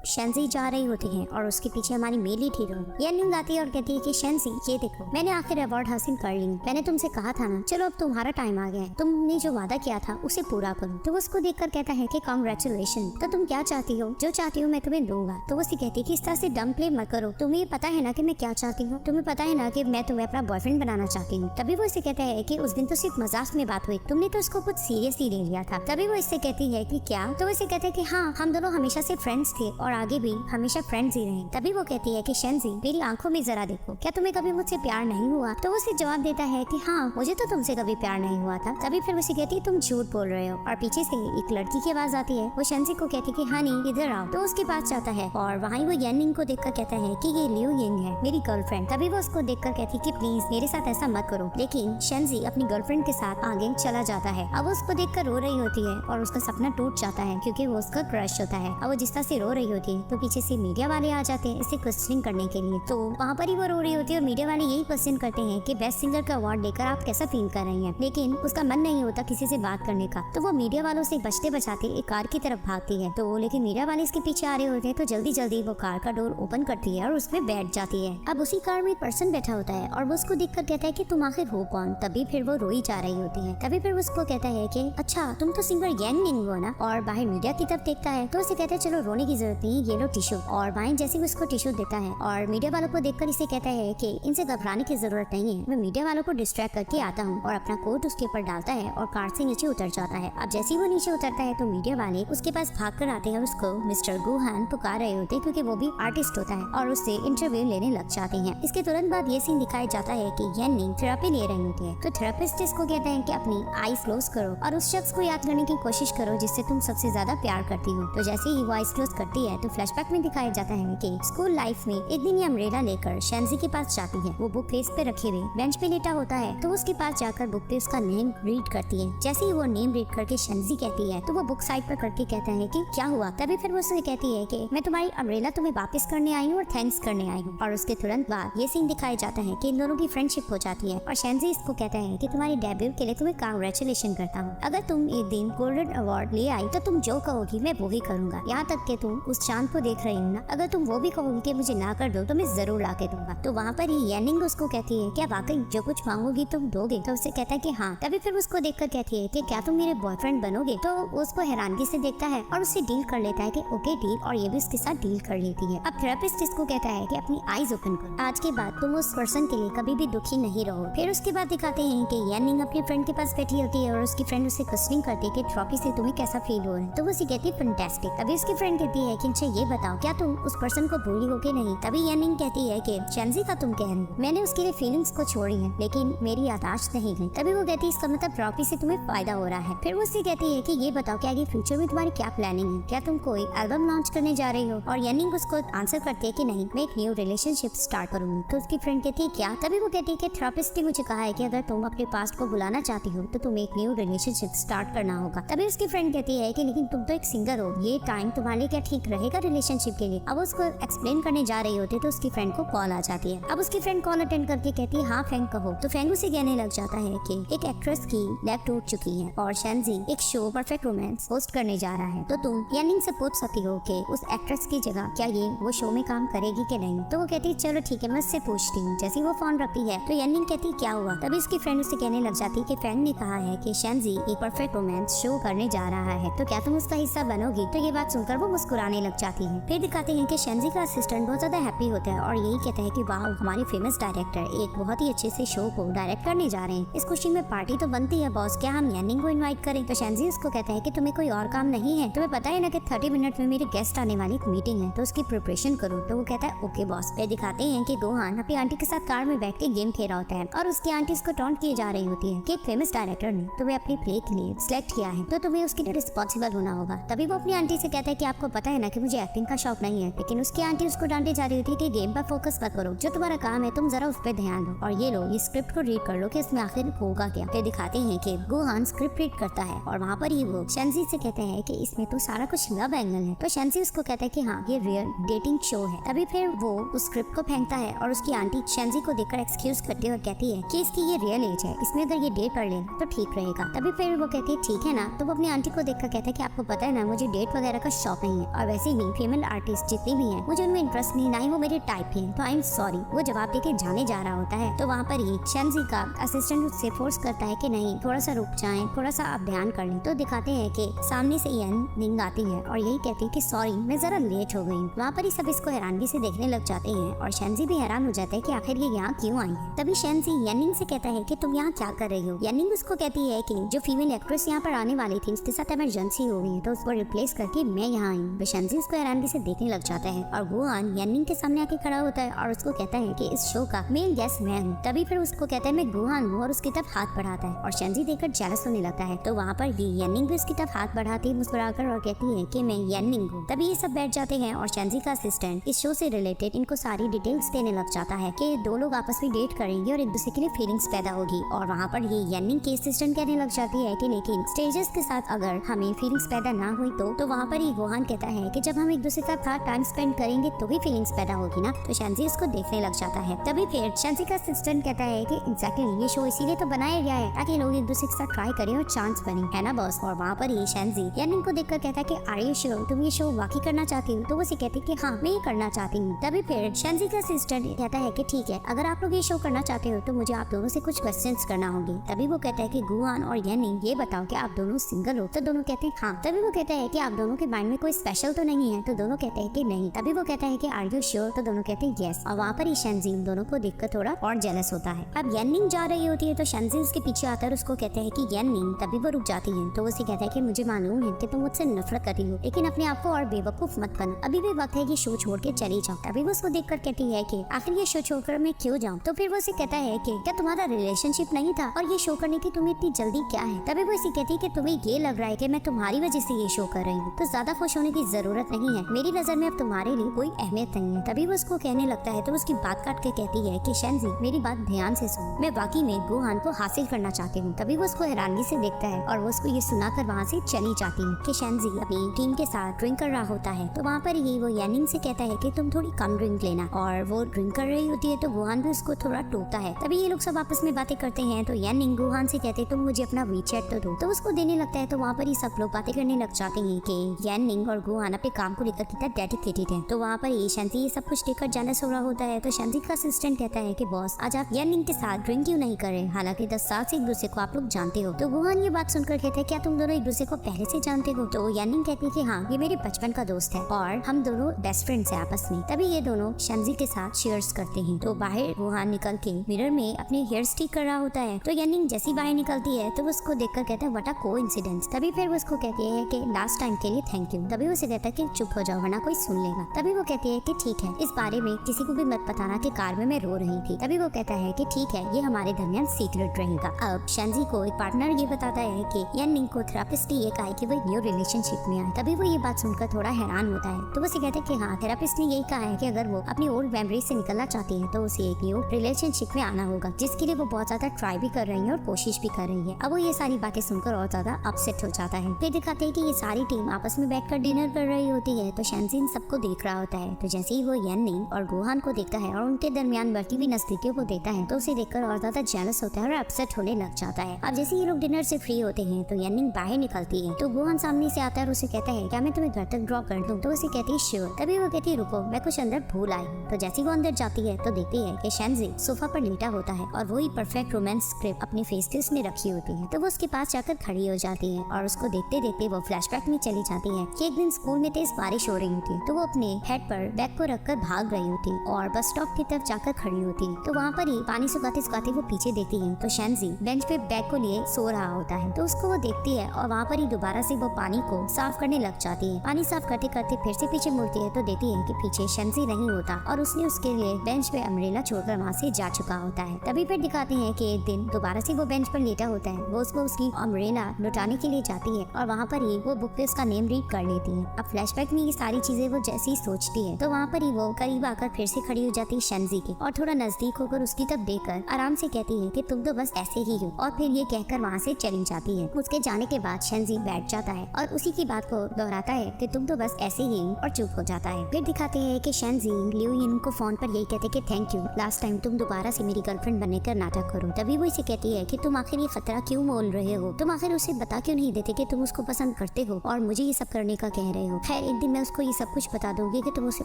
शेंजी जा रही होती है और उसके पीछे हमारी मेली हीरो येनिंग आती है और कहती है कि शेंजी ये देखो, मैंने आखिर अवार्ड हासिल कर ली, मैंने तुमसे कहा था ना, चलो अब तुम्हारा टाइम आ गया है, तुमने जो वादा किया था उसे पूरा करो। तो उसको देखकर कहता है कि कांग्रेचुलेशन, तो तुम क्या चाहती हो? जो चाहती हो मैं तुम्हें दूंगा। तो वो कहती है कि इस तरह से डम प्ले मत करो, तुम्हें पता है ना कि मैं क्या चाहती हूँ, तुम्हें पता है ना कि मैं तुम्हें अपना बॉयफ्रेंड बनाना चाहती हूँ। तभी वो इसे कहता है कि उस दिन तो सिर्फ मजाक में बात हुई, तुमने तो उसको कुछ सीरियसली ले लिया था। तभी वो इससे कहती है कि क्या? तो वो इसे कहते हैं कि हाँ, हम दोनों हमेशा से फ्रेंड्स थे और आगे भी हमेशा फ्रेंड्स ही रहे। तभी वो कहती है कि शेंजी मेरी आंखों में जरा देखो, क्या तुम्हें कभी मुझसे प्यार नहीं हुआ? तो वो उसे जवाब देता है कि हाँ, मुझे तो तुमसे कभी प्यार नहीं हुआ था। तभी फिर उसे कहती है तुम झूठ बोल रहे हो। और पीछे से एक लड़की की आवाज आती है, वो शेंजी को कहती है कि हाँ नहीं, इधर आओ। तो उसके पास जाता है और वहीं वो येनिंग को देखकर कहता है कि ये लियो यिंग है, मेरी गर्लफ्रेंड। तभी वो उसको देखकर कहती है कि प्लीज मेरे साथ ऐसा मत करो। लेकिन शेंजी अपनी गर्लफ्रेंड के साथ आगे चला जाता है। अब उसको देखकर रो रही होती है और उसका सपना टूट जाता है क्योंकि वो उसका क्रश होता है। अब वो जिस तरह से रो रही होती है तो पीछे से मीडिया वाले आ जाते हैं इसे क्वेश्चनिंग करने के लिए। तो वहाँ पर ही वो रो रही होती है और मीडिया वाले यही क्वेश्चन करते हैं कि बेस्ट सिंगर का अवार्ड लेकर आप कैसा फील कर रही हैं। लेकिन उसका मन नहीं होता किसी से बात करने का, तो वो मीडिया वालों से बचते बचाते एक कार की तरफ भागती है। तो लेकिन मीडिया वाले इसके पीछे आ रहे होते हैं, तो जल्दी जल्दी वो कार का डोर ओपन करती है और उसमें बैठ जाती है। अब उसी कार में एक पर्सन बैठा होता है और वो उसको देखकर कहता है कि तुम आखिर हो कौन? तभी फिर वो रोई जा रही होती है। तभी फिर उसको कहता है कि अच्छा तुम तो सिंगर येनिंग हो ना। और बाहर मीडिया की तरफ देखता है तो उसे कहता है चलो रोने की जरूरत नहीं, ये लो टिश्यू। और वहीं जैसे वो उसको टिश्यू देता है और मीडिया वालों को देखकर इसे कहता है कि इनसे घबराने की जरूरत नहीं है, मैं मीडिया वालों को डिस्ट्रैक्ट करके आता हूँ। और अपना कोट उसके ऊपर डालता है और कार से नीचे उतर जाता है। अब जैसे ही वो नीचे उतरता है तो मीडिया वाले उसके पास भाग कर आते हैं और उसको मिस्टर गुहान पुकार रहे होते हैं क्योंकि वो भी आर्टिस्ट होता है और उससे इंटरव्यू लेने लग जाते हैं। इसके तुरंत बाद ये सीन दिखाया जाता है कि येनिंग थेरेपी ले रही होती है। तो थेरेपिस्ट इसको कहते हैं कि अपनी आईज क्लोज करो और उस शख्स को याद करने की कोशिश करो जिससे तुम सबसे ज्यादा प्यार करती हो। तो जैसे ही वो आईज क्लोज करती है तो फ्लैशबैक में दिखाया जाता है कि स्कूल लाइफ में एक दिन ये अम्ब्रेला लेकर शेंजी के पास जाती है। वो बुक फेस पे रखे हुए बेंच पे लेटा होता है तो उसके पास जाकर बुक पे उसका नेम रीड करती है। जैसे ही वो नेम रीड करके शेंजी कहती है तो वो बुक साइड पर करके कहता है कि क्या हुआ? तभी फिर वो उससे कहती है कि मैं तुम्हारी अम्ब्रेला तुम्हें वापस करने आई हूँ और थैंक्स करने आई हूँ। और उसके तुरंत बाद ये सीन दिखाया जाता है कि इन दोनों की फ्रेंडशिप हो जाती है और शेंजी इसको कहता है कि तुम्हारी डेब्यू के लिए तुम्हें कांग्रेचुलेशन करता हूँ। अगर तुम एक दिन गोल्डन अवार्ड ले आई तो तुम जो कहोगी मैं वो ही करूंगा, यहाँ तक कि तुम उस चांद को देख रही हो ना, अगर तुम वो भी कहोगी कि मुझे ना कर दो तो मैं जरूर ला के दूंगा। तो वहाँ पर ही येनिंग उसको कहती है क्या वाकई जो कुछ मांगोगी तुम दोगे? तो उससे कहता है कि हाँ। तभी फिर उसको देखकर कहती है कि क्या तुम मेरे बॉयफ्रेंड बनोगे? तो उसको हैरानगी से देखता है और उससे डील कर लेता है कि ओके डील, और ये भी उसके साथ डील कर लेती है। अब थेरेपिस्ट इसको कहता है कि अपनी आईज ओपन करो, आज के बाद तुम उस पर्सन के लिए कभी भी दुखी नहीं रहो। फिर उसके बाद दिखाते हैं कि येनिंग अपनी फ्रेंड के पास बैठी होती है और उसकी फ्रेंड उसे क्वेश्चनिंग करती है कि ट्रॉफी से तुम्हें कैसा फील हो रहा है? तो वो उसे कहती है फैंटास्टिक। तभी उसकी फ्रेंड कहती है कि अच्छा ये बताओ क्या तुम उस पर्सन को भूली हो कि नहीं? तभी येनिंग कहती है कि शेंजी का तुम कह रही हो, मैंने उसके लिए फीलिंग्स को छोड़ी है लेकिन मेरी याददाश्त नहीं गई। तभी वो कहती है इसका मतलब ट्रॉफी से तुम्हें फायदा हो रहा है। फिर वो उससे कहती है कि ये बताओ क्या आगे फ्यूचर में तुम्हारी क्या प्लानिंग है? क्या तुम कोई एल्बम लॉन्च करने जा रही हो? और येनिंग उसको आंसर करती है कि नहीं, मैं एक न्यू रिलेशनशिप स्टार्ट करूंगी। तो उसकी फ्रेंड कहती है क्या? तभी वो कहती है कि थेरेपिस्ट ने मुझे कहा है कि अगर तुम अपने पास्ट को बुलाना चाहती हो तो तुम्हें एक न्यू रिलेशनशिप स्टार्ट करना होगा। तभी उसकी फ्रेंड कहती है कि लेकिन तुम तो एक सिंगर हो, ये टाइम तुम्हारे लिए क्या ठीक रहेगा रिलेशनशिप के लिए? अब उसको एक्सप्लेन करने जा रही होती है तो उसकी फ्रेंड को कॉल आ जाती है। अब उसकी फ्रेंड कॉल अटेंड करके कहती है हाँ फैंग कहो। तो फैंग उसे कहने लग जाता है कि एक एक्ट्रेस की लेग टूट चुकी है और शेंजी एक शो परफेक्ट रोमांस होस्ट करने जा रहा है, तो तुम येनिंग से पूछ सकती हो कि उस एक्ट्रेस की जगह क्या ये वो शो में काम करेगी कि नहीं? तो वो कहती है चलो ठीक है मैं उससे पूछती हूँ। जैसे वो फोन रखती है तो येनिंग कहती क्या हुआ? तभी उसकी फ्रेंड उसे कहने लग जाती है कि फैंग ने कहा है कि शेंजी एक परफेक्ट रोमांस शो करने जा रहा है, तो क्या तुम उसका हिस्सा बनोगी? तो ये बात सुनकर वो मुस्कुराने लग जाती है। फिर दिखाते हैं कि शेंजी का असिस्टेंट बहुत ज्यादा हैप्पी होता है और यही कहता है कि वाह हमारी फेमस डायरेक्टर एक बहुत ही अच्छे से शो को डायरेक्ट करने जा रहे हैं, इस खुशी में पार्टी तो बनती है बॉस, क्या हम येनिंग को इनवाइट करें? तो शेंजी उसको कहता है कि तुम्हें कोई और काम नहीं है? तुम्हें पता है ना कि 30 मिनट में मेरे गेस्ट आने वाली एक मीटिंग है, तो उसकी प्रिपरेशन करो। तो वो कहता है ओके बॉस। फिर दिखाते हैं कि गोहान अपनी आंटी के साथ कार में बैठ के गेम खेल रहा होता है और उसकी आंटी उसको टॉन्ट किए जा रही होती है कि एक फेमस डायरेक्टर ने तुम्हें अपनी प्ले के लिए सिलेक्ट किया है तो तुम्हें उसके लिए रिस्पॉन्सिबल होना होगा। तभी वो अपनी आंटी से कहता है कि आपको पता है ना कि मुझे एक्टिंग का शौक नहीं है, लेकिन उसकी आंटी उसको डांटे जा रही होती है कि गेम पर फोकस मत करो, जो तुम्हारा काम है तुम जरा उस पर ध्यान दो और ये लो ये स्क्रिप्ट को रीड कर लो कि इसमें आखिर होगा क्या। फिर दिखाते हैं कि गोहान स्क्रिप्ट रीड करता है और वहाँ पर ही वो शेंजी से कहते हैं कि इसमें तो सारा कुछ लव एंगल है। तो शेंजी उसको कहता है कि हाँ ये रियल डेटिंग शो है। तभी फिर वो उस स्क्रिप्ट को फेंकता है और उसकी आंटी शेंजी को देखकर एक्सक्यूज करती है और कहती है कि इसकी ये रियल एज है, इसमें अगर ये डेट कर ले तो ठीक रहेगा। तभी फिर वो कहती है ठीक है ना। तो वो अपनी आंटी को देखकर कहता है कि आपको पता है ना मुझे डेट वगैरह का शौक नहीं है और वैसे भी फीमेल आर्टिस्ट जितनी भी हैं, मुझे उनमें इंटरेस्ट नहीं, ना ही वो मेरे टाइप है, तो आई एम सॉरी। वो जवाब देके जाने जा रहा होता है। तो वहाँ पर ही शेंजी का असिस्टेंट उससे फोर्स करता है कि नहीं, थोड़ा सा रुक जाएं, थोड़ा सा आप ध्यान कर लें। तो दिखाते हैं कि सामने से येन निंग आती है और यही कहती है कि सॉरी मैं जरा लेट हो गई। वहाँ पर ही सब इसको हैरानगी से देखने लग जाते हैं और शेंजी भी हैरान हो जाता है कि आखिर ये यहाँ क्यों आई है। तभी शेंजी येनिंग से कहता है कि तुम यहाँ क्या कर रही हो। येनिंग उसको कहती है कि जो फीमेल एक्ट्रेस यहाँ पर आने वाली थी उसके साथ इमरजेंसी हो गई, तो उसको रिप्लेस करके मैं यहाँ आई हूँ। शेंजी उसको हैरानगी से देखने लग जाता है और गुआन येनिंग के सामने आके खड़ा होता है और उसको कहता है कि इस शो का मेन गेस्ट मैं हूँ। तभी फिर उसको कहता है मैं गुआन हूँ और उसकी तरफ हाथ बढ़ाता है और शेंजी देखकर जेलस होने लगता है। तो वहाँ पर ही येनिंग भी उसकी तरफ हाथ बढ़ाती है मुस्कुराकर और कहती है कि मैं येनिंग हूँ। तभी ये सब बैठ जाते हैं और शेंजी का असिस्टेंट इस शो से रिलेटेड इनको सारी डिटेल्स देने लग जाता है कि दो लोग आपस में डेट करेंगे और एक दूसरे के लिए फीलिंग्स पैदा होगी। और वहाँ पर ये येनिंग की असिस्टेंट कहने लग जाती है कि लेकिन स्टेजेस के साथ अगर हमें फीलिंग्स पैदा ना हुई तो वहाँ पर ही गुआन कहता है कि जब हम एक दूसरे के साथ टाइम स्पेंड करेंगे तो भी फीलिंग्स पैदा होगी ना। तो शेंजी इसको देखने लग जाता है। तभी फिर शेंजी का असिस्टेंट कहता है कि एग्जैक्टली ये शो इसीलिए तो बनाया गया है ताकि लोग एक दूसरे के साथ ट्राई करें और चांस बने, है ना बॉस। और वहाँ पर ही शेंजी येनिंग को देखकर कहता है कि आर यू श्योर तुम ये शो वाकई करना चाहती हो। तो वो उसे कहती है कि हाँ मैं ये करना चाहती हूँ। तभी फिर शेंजी का असिस्टेंट कहता है कि ठीक है, अगर आप लोग ये शो करना चाहते हो तो मुझे आप दोनों से कुछ क्वेश्चंस करना होंगे। तभी वो कहता है कि गुआन और येनिंग ये बताओ कि आप दोनों सिंगल हो। तो दोनों कहते हैं हाँ। तभी वो कहता है कि आप दोनों के माइंड में कोई स्पेशल तो नहीं है। तो दोनों कहते हैं कि नहीं। तभी वो कहता है कि आर यू श्योर। तो दोनों कहते हैं यस। और वहाँ पर ही शेंजी उन दोनों को देखकर थोड़ा और जेलस होता है। अब येनिंग जा रही होती है तो शेंजी उसके पीछे आता है और उसको कहते हैं कि येनिंग। तभी वो रुक जाती है। तो वो उसे कहता है कि मुझे मालूम है कि तुम मुझसे नफरत कर रही हो, लेकिन अपने आप को और बेवकूफ मत बनो, अभी भी वक्त है कि शो छोड़ के चली जाओ। तभी वो उसको देखकर कहती है कि आखिर ये शो छोड़कर मैं क्यों जाऊँ। तो फिर वो उसे कहता है कि क्या तुम्हारा रिलेशनशिप नहीं था और ये शो करने की तुम्हें इतनी जल्दी क्या है। तभी वो इसे कहती है कि तुम्हें ये लग रहा है कि मैं तुम्हारी वजह से ये शो कर रही हूँ, तो ज्यादा खुश होने की जरूरत नहीं है, मेरी नजर में अब तुम्हारे लिए कोई अहमियत नहीं है। तभी वो उसको कहने लगता है तो उसकी बात काट के कहती है कि शेंजी मेरी बात ध्यान से सुन, मैं वाकई में गुआन को हासिल करना चाहती हूँ। तभी वो उसको हैरानगी से देखता है और वो उसको ये सुनाकर वहाँ से चली जाती है कि शेंजी अपनी टीम के साथ ड्रिंक कर रहा होता है। तो वहाँ पर ही वो येनिंग से कहता है कि तुम थोड़ी कम ड्रिंक लेना, और वो ड्रिंक कर रही होती है तो गुआन भी उसको थोड़ा टोकता है। तभी ये लोग सब आपस में बातें करते हैं तो येनिंग गुआन से कहते तुम मुझे अपना वीचैट तो दो। तो उसको देने लगता है। तो वहाँ पर ही सब लोग बातें करने लग जाते हैं कि येनिंग और गुआन अपने काम को लेकर कितना डेडिकेटेड है। तो वहाँ पर ही शेंजी ये सब कुछ देखकर जेलस हो रहा होता है। तो शेंजी का असिस्टेंट कहता है कि बॉस आज आप येनिंग के साथ ड्रिंक क्यों नहीं कर रहे, हालांकि 10 साल से एक दूसरे को आप लोग जानते हो। तो गुआन ये बात सुनकर कहते हैं क्या तुम दोनों एक दूसरे को पहले से जानते हो। तो येनिंग कहती है कि हाँ ये मेरे बचपन का दोस्त है और हम दोनों बेस्ट फ्रेंड्स हैं आपस में। तभी ये दोनों शेंजी के साथ शेयर्स करते हैं। तो बाहर गुआन निकल के मिरर में अपने हेयर स्टिक कर रहा होता है। तो येनिंग जैसी बाहर निकलती है तो उसको देखकर कहता है व्हाट अ कोइंसिडेंस। तभी फिर वो उसको कहती है कि लास्ट टाइम के लिए थैंक यू। तभी उसे कहता है कि चुप हो जाओ वरना कोई सुन लेगा। तभी वो कहती है कि ठीक है, इस बारे में किसी को भी मत बताना कि कार में मैं रो रही थी। तभी वो कहता है कि ठीक है, ये हमारे दरमियान सीक्रेट रहेगा। अब शेंजी को एक पार्टनर ये बताता है कि येनिंग को थेरेपिस्ट ने ये कहा है कि वो न्यू रिलेशनशिप में आए। तभी वो ये बात सुनकर थोड़ा हैरान होता है। तो वो उसे कहते हैं कि हाँ थेरेपिस्ट ने यही कहा है कि अगर वो अपनी ओल्ड मेमोरी से निकलना चाहती है तो उसे एक न्यू रिलेशनशिप में आना होगा, जिसके लिए वो बहुत ज्यादा ट्राई भी कर रही है और कोशिश भी कर रही है। अब वो ये सारी बातें सुनकर और ज्यादा अपसेट हो जाता है। फिर दिखाते हैं कि ये सारी टीम आपस में बैठकर डिनर कर रही होती है। तो शेंजी इन सबको देख रहा होता है। तो जैसे ही वो येनिंग और गुआन को देखता है और उनके दरमियान बढ़ती हुई नजदीकियों को देखता है तो उसे देखकर और ज्यादा जेलस होता है और अपसेट होने लग जाता है। अब जैसे ये लोग डिनर से फ्री होते हैं तो येनिंग बाहर निकलती है। तो गुआन सामने से आता है और उसे कहता है क्या मैं तुम्हें घर तक ड्रॉप कर दूं। तो उसे कहती है श्योर। तभी वो कहती है रुको मैं कुछ अंदर भूल आई हूँ। तो जैसे वो अंदर जाती है तो देखती है कि शेंजी सोफा पर लेटा होता है और वही परफेक्ट रोमांस स्क्रिप्ट अपनी फेस केस में रखी होती है। तो वो उसके पास जाकर खड़ी हो जाती है और उसको देखते देखते वो फ्लैशबैक में चली जाती है कि एक दिन स्कूल में तेज बारिश हो रही होती। तो वो अपने हेड पर बैग को रखकर भाग रही होती और बस स्टॉप की तरफ जाकर खड़ी होती। तो वहाँ पर ही पानी सुखाते सुखाते वो पीछे देखती है तो शेंजी बेंच पे बैग को लिए सो रहा होता है। तो उसको वो देखती है और वहाँ पर ही दोबारा से वो पानी को साफ करने लग जाती है। पानी साफ करते करते फिर से पीछे मुड़ती है तो देखती है कि पीछे शेंजी नहीं होता और उसने उसके लिए बेंच पे अम्ब्रेला छोड़कर वहाँ से जा चुका होता है। तभी फिर दिखाते हैं कि एक दिन दोबारा से वो बेंच पर लेटा होता है। वो उसको उसकी अम्ब्रेला लुटाने के लिए जाती है और वहाँ पर ही वो बुक पे उसका नेम रीड कर लेती है। अब फ्लैशबैक में ये सारी चीजें वो जैसे ही सोचती है तो वहाँ पर ही वो करीब आकर फिर से खड़ी हो जाती है शेंजी की और थोड़ा नजदीक होकर उसकी तरफ देखकर आराम से कहती है कि तुम तो बस ऐसे ही हो, और फिर ये कहकर वहाँ से चली जाती है। उसके जाने के बाद शेंजी बैठ जाता है और उसी की बात को दोहराता है कि तुम तो बस ऐसे ही और चुप हो जाता है। फिर दिखाते हैं कि शेंजी लिu यिन को फोन पर यही कहते कि थैंक यू, लास्ट टाइम तुम दोबारा से मेरी गर्लफ्रेंड बनने का नाटक करो। तभी वो इसे कहती है कि तुम आखिर ये खतरा क्यों मोल रहे हो, तुम आखिर उसे बता क्यों नहीं देते कि तुम उसको पसंद करते हो और मुझे ये सब करने का कह रहे हो। खैर एक दिन मैं उसको ये सब कुछ बता दूंगी कि तुम उसे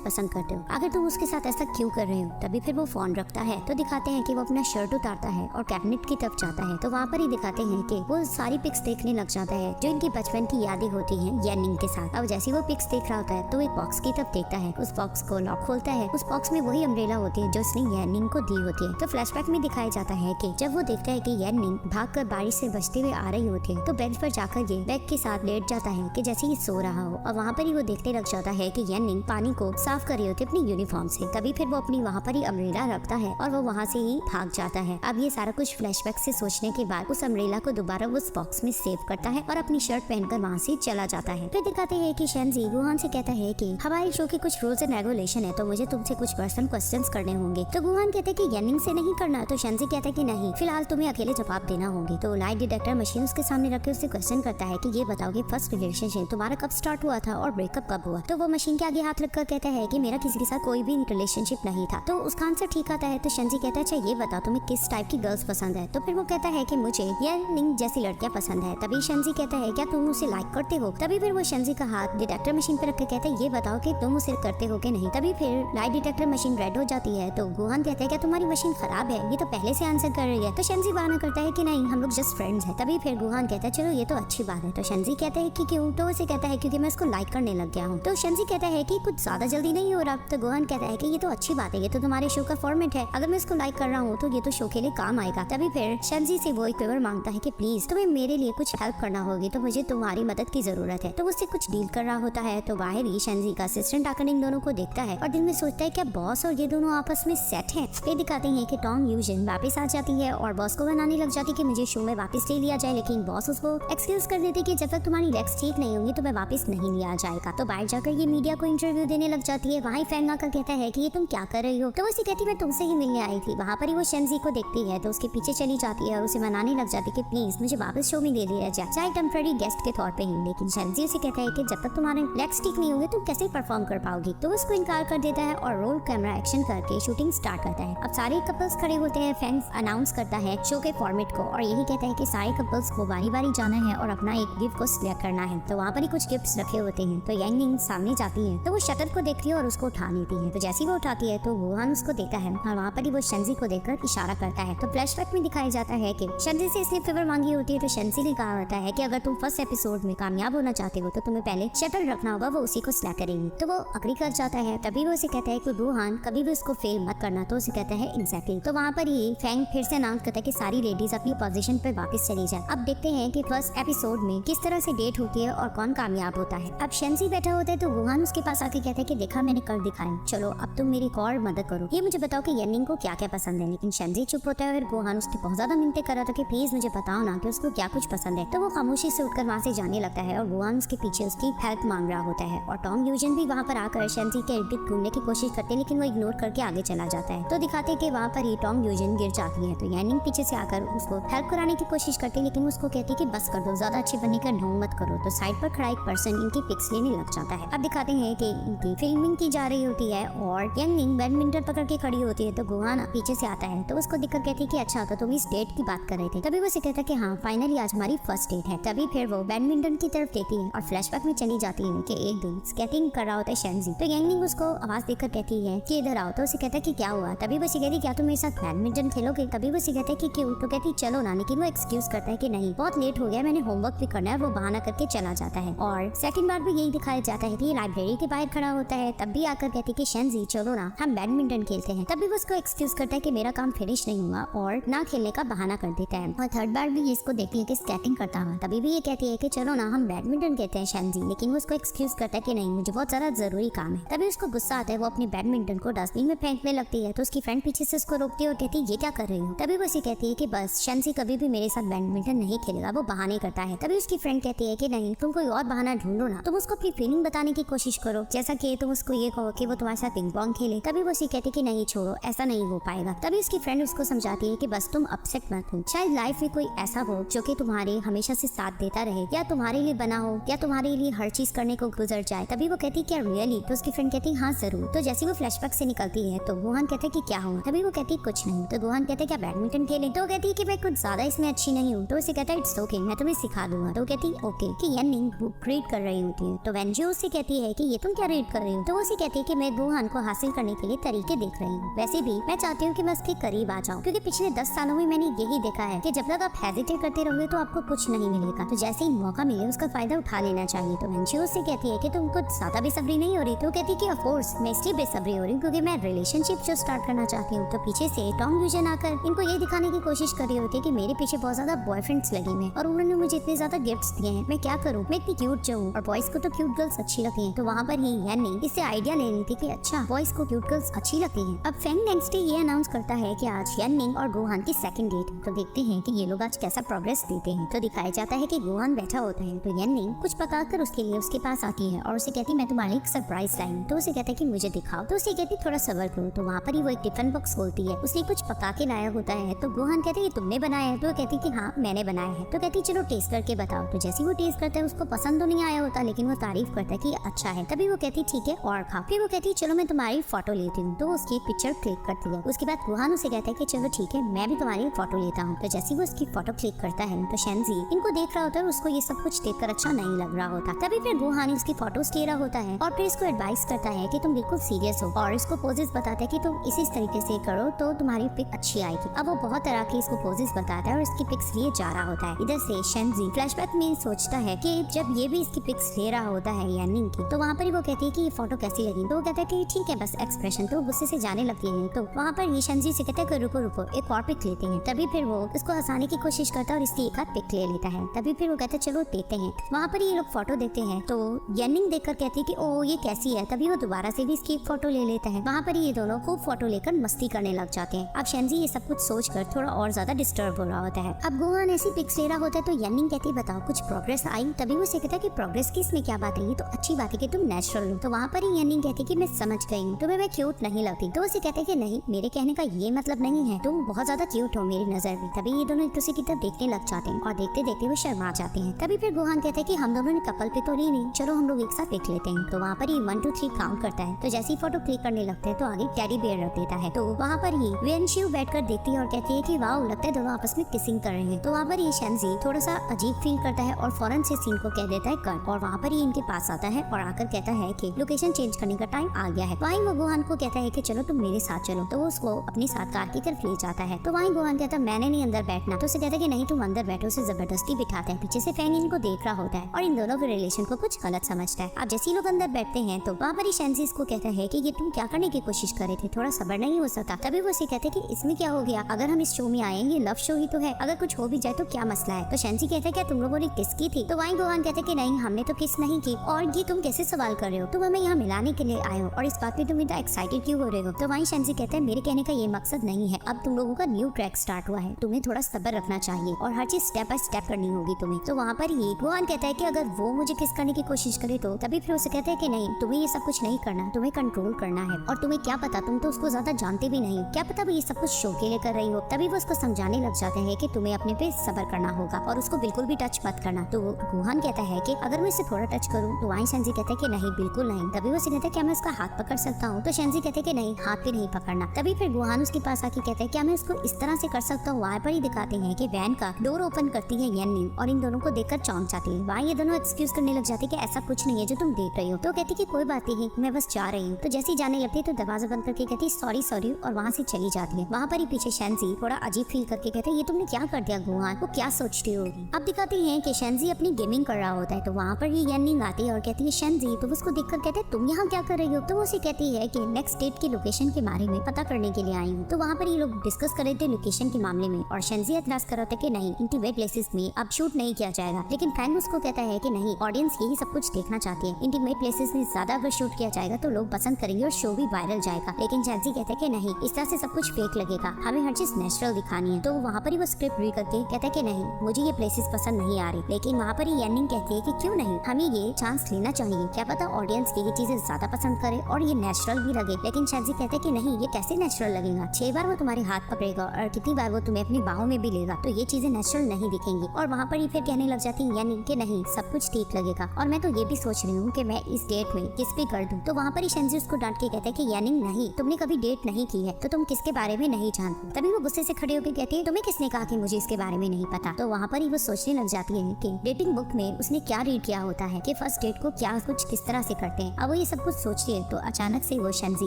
पसंद करते हो, आखिर तुम उसके साथ ऐसा क्यों कर रहे हो। तभी फिर वो फोन रखता है। तो दिखाते हैं कि वो अपना शर्ट उतारता है और कैबिनेट की तरफ जाता है। तो वहाँ पर ही दिखाते हैं कि वो सारी पिक्स देखने लग जाता है जो इनकी बचपन की यादें होती हैं येनिंग के साथ। अब जैसे वो पिक्स देख रहा होता है तो एक बॉक्स की तरफ देखता है, उस बॉक्स को लॉक खोलता है। उस बॉक्स में वही अम्ब्रेला होती है जो उसने येनिंग को दी होती है। तो फ्लैशबैक में दिखाया जाता है कि जब वो देखता है कि येनिंग भागकर बारिश से बचते हुए आ रही होती है तो बेंच पर जाकर ये बैग के साथ लेट जाता है कि जैसे ये सो रहा हो। और वहाँ पर ही वो देखने लग जाता है कि येनिंग पानी को साफ कर रही होती है अपनी यूनिफॉर्म से। तभी फिर वो अपनी वहाँ पर ही अम्ब्रेला रखता है और वो वहाँ से ही भाग जाता है। अब ये सारा कुछ फ्लैशबैक से सोचने के बाद उस अम्ब्रेला को दोबारा उस बॉक्स में सेव करता है और अपनी शर्ट पहनकर वहाँ से चला जाता है। फिर दिखाते हैं कि शेंजी गुहान से कहता है कि हमारे शो के कुछ रूल्स एंड रेगुलेशन है तो मुझे तुमसे कुछ पर्सनल क्वेश्चंस करने होंगे। तो गुहान कहते हैं कि येनिंग से नहीं करना। तो शेंजी कहता है कि नहीं, फिलहाल तुम्हें अकेले जवाब देना होंगे। तो लाइट डिटेक्टर मशीन उसके सामने रख के उससे क्वेश्चन करता है कि ये बताओ कि फर्स्ट रिलेशनशिप तुम्हारा कब स्टार्ट हुआ था और ब्रेकअप कब हुआ। तो वो मशीन के आगे हाथ रखकर कहता है कि मेरा किसी के साथ कोई भी रिलेशनशिप नहीं था। तो उसका आंसर ठीक आता है। तो शेंजी कहता है अच्छा ये बताओ तुम्हें किस टाइप की गर्ल्स पसंद है। तो फिर वो कहता है कि मुझे येनिंग जैसी लड़कियां पसंद है। तभी शेंजी कहता है क्या तुम उसे लाइक करते हो। तभी फिर वो शेंजी का हाथ डिटेक्टर मशीन पर रख के कहता है ये बताओ कि तुम उसे करते हो कि नहीं। तभी फिर लाइट डिटेक्टर मशीन रेड हो जाती है। तो गुहान कहता है क्या तुम्हारी मशीन खराब है, ये तो पहले से आंसर कर रही है। तो शेंजी बहाना करता है कि नहीं, हम लोग जस्ट फ्रेंड्स हैं। तभी फिर गुहान कहता है चलो ये तो अच्छी बात है। तो शेंजी कहता है कि क्यों। तो उसे कहता है क्योंकि मैं उसको लाइक करने लग गया हूँ। तो शेंजी कहता है कि कुछ ज्यादा जल्दी नहीं हो रहा। तो गुहान कहता है कि ये तो अच्छी बात है, ये तो तुम्हारे शो का फॉर्मेट है, अगर मैं इसको लाइक कर रहा हूँ तो ये तो शो के लिए काम आएगा। तभी फिर शेंजी से वो एक फेवर मांगता है कि प्लीज तुम्हें मेरे लिए कुछ हेल्प करना होगी, तो मुझे तुम्हारी मदद की जरूरत है। तो उससे कुछ डील कर रहा होता है। तो बाहर ही शेंजी का असिस्टेंट आकर इन दोनों को देखता है और दिल में सोचता है क्या बॉस और ये दोनों आपस में सेट हैं। फिर दिखाते हैं कि टोंग यूजिन वापस आ जाती है और बॉस को बनाने लग जाती है कि मुझे शो में वापस ले लिया जाए, लेकिन बॉस उसको एक्सक्यूज कर देते कि जब तक तुम्हारी लेग्स ठीक नहीं होंगी तो मैं वापस नहीं लिया जाएगा। तो बाहर जाकर ये मीडिया को इंटरव्यू देने लग जाती है। वहीं फैंग आकर कहता है कि ये तुम क्या कर रही हो। तो उसे कहती मैं तुमसे ही मिलने आई थी। वहाँ पर ही वो शेंजी को देखती है तो उसके पीछे चली जाती है और उसे मनाने लग जाती है कि प्लीज मुझे वापस शो में ले लिया जाए, चाहे टेम्पररी गेस्ट के तौर पे ही। लेकिन शेंजी उसे कहता है कि जब तक तुम्हारे लेग्स ठीक नहीं होंगे तुम कैसे परफॉर्म कर पाओगी। तो उसको इनकार कर देता है और रोल कैमरा एक्शन करके शूटिंग स्टार्ट करता है। अब सारे कपल्स खड़े होते हैं। फैंग अनाउंस करता है शो के फॉर्मेट को और यही कहता है कि सारे कपल्स को बारी बारी जाना है और अपना एक गिफ्ट को सिलेक्ट करना है। तो वहाँ पर ही कुछ गिफ्ट्स रखे होते हैं। तो येनिंग सामने जाती है तो वो शटर को देखती है और उसको उठा लेती है। तो जैसे वो उठाती है तो गुहान उसको देखता है और वहाँ पर ही वो शेंजी को देखकर इशारा करता है। तो फ्लैशबैक में दिखाया जाता है कि शेंजी से इसने फेवर मांगी होती है। तो शेंजी ने कहा होता है कि अगर तुम फर्स्ट एपिसोड में कामयाब होना चाहते हो तो तुम्हें पहले शटर रखना होगा, वो उसी को सिलेक्ट करेंगी। तो वो अग्री कर जाता है। तभी वो उसे कहता है कि गुहान कभी भी उसको फेल मत करना। तो उसे कहता है एग्जैक्टली। तो वहाँ पर ही फैंग फिर से अनाउंस करता है कि सारी लेडीज अपनी पोजीशन पे वापस चली जाए। अब देखते हैं कि फर्स्ट एपिसोड में किस तरह से डेट होती है और कौन कामयाब होता है। अब शेंजी बैठा होता है तो गुहान उसके पास आके कहता है कि देखा मैंने कर दिखाया, चलो अब तुम मेरी एक और मदद करो, ये मुझे बताओ कि येनिंग को क्या क्या पसंद है। लेकिन शेंजी चुप होता है और गुहान उसके बहुत ज्यादा मिनटें कर रहा था कि प्लीज मुझे बताओ ना कि उसको क्या कुछ पसंद है। तो वो खामोशी से उठकर वहाँ से जाने लगता है और गुहान उसके पीछे उसकी हेल्प मांग रहा होता है। और टोंग यूजिन भी वहाँ पर आकर शेंजी के इर्द गिर्द घूमने की कोशिश करते हैं लेकिन वो इग्नोर करके आगे चला जाता है। तो दिखाते कि वहाँ पर ही टोंग यूजिन गिर जाती है। तो येनिंग पीछे से आकर उसको हेल्प कराने की कोशिश करते हैं लेकिन उसको कहती है कि बस कर दो, ज्यादा अच्छी बनने का ढोंग मत करो। तो साइड पर खड़ा एक पर्सन इनकी पिक्स लेने लग जाता है। अब दिखाते हैं कि इनकी फिल्मिंग की जा रही होती है और येनिंग बैडमिंटन पकड़ के खड़ी होती है। तो गुहान पीछे से आता है तो उसको देखकर कहती है कि अच्छा तो तुम इस डेट की बात कर रहे थे। तभी वो से कहता है कि हाँ फाइनली आज हमारी फर्स्ट डेट है। तभी फिर वो बैडमिंटन की तरफ देखती है और फ्लैशबैक में चली जाती है कि एक दिन स्केटिंग कर रहा होता है शेंजी। तो येनिंग उसको आवाज देकर कहती है कि इधर आओ। तो उसे कहता है कि क्या हुआ। तभी वो कहती है क्या तुम मेरे साथ बैडमिंटन खेलोगे। तभी वो कहता है कि क्यों। तो कहती चलो ना, लेकिन वो एक्सक्यूज करता है कि नहीं बहुत लेट हो गया, मैंने होमवर्क भी करना है। वो बहाना करके चला जाता है। और सेकंड बार भी यही दिखाया जाता है कि ये लाइब्रेरी के बाहर खड़ा होता है। तब भी आकर कहती कि शेंजी चलो ना हम बैडमिंटन खेलते हैं। तभी वो उसको एक्सक्यूज करता है कि मेरा काम फिनिश नहीं हुआ और ना खेलने का बहाना कर देता है। और थर्ड बार भी इसको देखती है कि स्केटिंग करता हुआ। तभी भी ये कहती है कि चलो ना हम बैडमिंटन खेलते हैं शेंजी, लेकिन वो उसको एक्सक्यूज करता है कि नहीं मुझे बहुत ज्यादा जरूरी काम है। तभी उसको गुस्सा आता है, वो अपनी बैडमिंटन को डस्टबिन में फेंकने लगती है। तो उसकी फ्रेंड पीछे से उसको रोकती है और कहती है ये क्या कर रही हो। तभी वो उसे कहती है कि बस शेंजी कभी भी मेरे साथ बैडमिंटन नहीं खेलेगा, वो बहाने करता है। तभी उसकी फ्रेंड कहती है कि नहीं तुम कोई और बहाना ढूंढो ना, तुम उसको अपनी फीलिंग बताने की कोशिश करो, जैसा कि तुम उसको ये कहो कि वो तुम्हारे साथ पिंग पोंग खेले। तभी वो उसे कहती कि नहीं छोड़ो ऐसा नहीं हो पाएगा। तभी उसकी फ्रेंड उसको समझाती है कि बस तुम अपसेट मत हो, शायद लाइफ में कोई ऐसा हो जो कि तुम्हारे हमेशा से साथ देता रहे, या तुम्हारे लिए बना हो, या तुम्हारे लिए हर चीज करने को गुजर जाए। तभी वो कहती क्या रियली। तो उसकी फ्रेंड कहती हाँ जरूर। तो जैसे वो फ्लैशबैक से निकलती है तो गुहान कहते कि क्या हुआ। तभी वो कहती कुछ नहीं। तो गुहान कहते क्या बैडमिंटन खेले। तो कहती है कि मैं कुछ ज्यादा इसमें अच्छी नहीं हूँ। तो उसे कहता है इट्स ओके मैं तुम्हें सिखा दूंगा। तो कहती ओके कि येनिंग बुक रीड कर रही होती है। तो देन जो उससे कहती है कि ये तुम क्या रीड कर रही हो, तो वो उसे कहती है कि मैं गुहान को हासिल करने के लिए तरीके देख रही हूँ। वैसे भी मैं चाहती हूँ कि मैं उसके करीब आ जाऊँ, क्योंकि पिछले 10 सालों में मैंने यही देखा है कि जब तक आप हेजिटेट करते रहोगे तो आपको कुछ नहीं मिलेगा। तो जैसे ही मौका मिले उसका फायदा उठा लेना चाहिए। तो वेंचू उससे कहती है कि तुमको ज्यादा बेसब्री नहीं हो रही? तो कहती है कि ऑफ कोर्स मैं इसलिए बेसब्री हो रही हूँ क्योंकि मैं रिलेशनशिप जो स्टार्ट करना चाहती हूँ। तो पीछे से टॉम यूजन आकर इनको ये दिखाने की कोशिश कर रही होती है कि मेरे पीछे बहुत ज्यादा बॉयफ्रेंड्स लगे हुए हैं और उन्होंने मुझे इतने ज्यादा गिफ्ट्स दिए हैं, मैं क्या करूँ, मैं इतनी क्यूट जो हूँ, और बॉयज को तो क्यूट गर्ल्स अच्छी लगती हैं। तो वहाँ पर ही यानी इससे आइडिया ले रही थी कि अच्छा बॉयज को क्यूट गर्ल्स अच्छी लगती हैं। अब फेंग नेक्स्ट डे ये अनाउंस करता है कि आज यानिंग और गुहान की सेकंड डेट है। तो देखते हैं कि ये लोग आज कैसा प्रोग्रेस देते हैं। तो दिखाया जाता है कि गुहान बैठा होता है, तो यानिंग कुछ पकाकर उसके लिए उसके पास आती है और उसे कहती है मैं तुम्हारे एक सरप्राइज लाई हूं। तो उसे कहता है कि मुझे दिखाओ। तो उसे कहती थोड़ा सब्र करो। तो वहाँ पर ही वो एक टिफिन बॉक्स खोलती है, उसने कुछ पका के लाया होता है। तो गुहान कहते हैं तुमने बनाया है? तो वो कहती कि हाँ मैंने बनाया है। तो कहती चलो टेस्ट करके बताओ। तो जैसे वो टेस्ट करता है उसको पसंद तो नहीं आया होता, लेकिन वो तारीफ करता है कि अच्छा है। तभी वो कहती ठीक है और खाओ। फिर वो कहती चलो मैं तुम्हारी फोटो लेती हूँ। तो उसकी पिक्चर क्लिक करती है। उसके बाद गुहान उसे कहता है कि चलो ठीक है मैं भी तुम्हारी फोटो लेता हूँ। तो जैसे वो उसकी फोटो क्लिक करता है तो शेंजी इनको देख रहा होता है, उसको ये सब कुछ देखकर अच्छा नहीं लग रहा होता। तभी फिर गुहान उसकी फोटोज ले रहा होता है और फिर इसको एडवाइस करता है कि तुम बिल्कुल सीरियस हो और इसको पोजेस बताता है कि तुम इसी तरीके से करो तो तुम्हारी पिक अच्छी आएगी। अब वो बहुत तरह के इसको पोजेस बताता है और इसकी पिक्स लिए जा रहा होता है। इधर से शेंजी फ्लैशबैक में सोचता है कि जब ये भी इसकी पिक्स ले रहा होता है यानिंग की, तो वहाँ पर वो कहती है कि ये फोटो कैसी लगी। तो वो कहता है कि ठीक है बस एक्सप्रेशन। तो गुस्से से जाने लगती है। तो वहाँ पर ये शेंजी से कहता है कि रुको रुको एक और पिक लेते हैं। तभी फिर वो उसको हंसाने की कोशिश करता है और इसकी एक हाथ पिक ले लेता है। तभी फिर वो कहता है चलो देखते हैं। वहाँ पर ये लोग फोटो देखते हैं तो यानिंग देखकर कहती है कि ओ ये कैसी है। तभी वो दोबारा से भी इसकी एक फोटो ले लेता है। वहाँ पर ये दोनों खूब फोटो लेकर मस्ती करने लग जाते हैं। अब शेंजी ये सब कुछ सोचकर थोड़ा और ज्यादा डिस्टर्ब हो रहा होता है। अब गुहान ऐसी पिक्स ले रहा होता है तो यानिंग कहती है बताओ कुछ प्रोग्रेस आई। तभी वो कहता है कि प्रोग्रेस की इसमें क्या बात है, ये तो अच्छी बात है कि तुम नेचुरल हो। तो वहाँ पर ही यानिंग कहती है कि मैं समझ गई हूँ, तुम्हें मैं क्यूट नहीं लगती। तो उसे कहते हैं कि नहीं मेरे कहने का ये मतलब नहीं है, तुम बहुत ज्यादा क्यूट हो मेरी नजर में। तभी ये दोनों एक दूसरे की तरफ देखने लग जाते हैं और देखते देखते वो शर्मा जाते हैं। तभी फिर गुहान कहता है कि हम दोनों ने कपल पे तो नहीं, चलो हम लोग एक साथ देख लेते हैं। तो वहाँ पर ही 1 2 3 काउंट करता है। तो जैसे ही फोटो क्लिक करने लगते हैं तो आगे टेडी बियर रख देता है। तो वहाँ पर ही वेनशिव बैठकर देखती है और कहती है कि वाओ लगता है दोनों आपस में किसिंग कर रहे हैं। तो वहाँ पर ये शेंजी थोड़ा सा अजीब फील करता है और फौरन से सीन को कह देता है कट। और वहाँ पर ही इनके पास आता है और आकर कहता है कि लोकेशन चेंज करने का टाइम आ गया है। वहीं वो गुहान को कहता है कि चलो तुम मेरे साथ चलो। तो वो उसको अपनी साथ कार की तरफ ले जाता है। तो वहीं गुहान कहता है मैंने नहीं अंदर बैठना। तो उसे कहता है कि नहीं तुम अंदर बैठो। उसे जबरदस्ती बिठाता है। पीछे से फैंग इनको देख रहा होता है और इन दोनों के रिलेशन को कुछ गलत समझता है। अब जैसे ही लोग अंदर बैठते हैं तो वहाँ पर ही शेंजी इसको कहता है कि ये तुम क्या करने की कोशिश कर रहे थे, थोड़ा सब्र नहीं हो सकता। तभी वो उसे कहते हैं कि इसमें क्या हो गया, अगर हम इस शो में आए ये लव शो ही तो है, अगर कुछ हो भी जाए तो क्या मसला है। तो शेंजी कहता है क्या तुम लोगों ने किस की थी। तो वहीं गुहान कहते हैं कि नहीं हमने तो किस नहीं की और ये तुम कैसे सवाल कर रहे हो, तुम हमें यहाँ मिलाने के लिए आए हो और इस बात पे तुम इतना एक्साइटेड क्यों हो रहे हो। तो वहीं शेंजी कहते हैं मेरे कहने का ये मकसद नहीं है, अब तुम लोगों का न्यू ट्रैक स्टार्ट हुआ है, तुम्हें थोड़ा सब्र रखना चाहिए और हर चीज स्टेप बाय स्टेप करनी होगी तुम्हें। तो वहाँ पर ही गुहान कहता है कि अगर वो मुझे किस करने की कोशिश करे तो तभी फिर उसे कहते हैं कि नहीं तुम्हें ये सब कुछ नहीं करना, तुम्हें कंट्रोल करना है और तुम्हें क्या पता तुम तो उसको ज्यादा जानते भी नहीं, क्या पता वो ये सब कुछ शो के लिए कर रही हो। तभी वो उसको समझाने लग जाते हैं कि तुम्हें अपने पे सब्र करना होगा और उसको बिल्कुल भी टच मत करना। तो गुहान कहता है कि अगर मैं इसे थोड़ा टच करूं तो वहीं शेंजी कहते हैं कि नहीं बिल्कुल नहीं। तभी वो उसे कहता है क्या मैं उसका हाथ पकड़ सकता हूँ। तो शेंजी कहते हैं कि नहीं हाथ भी नहीं पकड़ना। तभी फिर गुहान उसके पास आके कहते हैं क्या मैं उसको इस तरह से कर सकता हूँ। वहाँ पर ही दिखाते हैं कि वैन का डोर ओपन करती है यानिंग और इन दोनों को देखकर चौंक जाती है। वहाँ ये दोनों एक्सक्यूज करने लग जाते हैं कि ऐसा कुछ नहीं है जो तुम देख रही हो। तो कहती कि कोई बात नहीं मैं बस जा रही हूँ। तो जैसे ही जाने लगती है तो दरवाजा बंद करके कहती सॉरी सॉरी और वहाँ से चली जाती है। वहाँ पर ही पीछे शेंजी थोड़ा अजीब फील करके कहते हैं ये तुमने क्या कर दिया गुहान, वो क्या सोचती होगी। अब दिखाते हैं कि शेंजी अपनी गेमिंग कर रहा होता है। तो वहाँ पर ही यानिंग आती है और कहती है शेंजी, तो उसको देखकर कहते हैं तुम यहाँ क्या कर रही हो। तो वो उसे कहती है कि नेक्स्ट डेट की लोकेशन के बारे में पता करने के लिए आई हूँ। तो वहाँ पर ये लोग डिस्कस कर रहे थे लोकेशन के मामले में और शेंजी एतराज कर रहा था कि नहीं इंटीमेट प्लेसेस में अब शूट नहीं किया जाएगा। लेकिन फैंग उसको कहता है कि नहीं ऑडियंस यही सब कुछ देखना चाहती है, इंटीमेट प्लेसेस में ज्यादा अगर शूट किया जाएगा तो लोग पसंद करेंगे और शो भी वायरल जाएगा। लेकिन शेंजी कहते हैं कि नहीं इस तरह से सब कुछ फेक लगेगा, हमें हर चीज नेचुरल दिखानी है। तो वहाँ पर ही वो स्क्रिप्ट रीड करके कहता है कि नहीं मुझे ये प्लेसेस पसंद नहीं आ रही। लेकिन वहाँ पर ही यानिंग कहती है कि क्यों नहीं हमें ये चांस लेना चाहिए, क्या पता ऑडियंस की ये चीजें ज्यादा पसंद करे और ये नेचुरल भी लगे। लेकिन शेंजी कहते हैं कि नहीं ये कैसे नेचुरल लगेगा, 6 बार वो तुम्हारे हाथ पकड़ेगा और कितनी बार वो तुम्हें अपनी बाहों में भी लेगा, तो ये चीजें नेचुरल नहीं दिखेंगी। और वहाँ पर ही फिर कहने लग जाती है यानी कि नहीं सब कुछ ठीक लगेगा और मैं तो ये भी सोच रही हूँ कि मैं इस डेट में किस पे कर दूं। तो वहाँ पर ही शेंजी उसको डांट के कहता है कि यानिंग नहीं तुमने कभी डेट नहीं की है तो तुम किसके बारे में नहीं जानती। तभी वो गुस्से से खड़े होकर कहती है तुम्हें किसने कहा कि मुझे इसके बारे में नहीं पता। तो वहाँ पर ही वो सोचने लग जाती है कि डेटिंग बुक में उसने क्या रीड किया होता है कि फर्स्ट डेट को क्या कुछ किस तरह से करते हैं। अब वो ये सब कुछ सोचती है तो अचानक से वो शेंजी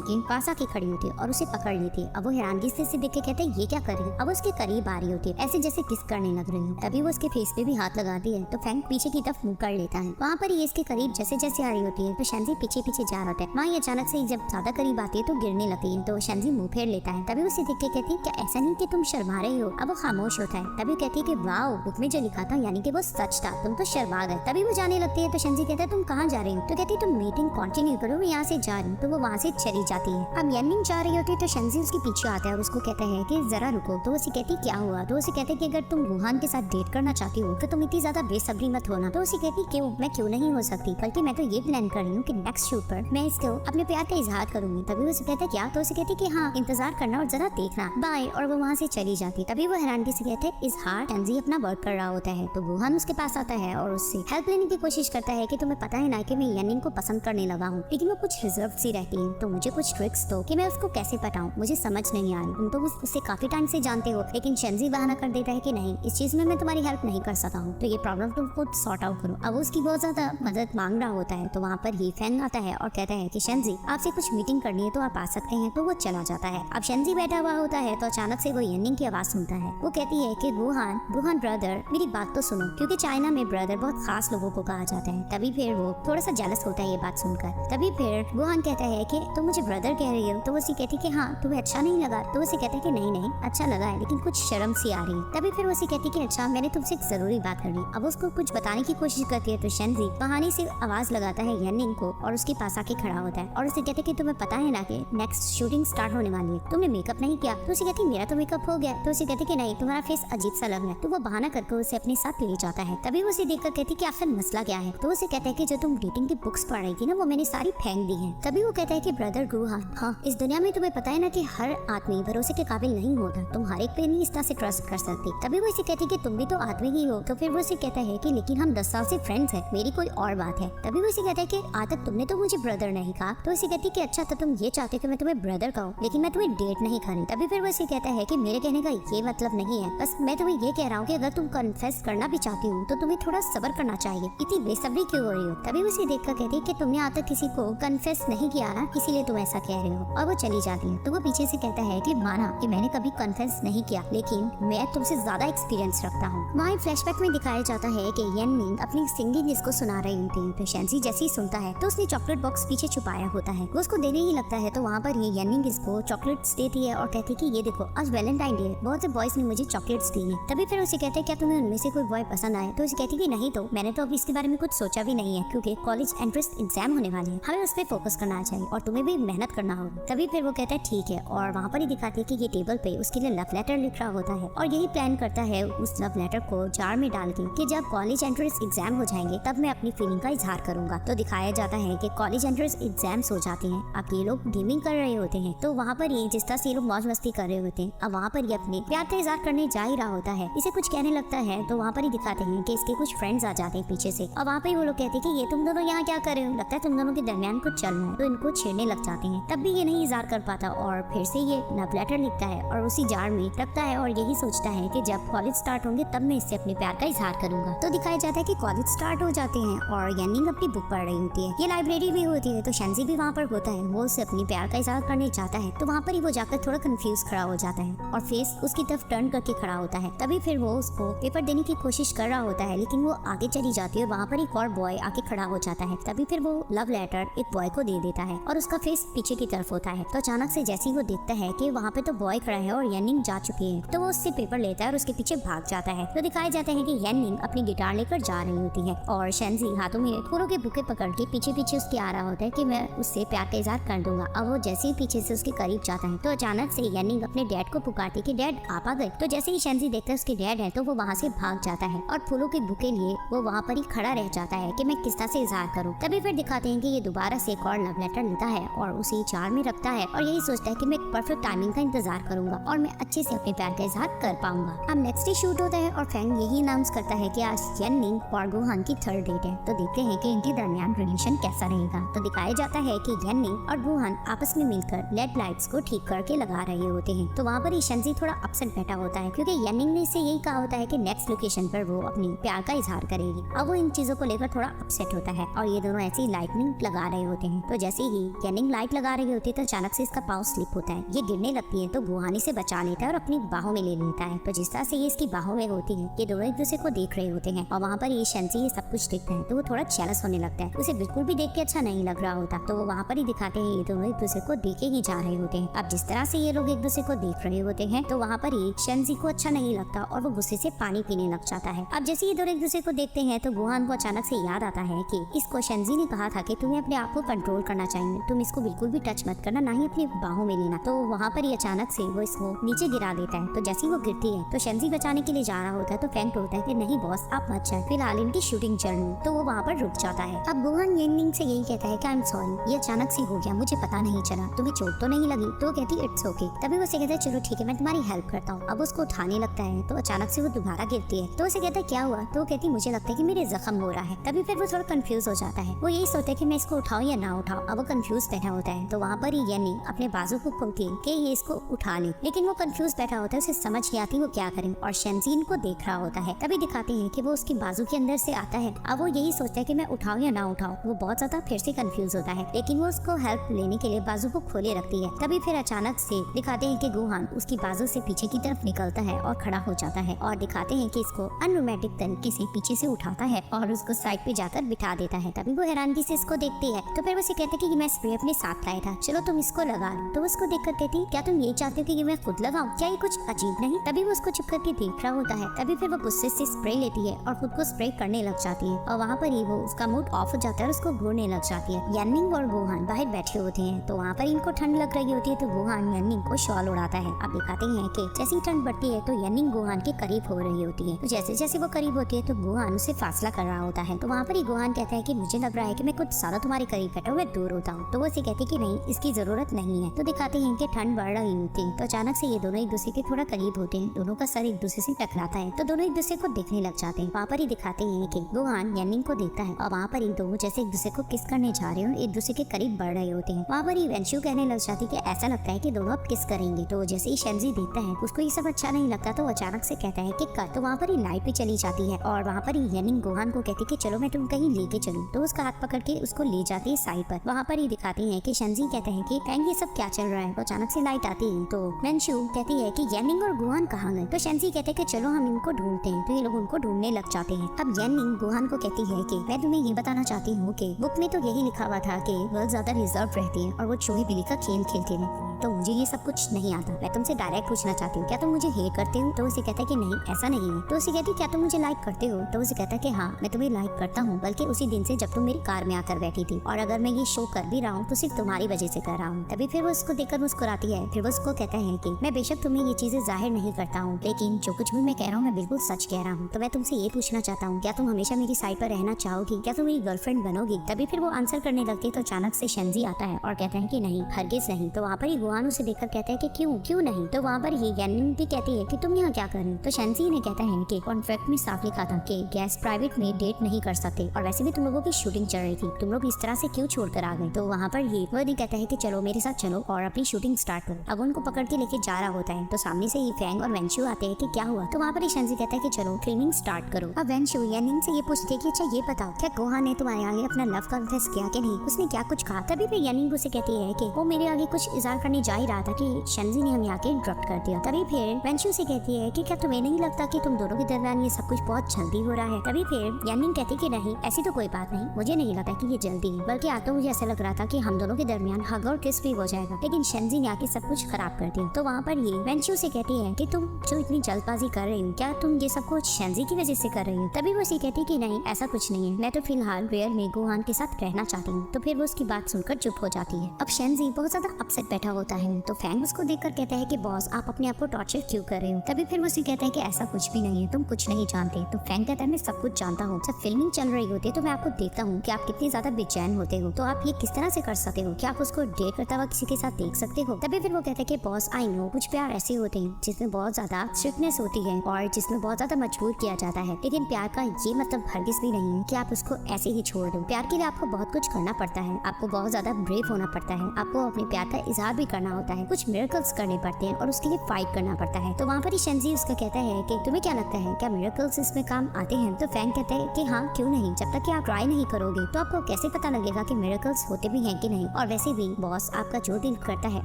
के पास आके खड़ी होती है और उसे पकड़ लेती है। अब वो हैरानगी से देख के कहते हैं ये क्या कर रही है। अब उसके करीब आ रही होती है, ऐसे जैसे किस करने लग रही है। तभी वो उसके फेस पे भी हाथ लगाती है तो फैंग पीछे की तरफ मुंह कर लेता है। वहाँ पर ये इसके करीब जैसे जैसे आ रही होती है तो शेंजी पीछे पीछे जा रहा है। वहाँ ये अचानक से जब ज्यादा करीब आती है तो गिरने लगती है तो शेंजी मुंह फेर लेता है। तभी उसे देख के कहती है क्या ऐसा नहीं कि तुम शर्मा रही हो। अब वो खामोश होता है। तभी कहती है कि वाओ, बुक में जो लिखा था यानी कि वो सच था, तुम तो शर्मा गए। तभी वो जाने लगती है तो शेंजी कहता है तुम कहाँ जा रही हो। तो कहती है तुम मीटिंग कंटिन्यू करो, मैं यहाँ से जा रही हूँ। तो वो वहाँ से चली जाती है। अब यानिंग जा रही होती है तो शेंजी उसके पीछे आता है और उसको कहता है कि जरा रुको। तो उसे कहती क्या हुआ। तो उसे कहते कि अगर तुम वुहान के साथ डेट करना चाहती हो तो तुम इतनी ज्यादा बेसब्री मत होना। तो उसे कहती क्यों, मैं क्यों नहीं हो सकती, बल्कि मैं तो ये प्लान कर रही हूँ कि नेक्स्ट शूट पर मैं इसको अपने प्यार का इजहार करूंगी। तभी उसे कहता है क्या। तो उसे कहती कि हाँ, इंतजार करना और जरा देखना, बाय। और वो वहाँ से चली जाती। तभी वो हैरानगी से कहते हैं इजहार। शेंजी अपना वर्क कर रहा होता है तो वुहान उसके पास आता है और उससे हेल्प लेने की कोशिश करता है कि तुम्हें पता है ना कि मैं यानिंग को पसंद करने लगा हूँ, लेकिन वो कुछ रिजर्व सी रहती है, तो मुझे कुछ ट्रिक्स दो कि मैं उसको कैसे पटाऊं, मुझे समझ नहीं आ रही। तुम तो उससे काफी टाइम से जानते हो। लेकिन शेंजी बहाना कर देता है कि नहीं, इस चीज में मैं तुम्हारी हेल्प नहीं कर सकता हूँ, तो ये प्रॉब्लम तुम खुद सॉर्ट आउट करो। अब उसकी बहुत ज्यादा मदद मांग रहा होता है तो वहाँ पर ही फैंग आता है और कहता है कि शेंजी आपसे कुछ मीटिंग करनी है तो आप आ सकते हैं। तो वो चला जाता है। अब शेंजी बैठा हुआ होता है तो अचानक से वो यानिंग की आवाज सुनता है। वो कहती है कि वुहान ब्रदर, मेरी बात तो सुनो, क्योंकि चाइना में ब्रदर बहुत खास लोगों को कहा जाता है। तभी फिर वो थोड़ा सा जेलस होता है ये बात सुनकर। तभी फिर वुहान कहता है कि तुम मुझे ब्रदर कह रही हो। तो वो उसे कहती कि हाँ, तुम्हें अच्छा नहीं लगा। तो उसे कहता है कि नहीं अच्छा लगा है, लेकिन कुछ शर्म सी आ रही है। तभी फिर वो उसे कहती कि अच्छा, मैंने तुमसे एक जरूरी बात करनी। अब उसको कुछ बताने की कोशिश करती है तो शेंजी बहाने से आवाज लगाता है यानिंग को और उसके पास आके खड़ा होता है और उसे कहते कि तुम्हें पता है ना कि नेक्स्ट शूटिंग स्टार्ट होने वाली है, तुमने मेकअप नहीं किया। तो उसे कहती मेरा तो मेकअप हो गया। तो उसे कहते कि नहीं, तुम्हारा फेस अजीब सा लग रहा है। तो वो बहाना करके उसे अपने साथ ले जाता है। तभी वो उसे देखकर कहती कि आखिर मसला क्या है। तो उसे कहता है कि जो तुम डेटिंग की बुक्स पढ़ रही थी ना, वो मैंने सारी फेंक दी है। तभी वो कहता है कि ब्रदर वुहान, हाँ, इस दुनिया में तुम्हें पता है ना कि हर आदमी भरोसे के काबिल नहीं होता, तुम हर एक पे नहीं इस तरह से ट्रस्ट कर सकती। तभी वो इसे कहती कि तुम भी तो आदमी ही हो। तो फिर वो उसे कहता है कि लेकिन हम 10 साल से फ्रेंड्स हैं, मेरी कोई और बात है। तभी वो इसे कहता है कि आज तक तुमने तो मुझे ब्रदर नहीं कहा। तो इसे कहती कि अच्छा, तो तुम ये चाहते कि मैं तुम्हें ब्रदर कहूँ, लेकिन मैं तुम्हें डेट नहीं करी। तभी फिर वो इसे कहता है कि मेरे कहने का ये मतलब नहीं है, बस मैं तुम्हें ये कह रहा हूँ कि अगर तुम कन्फेस करना भी चाहती हो तो तुम्हें थोड़ा सब्र करना चाहिए, इतनी बेसब्री क्यों हो रही हो। तभी उसे देखकर कहती है कि तुमने आज तक किसी को कन्फेस नहीं किया ना, इसीलिए तुम ऐसा कह रहे हो। और वो चली जाती है। तो वो पीछे से कहता है कि माना कि मैंने कभी कन्फेस नहीं किया, लेकिन मैं तुमसे ज्यादा एक्सपीरियंस रखता हूँ। वहाँ फ्लैशबैक में दिखाया जाता है कि यानिंग अपनी सिंगिंग इसको सुना रही होती है। तो शेंजी जैसे ही सुनता है तो उसने चॉकलेट बॉक्स पीछे छुपाया होता है, वो उसको देने ही लगता है। तो वहाँ पर ये यानिंग इसको चॉकलेट्स देती है और कहती है कि ये देखो, आज वैलेंटाइन डे है, बहुत से बॉयज ने मुझे चॉकलेट्स दी है। तभी फिर उसे कहते हैं क्या तुम्हें उनमें से कोई बॉय पसंद आए। तो उसे कहती कि नहीं, तो मैंने तो अभी इसके बारे में कुछ सोचा भी नहीं है, क्योंकि कॉलेज एंट्रेंस एग्जाम होने वाले हैं, हमें उस पर फोकस करना चाहिए और तुम्हें भी मेहनत करना होगा। तभी फिर वो कहता है ठीक है, और वहाँ पर ही दिखाती है कि ये टेबल पे उसके लिए लव लेटर लिख रहा होता है और यही प्लान करता है उस लव लेटर को जार में डाल के कि जब कॉलेज एंट्रेंस एग्जाम हो जाएंगे तब मैं अपनी फीलिंग का इजहार करूंगा। तो दिखाया जाता है कि कॉलेज एंट्रेंस एग्जाम्स हो जाते हैं। अब ये लोग गेमिंग कर रहे होते हैं, तो वहाँ पर ये जिस तरह से ये लोग मौज मस्ती कर रहे होते हैं, अब वहाँ पर ये अपने प्यार का इजहार करने जा ही रहा होता है। इसे कुछ कहने लगता है तो वहाँ पर ही दिखाते हैं कि इसके कुछ फ्रेंड्स आ जाते हैं पीछे से, और वहाँ पे वो लोग कहते हैं कि ये तुम दोनों यहाँ क्या कर रहे हो, लगता है तुम दोनों के दरमियान कुछ चल रहा है। तो इनको छेड़ने लग जाते हैं। तब भी ये नहीं इजहार कर पाता और फिर से ये लव लेटर लिखता है और उसी जार में रखता है और यही सोचता है कि जब कॉलेज स्टार्ट होंगे तब मैं इससे अपने प्यार का इजहार करूंगा। तो दिखाया जाता है कि कॉलेज स्टार्ट हो जाते हैं और यानिंग अपनी बुक पढ़ रही होती है। ये लाइब्रेरी भी होती है तो शेंजी भी वहाँ पर होता है। वो उससे अपनी प्यार का इजहार करने जाता है तो वहाँ पर ही वो जाकर थोड़ा कंफ्यूज खड़ा हो जाता है और फेस उसकी तरफ टर्न करके खड़ा होता है। तभी फिर वो उसको पेपर देने की कोशिश कर रहा होता है, लेकिन वो आगे चली जाती है। वहाँ पर एक और बॉय आके खड़ा हो जाता है। तभी फिर वो लव लेटर एक बॉय को दे देता है और उसका फेस पीछे की तरफ होता है। तो अचानक से जैसे ही वो देखता है कि वहाँ पे तो बॉय खड़ा है और यानिंग जा चुकी है, तो वो उससे पेपर लेता है और उसके पीछे भाग जाता है। तो दिखाया जाता है कि यानिंग अपनी गिटार लेकर जा रही होती है और शेंजी हाथों में फूलों के बुके पकड़ के पीछे पीछे उसके आ रहा होता है कि मैं उससे प्यार का इजहार कर दूंगा। अब वो जैसे ही पीछे से उसके करीब जाता है तो अचानक से यानिंग अपने डैड को पुकारती कि डैड आप आ गए। तो जैसे ही शेंजी देखता है उसके डैड है तो वो वहाँ से भाग जाता है और फूलों के बुके लिए वो वहाँ पर ही खड़ा रह जाता है कि मैं किस तरह से इजहार करूँ। तभी फिर दिखाते हैं कि ये दोबारा से एक और लव लेटर लेता है और उसे जार में रखता है और यही सोचता है कि मैं एक परफेक्ट टाइमिंग का इंतजार करूंगा और मैं अच्छे से अपने प्यार का इजहार कर पाऊंगा। अब नेक्स्ट डे शूट होता है और फैंग यही अनाउंस करता है कि आज यानिंग और वुहान की थर्ड डेट है। तो देखते हैं कि इनके दरमियान रिलेशन कैसा रहेगा। तो दिखाया जाता है कि यानिंग और वुहान आपस में मिलकर लेड लाइट्स को ठीक करके लगा रहे होते हैं। तो वहाँ पर शेंजी थोड़ा अपसेट बैठा होता है क्योंकि यानिंग ने इसे यही कहा होता है कि नेक्स्ट लोकेशन पर वो अपनी प्यार का इजहार करेगी। अब वो इन चीजों को लेकर थोड़ा अपसेट होता है और ये दोनों ऐसी लाइटनिंग लगा रहे होते हैं। तो जैसे ही येनिंग लाइट लगा रही होती है तो अचानक से इसका पाँव स्लिप होता है, ये गिरने लगती है तो गुहान इसे बचा लेता है और अपनी बाहों में ले लेता है। तो जिस तरह से ये इसकी बाहों में होती है, ये दोनों एक दूसरे को देख रहे होते हैं और वहाँ पर ये शेंजी ये सब कुछ देखता है तो वो थोड़ा जेलस होने लगता है, उसे बिल्कुल भी देख के अच्छा नहीं लग रहा होता। तो वो वहाँ पर ही दिखाते हैं ये दोनों एक दूसरे को देखे ही जा रहे होते हैं। अब जिस तरह से ये लोग एक दूसरे को देख रहे होते हैं तो वहाँ पर ही शेंजी को अच्छा नहीं लगता और वो गुस्से से पानी पीने लग जाता है। अब जैसे ये दोनों एक दूसरे को देखते हैं तो गुहान को अचानक से याद आता है कि इसको शेंजी ने कहा था कि तुम्हें अपने आप को कंट्रोल करना चाहिए, तुम इसको बिल्कुल भी टच मत करना, ना ही अपनी बाहों में लेना। तो वहाँ पर ही अचानक से वो इसको नीचे गिरा देता है। तो जैसे ही वो गिरती है तो शेंजी बचाने के लिए जा रहा होता है तो फैंग होता है कि नहीं बॉस आप मत जाए, फिलहाल इनकी शूटिंग चल रही। तो वो वहाँ पर रुक जाता है। अब गुहान येनिंग से यही कहता है कि आई एम सॉरी, ये अचानक से हो गया, मुझे पता नहीं चला, तुम्हें चोट तो नहीं लगी? तो वो कहती है इट्स ओके। तभी वो कहता है चलो ठीक है मैं तुम्हारी हेल्प करता हूँ। अब उसको उठाने लगता है तो अचानक से वो दोबारा गिरती है। तो उसे कहता है क्या हुआ? तो वो कहती मुझे लगता है कि मेरे जख्म हो रहा है। तभी फिर वो थोड़ा कंफ्यूज हो जाता है, वो यही सोचता है कि मैं इसको उठाऊं या ना उठाऊं। अब वो कंफ्यूज बैठा होता है तो वहाँ पर ही येनिंग अपने बाजू को खोलती है कि ये इसको उठा ले, लेकिन वो कंफ्यूज बैठा होता है, उसे समझ नहीं आती वो क्या करे और शेंजी इनको देख रहा होता है। तभी दिखाते हैं कि वो उसकी बाजू के अंदर से आता है। अब वो यही सोचता है कि मैं उठाऊं या ना उठाऊं, वो बहुत ज्यादा फिर से कंफ्यूज होता है, लेकिन वो उसको हेल्प लेने के लिए बाजू को खोले रखती है। तभी फिर अचानक से दिखाते हैं कि गुहान उसकी बाजू से पीछे की तरफ निकलता है और खड़ा हो जाता है और दिखाते हैं कि इसको अनरोमांटिक तरीके से पीछे से उठाता है और उसको साइड पे जाकर बिठा देता है। तभी वो हैरानगी से इसको देखती है तो फिर वो उसे कहते कि मैं स्प्रे अपने साथ लाया था, चलो तुम इसको लगा लो। तो उसको देखकर कहती क्या तुम ये चाहते हो कि मैं खुद लगाऊं? क्या ये कुछ अजीब नहीं? तभी वो उसको चुप करके देख रहा होता है। तभी फिर वो गुस्से से स्प्रे लेती है और खुद को स्प्रे करने लग जाती है और वहाँ पर ही वो उसका मूड ऑफ हो जाता है और उसको घूरने लग जाती है। येनिंग और गुहान बाहर बैठे होते हैं तो वहाँ पर इनको ठंड लग रही होती है तो गुहान येनिंग को शॉल उड़ाता है। अब दिखाते हैं कि जैसी ठंड बढ़ती है तो येनिंग गुहान के करीब हो रही होती है। तो जैसे जैसे वो करीब होती है तो गुहान उसे फासला कर रहा होता है। तो वहाँ पर ही गुहान कहता है कि मुझे लग रहा है कि मैं कुछ ज्यादा तुम्हारे करीब बैठा हूँ, मैं दूर होता हूँ। तो वो उसे कहती कि नहीं इसकी जरूरत नहीं है। तो दिखाते हैं कि ठंड बढ़ रही होती है तो अचानक से ये दोनों एक दूसरे के थोड़ा करीब होते हैं, दोनों का सर एक दूसरे से टकराता है तो दोनों एक दूसरे को देखने लग जाते हैं। वहाँ पर ही दिखाते हैं कि गुहान येनिंग को देखता है और वहाँ पर इन दोनों जैसे एक दूसरे को किस करने जा रहे हो, एक दूसरे के करीब बढ़ रहे होते हैं। वहाँ पर ही वेंशु कहने लग जाती कि ऐसा लगता है कि दोनों अब किस करेंगे। तो जैसे ही शेंजी देखता है उसको ये सब अच्छा नहीं लगता तो अचानक से कहता है कि कर। तो वहाँ पर ही लाइट भी चली जाती है और वहाँ पर ही येनिंग गुहान को कहती कि चलो मैं तुम कहीं लेके चलूं। तो उसका हाथ पकड़ के उसको ले जाती है साइड पर। वहाँ पर ही दिखाते हैं कि शेंजी कहते हैं कि फैंग ये सब क्या चल रहा है। तो अचानक से लाइट आती है तो वेंशु कहती है कि येनिंग और गुहान कहाँ गए। तो शेंजी कहते हैं कि चलो हम इनको ढूंढते हैं। तो ये लोग उनको ढूंढने लग जाते हैं। अब येनिंग गुहान को कहती है कि मैं तुम्हें ये बताना चाहती हूँ कि बुक में तो यही लिखा हुआ था कि गर्ल्स ज्यादा रिजर्व रहती है और वो चूहे बिल्ली का खेल खेलती रहती है, तो मुझे ये सब कुछ नहीं आता। मैं तुमसे डायरेक्ट पूछना चाहती हूँ क्या तुम मुझे हेट करते हो? तो उसे कहता है कि नहीं ऐसा नहीं है। तो उसे कहती क्या तुम मुझे लाइक करते हो? तो उसे कहता है कि हाँ मैं तुम्हें लाइक करता हूँ, बल्कि उसी दिन से जब तुम मेरी कार में आकर बैठी थी, और अगर मैं ये शो कर भी रहा हूँ तो सिर्फ तुम्हारी वजह से कर रहा हूँ। तभी फिर वो उसको देखकर मुस्कुराती है। फिर वो उसको कहता है कि मैं बेशक तुम्हें ये चीजें जाहिर नहीं करता हूँ, लेकिन जो कुछ भी मैं कह रहा हूँ मैं बिल्कुल सच कह रहा हूँ। तो मैं तुमसे ये पूछना चाहता हूँ क्या तुम हमेशा मेरी साइड पर रहना चाहोगी? क्या तुम मेरी गर्लफ्रेंड बनोगी? तभी फिर वो आंसर करने लगती है तो अचानक से शेंजी आता है और कहता है कि नहीं हरगिज नहीं। तो वहाँ पर ही गुहान उसे देखकर कहता है कि क्यों नहीं? तो वहाँ पर ही येनिंग भी कहती है कि तुम यहाँ क्या कर रहे हो? तो शेंजी ने कहता है कि कॉन्ट्रैक्ट में साफ लिखा था कि गैस प्राइवेट में डेट नहीं कर सकते, और वैसे भी तुम लोगों की शूटिंग चल रही थी, तुम लोग इस तरह से क्यों छोड़कर आ गए? तो वहाँ पर ही वो नहीं कहता है कि चलो मेरे साथ चलो और अपनी शूटिंग स्टार्ट करो। अब उनको पकड़ के लेके जा रहा होता है तो सामने से ही फैंग और वेंशु आते हैं कि क्या हुआ। तो वहाँ पर ही शेंजी कहता है कि चलो ट्रेनिंग स्टार्ट करो। अब वेंशु येनिंग से ये पूछते कि अच्छा ये बताओ क्या गुहान ने तुम्हारे आगे अपना लव कन्फेस किया कि नहीं, उसने क्या कुछ कहा? तभी फिर येनिंग उसे कहती है कि वो मेरे आगे कुछ इज़हार करने जा ही रहा था कि शेंजी ने हमें आके इंटरप्ट कर दिया। तभी फिर वेंशु से कहती है कि क्या तुम्हें नहीं लगता कि तुम दोनों के दरमियान ये सब कुछ बहुत जल्दी हो रहा है? तभी फिर येनिंग कहती कि नहीं ऐसी तो कोई बात नहीं, मुझे नहीं लगा कि ये जल्दी है, बल्कि आज तो मुझे ऐसा लग रहा था कि हम दोनों के दरमियान हग और किस भी हो जाएगा, लेकिन शेंजी ने आके सब कुछ खराब कर दिया। तो वहाँ पर ये वेंशु से कहती है कि तुम जो इतनी जल्दबाजी कर रही हो क्या तुम ये सब कुछ शेंजी की वजह से कर रही हो? तभी वो उसे कहती कि नहीं ऐसा कुछ नहीं है, मैं तो फिलहाल रियल में गुहान के साथ रहना चाहती हूँ। तो फिर वो उसकी बात सुनकर चुप हो जाती है। अब शेंजी बहुत ज्यादा अपसेट बैठा होता है तो फैंग उसको देखकर कहता है कि बॉस आप अपने आप को टॉर्चर क्यों कर रहे हो? तभी फिर वो उसे कहता है कि ऐसा कुछ भी नहीं है, तुम कुछ नहीं जानते। तो फैंग कहता है मैं सब कुछ जानता हूँ, जब फिल्मिंग चल रही होती है तो मैं आपको देखता हूँ कि आप कितनी ज्यादा बेचैन होते हो, तो आप ये किस तरह से कर सकते हो? क्या आप उसको डेट करता हुआ किसी के साथ देख सकते हो? तभी फिर वो कहता है कि बॉस आई नो कुछ प्यार ऐसे होते हैं जिसमें बहुत ज्यादा स्ट्रिक्टनेस होती है और जिसमें बहुत ज्यादा मजबूर किया जाता है, लेकिन प्यार का ये मतलब हरगिज भी नहीं है कि आप उसको ऐसे ही छोड़ दो। प्यार के लिए आपको बहुत कुछ करना पड़ता है, आपको बहुत ज्यादा ब्रेव होना पड़ता है, आपको अपने प्यार का इजहार भी करना होता है, कुछ मिरेकल्स करने पड़ते हैं और उसके लिए फाइट करना पड़ता है। तो वहाँ पर ही शेंजी उसका कहता है कि तुम्हें क्या लगता है, क्या मिरेकल्स इसमें काम आते हैं? तो फैंग कहता है कि हाँ, क्यों नहीं, जब तक कि आप ट्राई नहीं करोगे तो आपको कैसे पता लगेगा कि मिरेकल्स होते भी हैं कि नहीं। और वैसे भी बॉस, आपका जो दिल करता है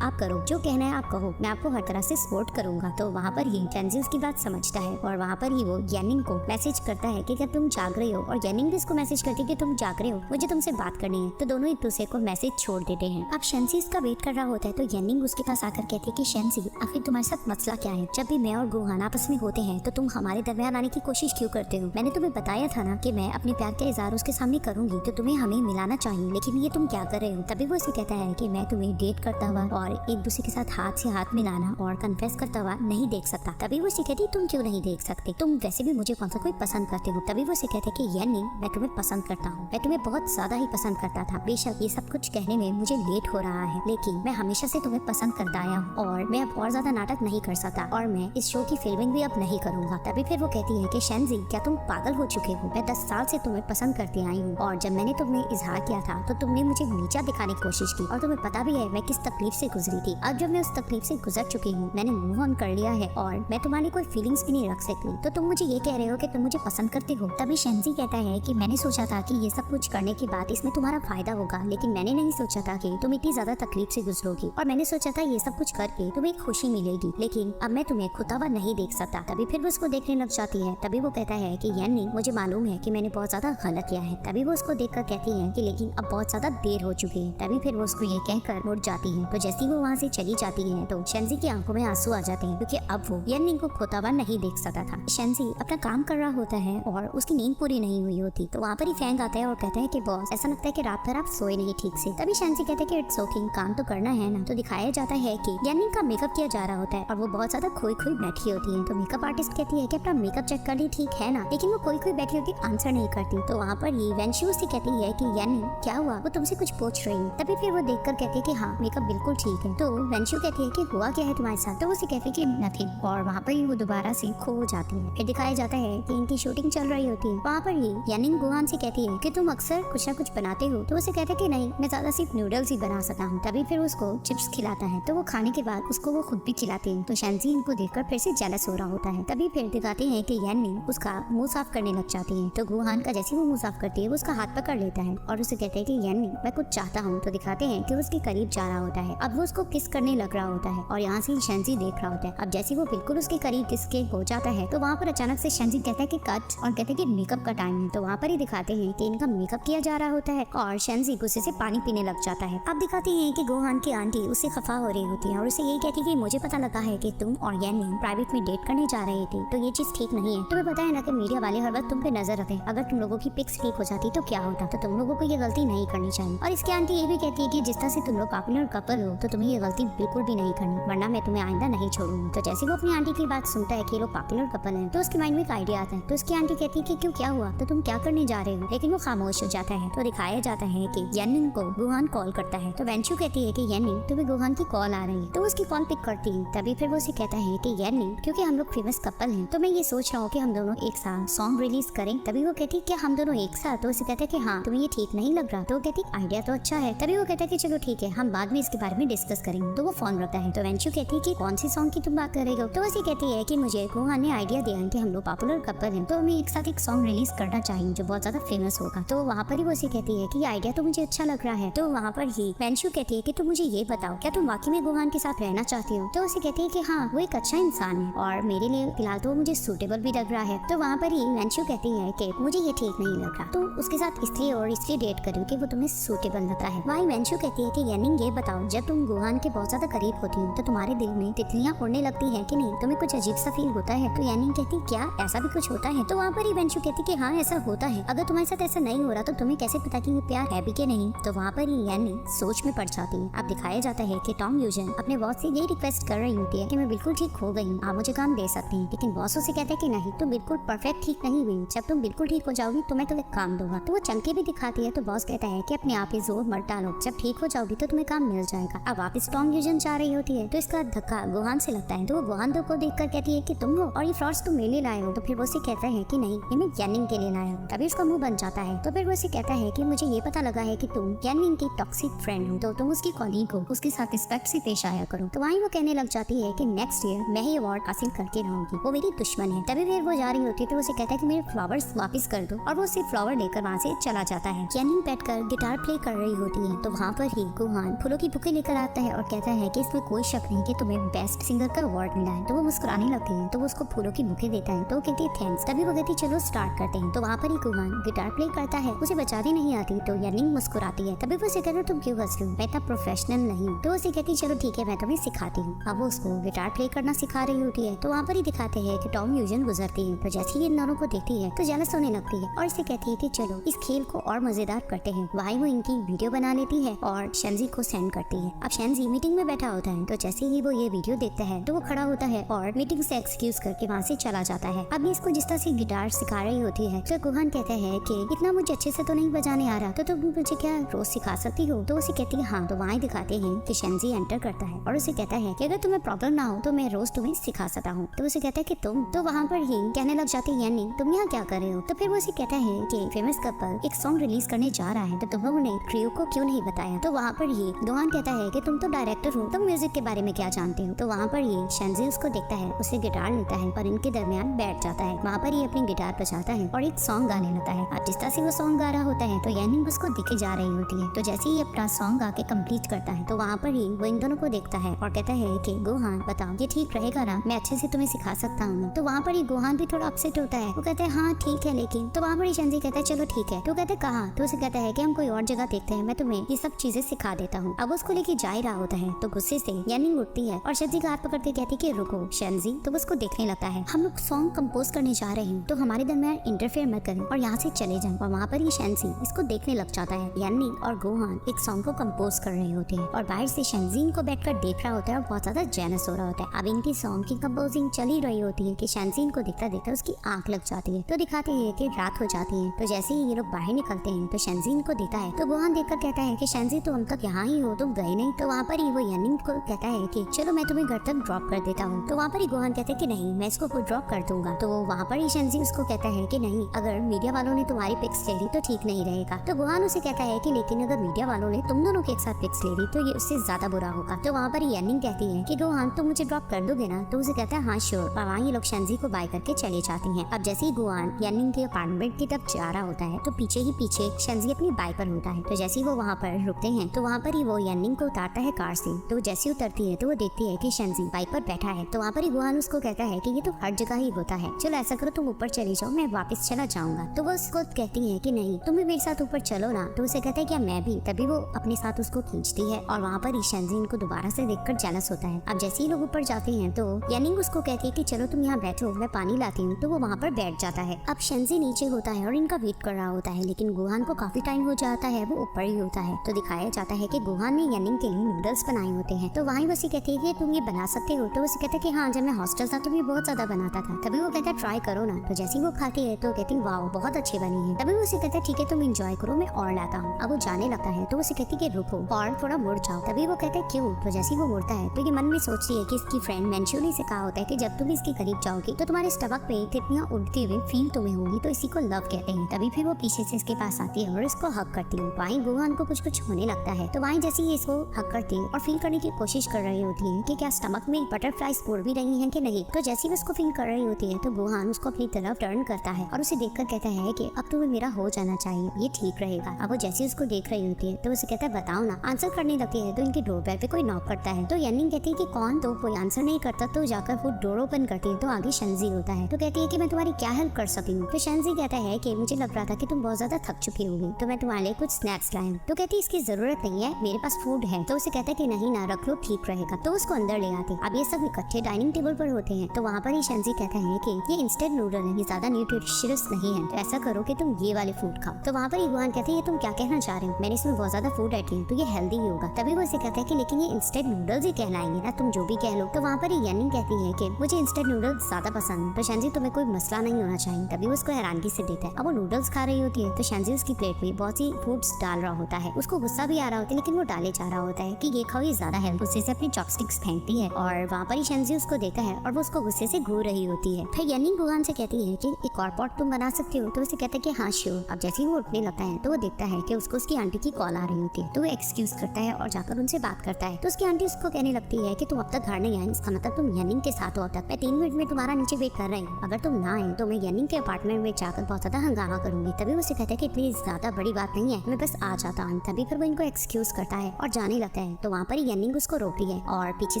आप करो, जो कहना है आप कहो, मैं आपको हर तरह से सपोर्ट करूंगा। तो वहाँ पर ही शेंजी उसकी बात समझता है और वहाँ पर ही वो यानिंग को मैसेज करता है कि क्या तुम जाग रहे हो, और यानिंग भी इसको मैसेज करती है कि तुम जाग रहे हो, मुझे तुमसे बात करनी है। तो दोनों एक दूसरे को मैसेज छोड़ देते हैं। अब शेंजी इसका वेट कर रहा होता है तो यानिंग उसके पास आकर कहती है कि शेंजी, आखिर तुम्हारे साथ मसला क्या है? जब भी मैं और गुहान आपस में होते हैं तो तुम हमारे दरमियान आने की कोशिश क्यों करते हो? मैंने तुम्हें बताया था ना कि मैं अपने प्यार का इजहार उसके सामने करूंगी, तो तुम्हें हमें मिलाना चाहिए, लेकिन ये तुम क्या कर रहे हो? तभी वो उसे कहता है कि मैं तुम्हें डेट करता हुआ और एक दूसरे के साथ हाथ से हाथ मिलाना और कन्फेस करता हुआ नहीं देख सकता। तभी वो उसे कहती, तुम क्यों नहीं देख सकते? तुम वैसे भी मुझे कौन सा कोई पसंद करते हो। तभी वो उसे कहते कि यानिंग, मैं तुम्हें पसंद करता हूँ, मैं तुम्हें बहुत ज्यादा ही पसंद करता था। बेशक ये सब कुछ कहने में मुझे लेट हो रहा है, लेकिन मैं हमेशा से तुम्हें पसंद करता आया हूँ और मैं अब और ज्यादा नाटक नहीं कर सकता और मैं इस शो की फिल्मिंग भी अब नहीं करूंगा। तभी फिर वो कहती है कि शेंजी, क्या तुम पागल हो चुके हो? मैं 10 साल से तुम्हें पसंद करती आई हूँ और जब मैंने तुम्हें इजहार किया था तो तुमने मुझे नीचा दिखाने की कोशिश की और तुम्हें पता भी है मैं किस तकलीफ से गुजरी थी। अब जब मैं उस तकलीफ से गुजर चुकी हूँ, मैंने मूव ऑन कर लिया है और मैं तुम्हारी कोई फीलिंग्स भी नहीं रख सकती, तो तुम मुझे ये कह रहे हो कि तुम मुझे पसंद करते हो। तभी शेंजी कहता है कि मैंने सोचा था कि ये सब कुछ करने के बाद इसमें तुम्हारा फायदा होगा, लेकिन मैंने नहीं सोचा था कि तुम इतनी ज्यादा तकलीफ से गुजरोगी, और मैंने सोचा था ये सब कुछ करके तुम्हें खुशी मिलेगी, लेकिन अब मैं तुम्हें खुदा हुआ नहीं देख सकता। तभी फिर वो उसको देखने लग जाती है। तभी वो कहता है कि यानी मुझे मालूम है कि मैंने बहुत ज्यादा गलत किया है। तभी वो उसको देखकर कहती है कि लेकिन अब बहुत ज्यादा देर हो चुकी है। तभी फिर वो उसको ये कहकर मुड़ जाती है। तो जैसे वो वहाँ से चली जाती है तो शेंजी की आंखों में आंसू आ जाते हैं, क्योंकि अब वो यानी को खोता हुआ नहीं देख सकता था। शेंजी अपना काम कर रहा होता है और उसकी नींद पूरी नहीं हुई होती। तो वहाँ पर ही फैंग आता है और कहता है कि बॉस, ऐसा लगता है कि रात भर आप सोए नहीं ठीक से। तभी शेंजी कहता है कि इट्स ओके, काम तो करना है ना। तो दिखाया जाता है कि यानी का मेकअप किया जा रहा होता है और वो बहुत ज्यादा खोई खोई बैठी होती है। तो मेकअप आर्टिस्ट कहती है कि अपना मेकअप चेक कर ली, ठीक है ना, लेकिन वो खोई खोई बैठी होती आंसर नहीं करती। तो वहाँ पर ही वेंशु से कहती है कि यानी क्या हुआ, वो तुमसे कुछ पूछ रही है। तभी फिर वो देखकर कहती है कि हाँ, मेकअप बिल्कुल ठीक है। तो वेंशु कहती है कि हुआ क्या है तुम्हारे साथ? तो उसे कहती है कि नथिंग, और वहाँ पर ही वो दोबारा से खो जाती है। फिर दिखाया जाता है कि इनकी शूटिंग चल रही होती है। वहाँ पर ही यानिंग गुहान से कहती है कि तुम अक्सर कुछ ना कुछ बनाते हो। तो उसे कहता है कि नहीं, मैं ज्यादा सिर्फ नूडल्स ही बना सकता हूँ। तभी फिर उसको चिप्स खिलाता है। तो वो खाने के बाद उसको वो खुद भी खिलाते हैं। तो शेंजी इनको देखकर फिर से जेलस हो रहा होता है। तभी फिर दिखाते हैं कि यानिंग उसका मुंह साफ करने लग जाती है। तो गुहान का जैसे वो मुंह साफ करती है वो उसका हाथ पकड़ लेता है और उसे कहते हैं कि यानिंग, मैं कुछ चाहता हूँ। तो दिखाते हैं कि उसके करीब जा रहा होता है। अब वो उसको किस करने लग रहा होता है और यहाँ से शेंजी देख रहा होता है। अब जैसे वो बिल्कुल उसके करीब किस के हो जाता है तो वहाँ पर अचानक से शेंजी कहता है कि कट, और कहते हैं कि मेकअप का टाइम है। तो वहाँ पर ही दिखाते हैं कि इनका मेकअप किया जा रहा होता है और शेंजी गुस्से से पानी पीने लग जाता है। अब दिखाते हैं कि गुहान की आंटी उससे खफा हो रही होती है और उसे यही कहती है कि मुझे पता लगा है कि तुम और यानी प्राइवेट में डेट करने जा रहे थे, तो ये चीज ठीक नहीं है। तुम्हें पता है ना कि मीडिया वाले हर वक्त तुम पे नजर रखते हैं। अगर तुम लोगों की पिक्स लीक हो जाती तो क्या होता? तो तुम लोगों को ये गलती नहीं करनी चाहिए। और इसकी आंटी ये भी कहती है कि जिस तरह से तुम लोग पॉपुलर कपल हो तो तुम्हें ये गलती बिल्कुल भी नहीं करनी, वरना मैं तुम्हें आइंदा नहीं छोड़ूंगी। तो जैसे वो अपनी आंटी की बात सुनता है कि लोग पॉपुलर कपल हैं तो उसके माइंड में एक आइडिया आता है। तो उसकी आंटी कहती है कि क्यों, क्या हुआ, तो तुम क्या करने जा रहे हो? लेकिन वो खामोश हो जाता है। तो दिखाया जाता है कि यानिंग को गुहान कॉल करता है। तो वेंशु कहती है कि यानिंग, तुम्हें गुहान की कॉल आ रही है। तो उसकी कॉल पिक करती है। तभी फिर वो उसे कहता है कि यानिंग, क्योंकि हम लोग फेमस कपल हैं तो मैं ये सोच रहा हूँ कि हम दोनों एक साथ सॉन्ग रिलीज करें। तभी वो कहती है कि हम दोनों एक साथ? तो उसे कहता है कि हाँ, तुम्हें ये ठीक नहीं लग रहा? तो वो कहती आइडिया तो अच्छा है। तभी वो कहता है कि चलो ठीक है, हम बाद में इसके बारे में डिस्कस करेंगे। तो वो फोन रखता है। तो वेंशु कहती है कि कौन सी सॉन्ग की तुम बात कर रही हो? तो उसे कहती है कि मुझे गुहान ने आइडिया दिया है कि हम लोग पॉपुलर कपल हैं तो हमें एक साथ एक सॉन्ग रिलीज करना चाहिए जो बहुत ज्यादा फेमस होगा। तो वहाँ पर ही वो उसे कहती है कि ये आइडिया तो मुझे अच्छा लग रहा है। तो वहाँ पर ही वेंशु कहती है कि तुम मुझे ये बताओ, क्या तुम वाकई में गुहान के साथ रहना चाहती हो? तो उसे कहती है कि हाँ, वो एक अच्छा इंसान है और मेरे लिए फिलहाल तो मुझे सूटेबल भी लग रहा है। तो वहाँ पर ही वेंशु कहती है कि मुझे ये ठीक नहीं लग रहा, तो उसके साथ इसलिए डेट करो कि वो तुम्हें सूटेबल लगता है। वही वेंशु कहती है कि यानी ये बताओ, जब तुम गुहान के बहुत ज्यादा करीब होती हो तो तुम्हारे दिल में तितलियां उड़ने लगती है कि नहीं? तुम्हें कुछ अजीब सा फील होता है? तो यानी कहती क्या ऐसा भी कुछ होता है? तो वहाँ पर ही वेंशु कहती कि हाँ, ऐसा होता है। अगर तुम्हारे साथ ऐसा नहीं हो रहा तो तुम्हें कैसे पता कि ये प्यार है भी कि नहीं? तो वहाँ पर ही यानी सोच में पड़ जाती है। अब दिखाया जाता है कि टॉम यूजन अपने बॉस से यही रिक्वेस्ट कर रही होती है कि मैं बिल्कुल ठीक हो गई हूँ, आप मुझे काम दे सकती हैं। लेकिन बॉस उसे कहता है कि नहीं, तुम बिल्कुल परफेक्ट ठीक नहीं हुई, जब तुम बिल्कुल ठीक हो जाओगी तो मैं तुम्हें काम दूंगा। तो वो चमके भी दिखाती है। तो बॉस कहता है कि अपने आप ही जोर मत डालो, जब ठीक हो जाओगी तो तुम्हें काम मिल जाएगा। अब वापस टॉम यूजन जा रही होती है तो इसका धक्का गुहान से लगता है। तो वो गुहान को देखकर कहती है कि तुम हो और ये फ्रॉड्स तुम मेरे लिए लाए हो? तो फिर वो उसे कहता है कि नहीं, ये मैं यानिंग के लिए लाया हूँ। तभी उसका मुंह बन जाता है। तो फिर वो उसे कहता है कि मुझे ये पता लगा है कि तुम यानिंग की टॉक्सिक फ्रेंड हो, तो तुम उसकी कॉलीग हो, उसके साथ रिस्पेक्ट से पेश आया करो। तो वहीं वो कहने लग जाती है कि नेक्स्ट ईयर मैं ही अवार्ड हासिल करके रहूंगी, वो मेरी दुश्मन है। तभी फिर वो जा रही होती है तो उसे कहता है कि मेरे फ्लावर्स वापस कर दो, और वो सिर्फ फ्लावर लेकर वहाँ से चला जाता है। यानिंग बैठकर गिटार प्ले कर रही होती है तो वहाँ पर ही गुहान फूलों की बुके लेकर आता है और कहता है कि इसमें कोई शक नहीं कि तुम्हें बेस्ट सिंगर का अवार्ड मिला है। तो वो मुस्कुराने लगती है तो वो उसको फूलों की बुके देता है तो वो कहती है थैंक्स। तभी वो कहती चलो स्टार्ट करते हैं। तो वहाँ पर ही गुहान गिटार प्ले करता है, उसे बजाने नहीं आती तो यानिंग मुस्कुराती है। तभी वो उसे कहता है तुम क्यों हंस रही हो, मैं इतना प्रोफेशनल नहीं हूँ। तो उसे कहती चलो ठीक है मैं तुम्हें सिखाती हूँ। अब वो उसको गिटार प्ले करना सिखा रही होती है। तो वहाँ पर ही दिखाते हैं कि टॉम यूजन गुजरती है। तो जैसे ही इन दोनों को देखती है तो जेलस होने लगती है और इसे कहती है कि चलो इस खेल को और मजेदार करते हैं। वहीं वो इनकी वीडियो बना लेती है और शेंजी को सेंड करती है। अब शेंजी मीटिंग में बैठा होता है तो जैसे ही वो ये वीडियो देखता है तो वो खड़ा होता है और मीटिंग से एक्सक्यूज करके वहाँ से चला जाता है। अब इसको जिस तरह से गिटार सिखा रही होती है तो गुहान कहता है कि इतना मुझे अच्छे से तो नहीं बजाने आ रहा, तो तुम मुझे क्या रोज सिखा सकती हो। तो उसे कहती है हाँ। तो वहाँ दिखाते हैं कि शेंजी एंटर करता है और उसे कहता है कि अगर तुम्हें प्रॉब्लम ना हो तो मैं रोज तुम्हें सिखा सकता हूँ। तो उसे कहता है कि तुम, तो वहाँ पर ही कहने लग जाती है यानी तुम यहाँ क्या कर रहे हो। तो फिर वो उसे कहता है कि फेमस कपल एक सॉन्ग रिलीज करने जा रहा है तो तुम लोगों ने क्रियो को क्यों नहीं बताया। तो वहाँ पर ही गुहान कहता है कि तुम तो डायरेक्टर हो, तुम म्यूजिक के बारे में क्या जानते हो। तो वहाँ पर ही शेंजी उसको देखता है, उसे गिटार लेता है और इनके दरमियान बैठ जाता है। वहाँ पर ही अपनी गिटार बजाता है और एक सॉन्ग गाने लगता है। अब जिस तरह से वो सॉन्ग गा रहा होता है तो यानिंग उसको दिखे जा रही होती है। तो जैसे ही अपना सॉन्ग गा के कंप्लीट करता है तो वहाँ पर ही वो इन दोनों को देखता है और कहता है कि गुहान बताओ ये ठीक रहेगा ना, मैं अच्छे से तुम्हें सिखा सकता हूँ। तो वहाँ पर ही गुहान भी थोड़ा अपसेट होता है, वो कहता है हाँ ठीक है लेकिन। तो वहाँ पर ही शेंजी कहता है चलो ठीक है। तो कहता है कहाँ। तो उसे कहता है कि हम कोई और जगह देखते हैं, मैं तुम्हें ये सब चीजें सिखा देता हूँ। अब उसको लेके जा ही रहा होता है तो गुस्से से यानिंग उठती है और शेंजी का हाथ पकड़ के कहती है कि रुको शेंजी। तो उसको देखने लगता है हम लोग सॉन्ग कंपोज करने जा रहे हैं तो हमारे दरमियान इंटरफेयर मत करें और यहाँ से चले जाएं। और वहाँ पर ही शेंजी इसको देखने लग जाता है। यानिंग और गुहान एक सॉन्ग को कंपोज कर रहे होते हैं और बाहर से शेंजी इनको बैठकर देख रहा होता है और बहुत ज्यादा जेलस हो रहा होता है। अब इनकी सॉन्ग की कंपोजिंग चल ही रही होती है कि शेंजी इनको देखता देखता उसकी आंख लग जाती है। तो दिखाते हैं कि रात हो जाती है। तो जैसे ही ये लोग बाहर निकलते हैं तो शेंजी इनको देता है। तो गुहान देखकर कहता है कि शेंजी तुम तक यहाँ ही हो, तुम गए नहीं। तो वहाँ पर ही वो यानिंग को कहता है कि चलो मैं तुम्हें घर तक ड्रॉप कर देता हूँ। तो वहाँ पर ही गुहान कहते हैं कि नहीं मैं इसको खुद ड्रॉप कर दूंगा। तो वहाँ पर ही शेंजी उसको कहता है कि नहीं अगर मीडिया वालों ने तुम्हारी पिक्स ले ली तो ठीक नहीं रहेगा। तो गुहान उसे कहता है कि लेकिन अगर मीडिया वालों ने तुम दोनों के एक साथ पिक्स ले ली तो ये उससे ज्यादा बुरा होगा। तो वहाँ पर यानिंग कहती है कि गुहान तुम मुझे ड्रॉप कर दोगे ना। तो उसे कहता है हाँ श्योर। और वहाँ ये लोग शेंजी को बाय करके चले जाती हैं। अब जैसे ही गुहान यानिंग के अपार्टमेंट की तरफ जा रहा होता है तो पीछे ही पीछे शेंजी अपनी बाइक पर होता है। तो जैसे ही वो वहाँ पर रुकते हैं तो वहाँ पर ही वो यानिंग को उतारता है कार से। तो जैसे उतरती है तो वो देखती है कि शेंजी बाइक पर बैठा है। तो वहाँ पर ही गुहान उसको कहता है कि ये तो हर जगह ही होता है, चलो ऐसा करो तुम ऊपर चली जाओ, मैं वापस चला जाऊंगा। तो वो उसको कहती है कि नहीं तुम भी मेरे साथ ऊपर चलो ना। तो उसे कहता है क्या मैं भी। तभी वो अपने साथ उसको खींचती है और वहाँ पर शेंजी इनको दोबारा से देखकर जेलस होता है। अब जैसे ही लोग ऊपर जाते हैं तो यानिंग उसको कहती है कि चलो तुम यहाँ बैठो मैं पानी लाती हूँ। तो वो वहाँ पर बैठ जाता है। अब शेंजी नीचे होता है और इनका वेट कर रहा होता है लेकिन गुहान को काफी टाइम हो जाता है, वो ऊपर ही होता है। तो दिखाया जाता है कि गुहान ने यानिंग के लिए नूडल्स बनाए होते हैं। तो वहीं वैसे कहती है कि तुम ये बना सकते हो। तो उसे कहता है कि हाँ जब मैं हॉस्टल था तो मैं बहुत ज्यादा बनाता था। तभी वो कहता है ट्राई करो ना। तो जैसे ही वो खाती है तो कहती वाओ बहुत अच्छी बनी है। तभी वो उसे कहता है ठीक है तुम एंजॉय करो मैं और लाता हूँ। अब वो जाने लगता है तो उसे कहती है कि रुको और थोड़ा मुड़ जाओ। तभी वो कहता है क्यों। तो जैसे ही वो मुड़ता है तो ये मन में सोचती है कि इसकी फ्रेंड मेंशुली से कहा होता है कि जब तुम इसके करीब जाओगी तो तुम्हारे स्टमक पे तितलियां उड़ते हुए फील तुम्हें होगी, तो इसी को लव कहते हैं। तभी फिर वो पीछे से इसके पास आती है और इसको हक करती है। वहीं गुहान को कुछ होने लगता है तो वहीं जैसे ही इसको हक करती है और फील करने की कोशिश कर रही होती है कि क्या स्टमक में बटरफ्लाईज उड़ भी रही हैं कि नहीं। तो जैसे ही उसको फील कर रही होती है तो गुहान उसको अपनी तरफ टर्न करता है और उसे देखकर कहता है कि अब तुम्हें मेरा हो जाना चाहिए, ये ठीक रहेगा। अब वो जैसे उसको देख रही होती है तो उसे कहता है बताओ ना। आंसर करने लगती है तो इनके डोरबेल पे कोई नॉक करता है। तो यानिंग कहती है कि कौन। तो कोई आंसर नहीं करता तो जाकर वो डोर ओपन करती है तो आगे शेंजी होता है। तो कहती है कि मैं तुम्हारी क्या हेल्प कर सकती हूँ। तो शेंजी कहता है कि मुझे लग रहा था कि तुम बहुत ज्यादा थक चुकी होगी तो मैं तुम्हारे लिए कुछ स्नैक्स लाया हूँ। तो कहती है इसकी जरूरत नहीं है, मेरे पास फूड है। तो उसे कहता है कि नहीं ना रख लो ठीक रहेगा। तो उसको अंदर ले आते। अब ये सब इकट्ठे डाइनिंग टेबल पर होते हैं तो वहाँ पर ही शेंजी कहता है कि ये इंस्टेंट नूडल है, ये ज्यादा न्यूट्रिशियस नहीं है, तो ऐसा करो कि तुम ये वाले फूड खाओ। तो वहाँ पर ही गुहान कहते हैं ये तुम क्या कहना चाह रहे हो, मैंने इसमें बहुत ज्यादा फूड ऐड किया तो ये हेल्दी ही होगा। तभी वो इसे कहता है कि लेकिन ये इंस्टेंट नूडल्स ही कहलाएंगे ना, तुम जो भी कह लो। तो वहाँ पर ही यानिंग कहती है कि मुझे इंस्टेंट नूडल्स ज्यादा पसंद है। तो शेंजी तुम्हें कोई मसला नहीं होना चाहिए। तभी उसको हैरानगी से देता है। अब वो नूडल्स खा रही होती है तो शेंजी उसकी प्लेट में बहुत सी फूड्स डाल रहा होता है। उसको गुस्सा भी आ रहा होता है लेकिन वो डाले जा रहा होता है कि ये खाओ ये ज्यादा है। गुस्से से अपनी चॉपस्टिक्स फेंकती है और वहाँ पर ही शेंजी उसको देखता है और वो उसको गुस्से से घूर रही होती है। फिर यानिंग गुहान से कहती है कि एक और पॉट तुम बना सकती हो। तो उसे कहता है कि हाँ श्योर। अब जैसे ही वो उठने लगता है तो वो देखता है कि उसको उसकी आंटी की कॉल आ रही होती है तो वो एक्सक्यूज करता है और जाकर उनसे बात करता है। तो उसकी आंटी उसको कहने लगती है कि तुम अब तक घर नहीं आए, इसका मतलब तुम यानिंग के साथ हो अब तक। मैं 3 मिनट में तुम्हारा नीचे वेट कर रही हूँ, अगर तुम ना आए तो मैं यानिंग के अपार्टमेंट में जाकर बहुत ज्यादा हंगामा करूंगी। तभी उसे कहता है कि प्लीज ज्यादा बड़ी बात नहीं है, मैं बस आ जाता हूँ। तभी फिर वो इनको एक्सक्यूज करता है और जाने लगता है। तो वहाँ पर यानिंग उसको रोकती है और पीछे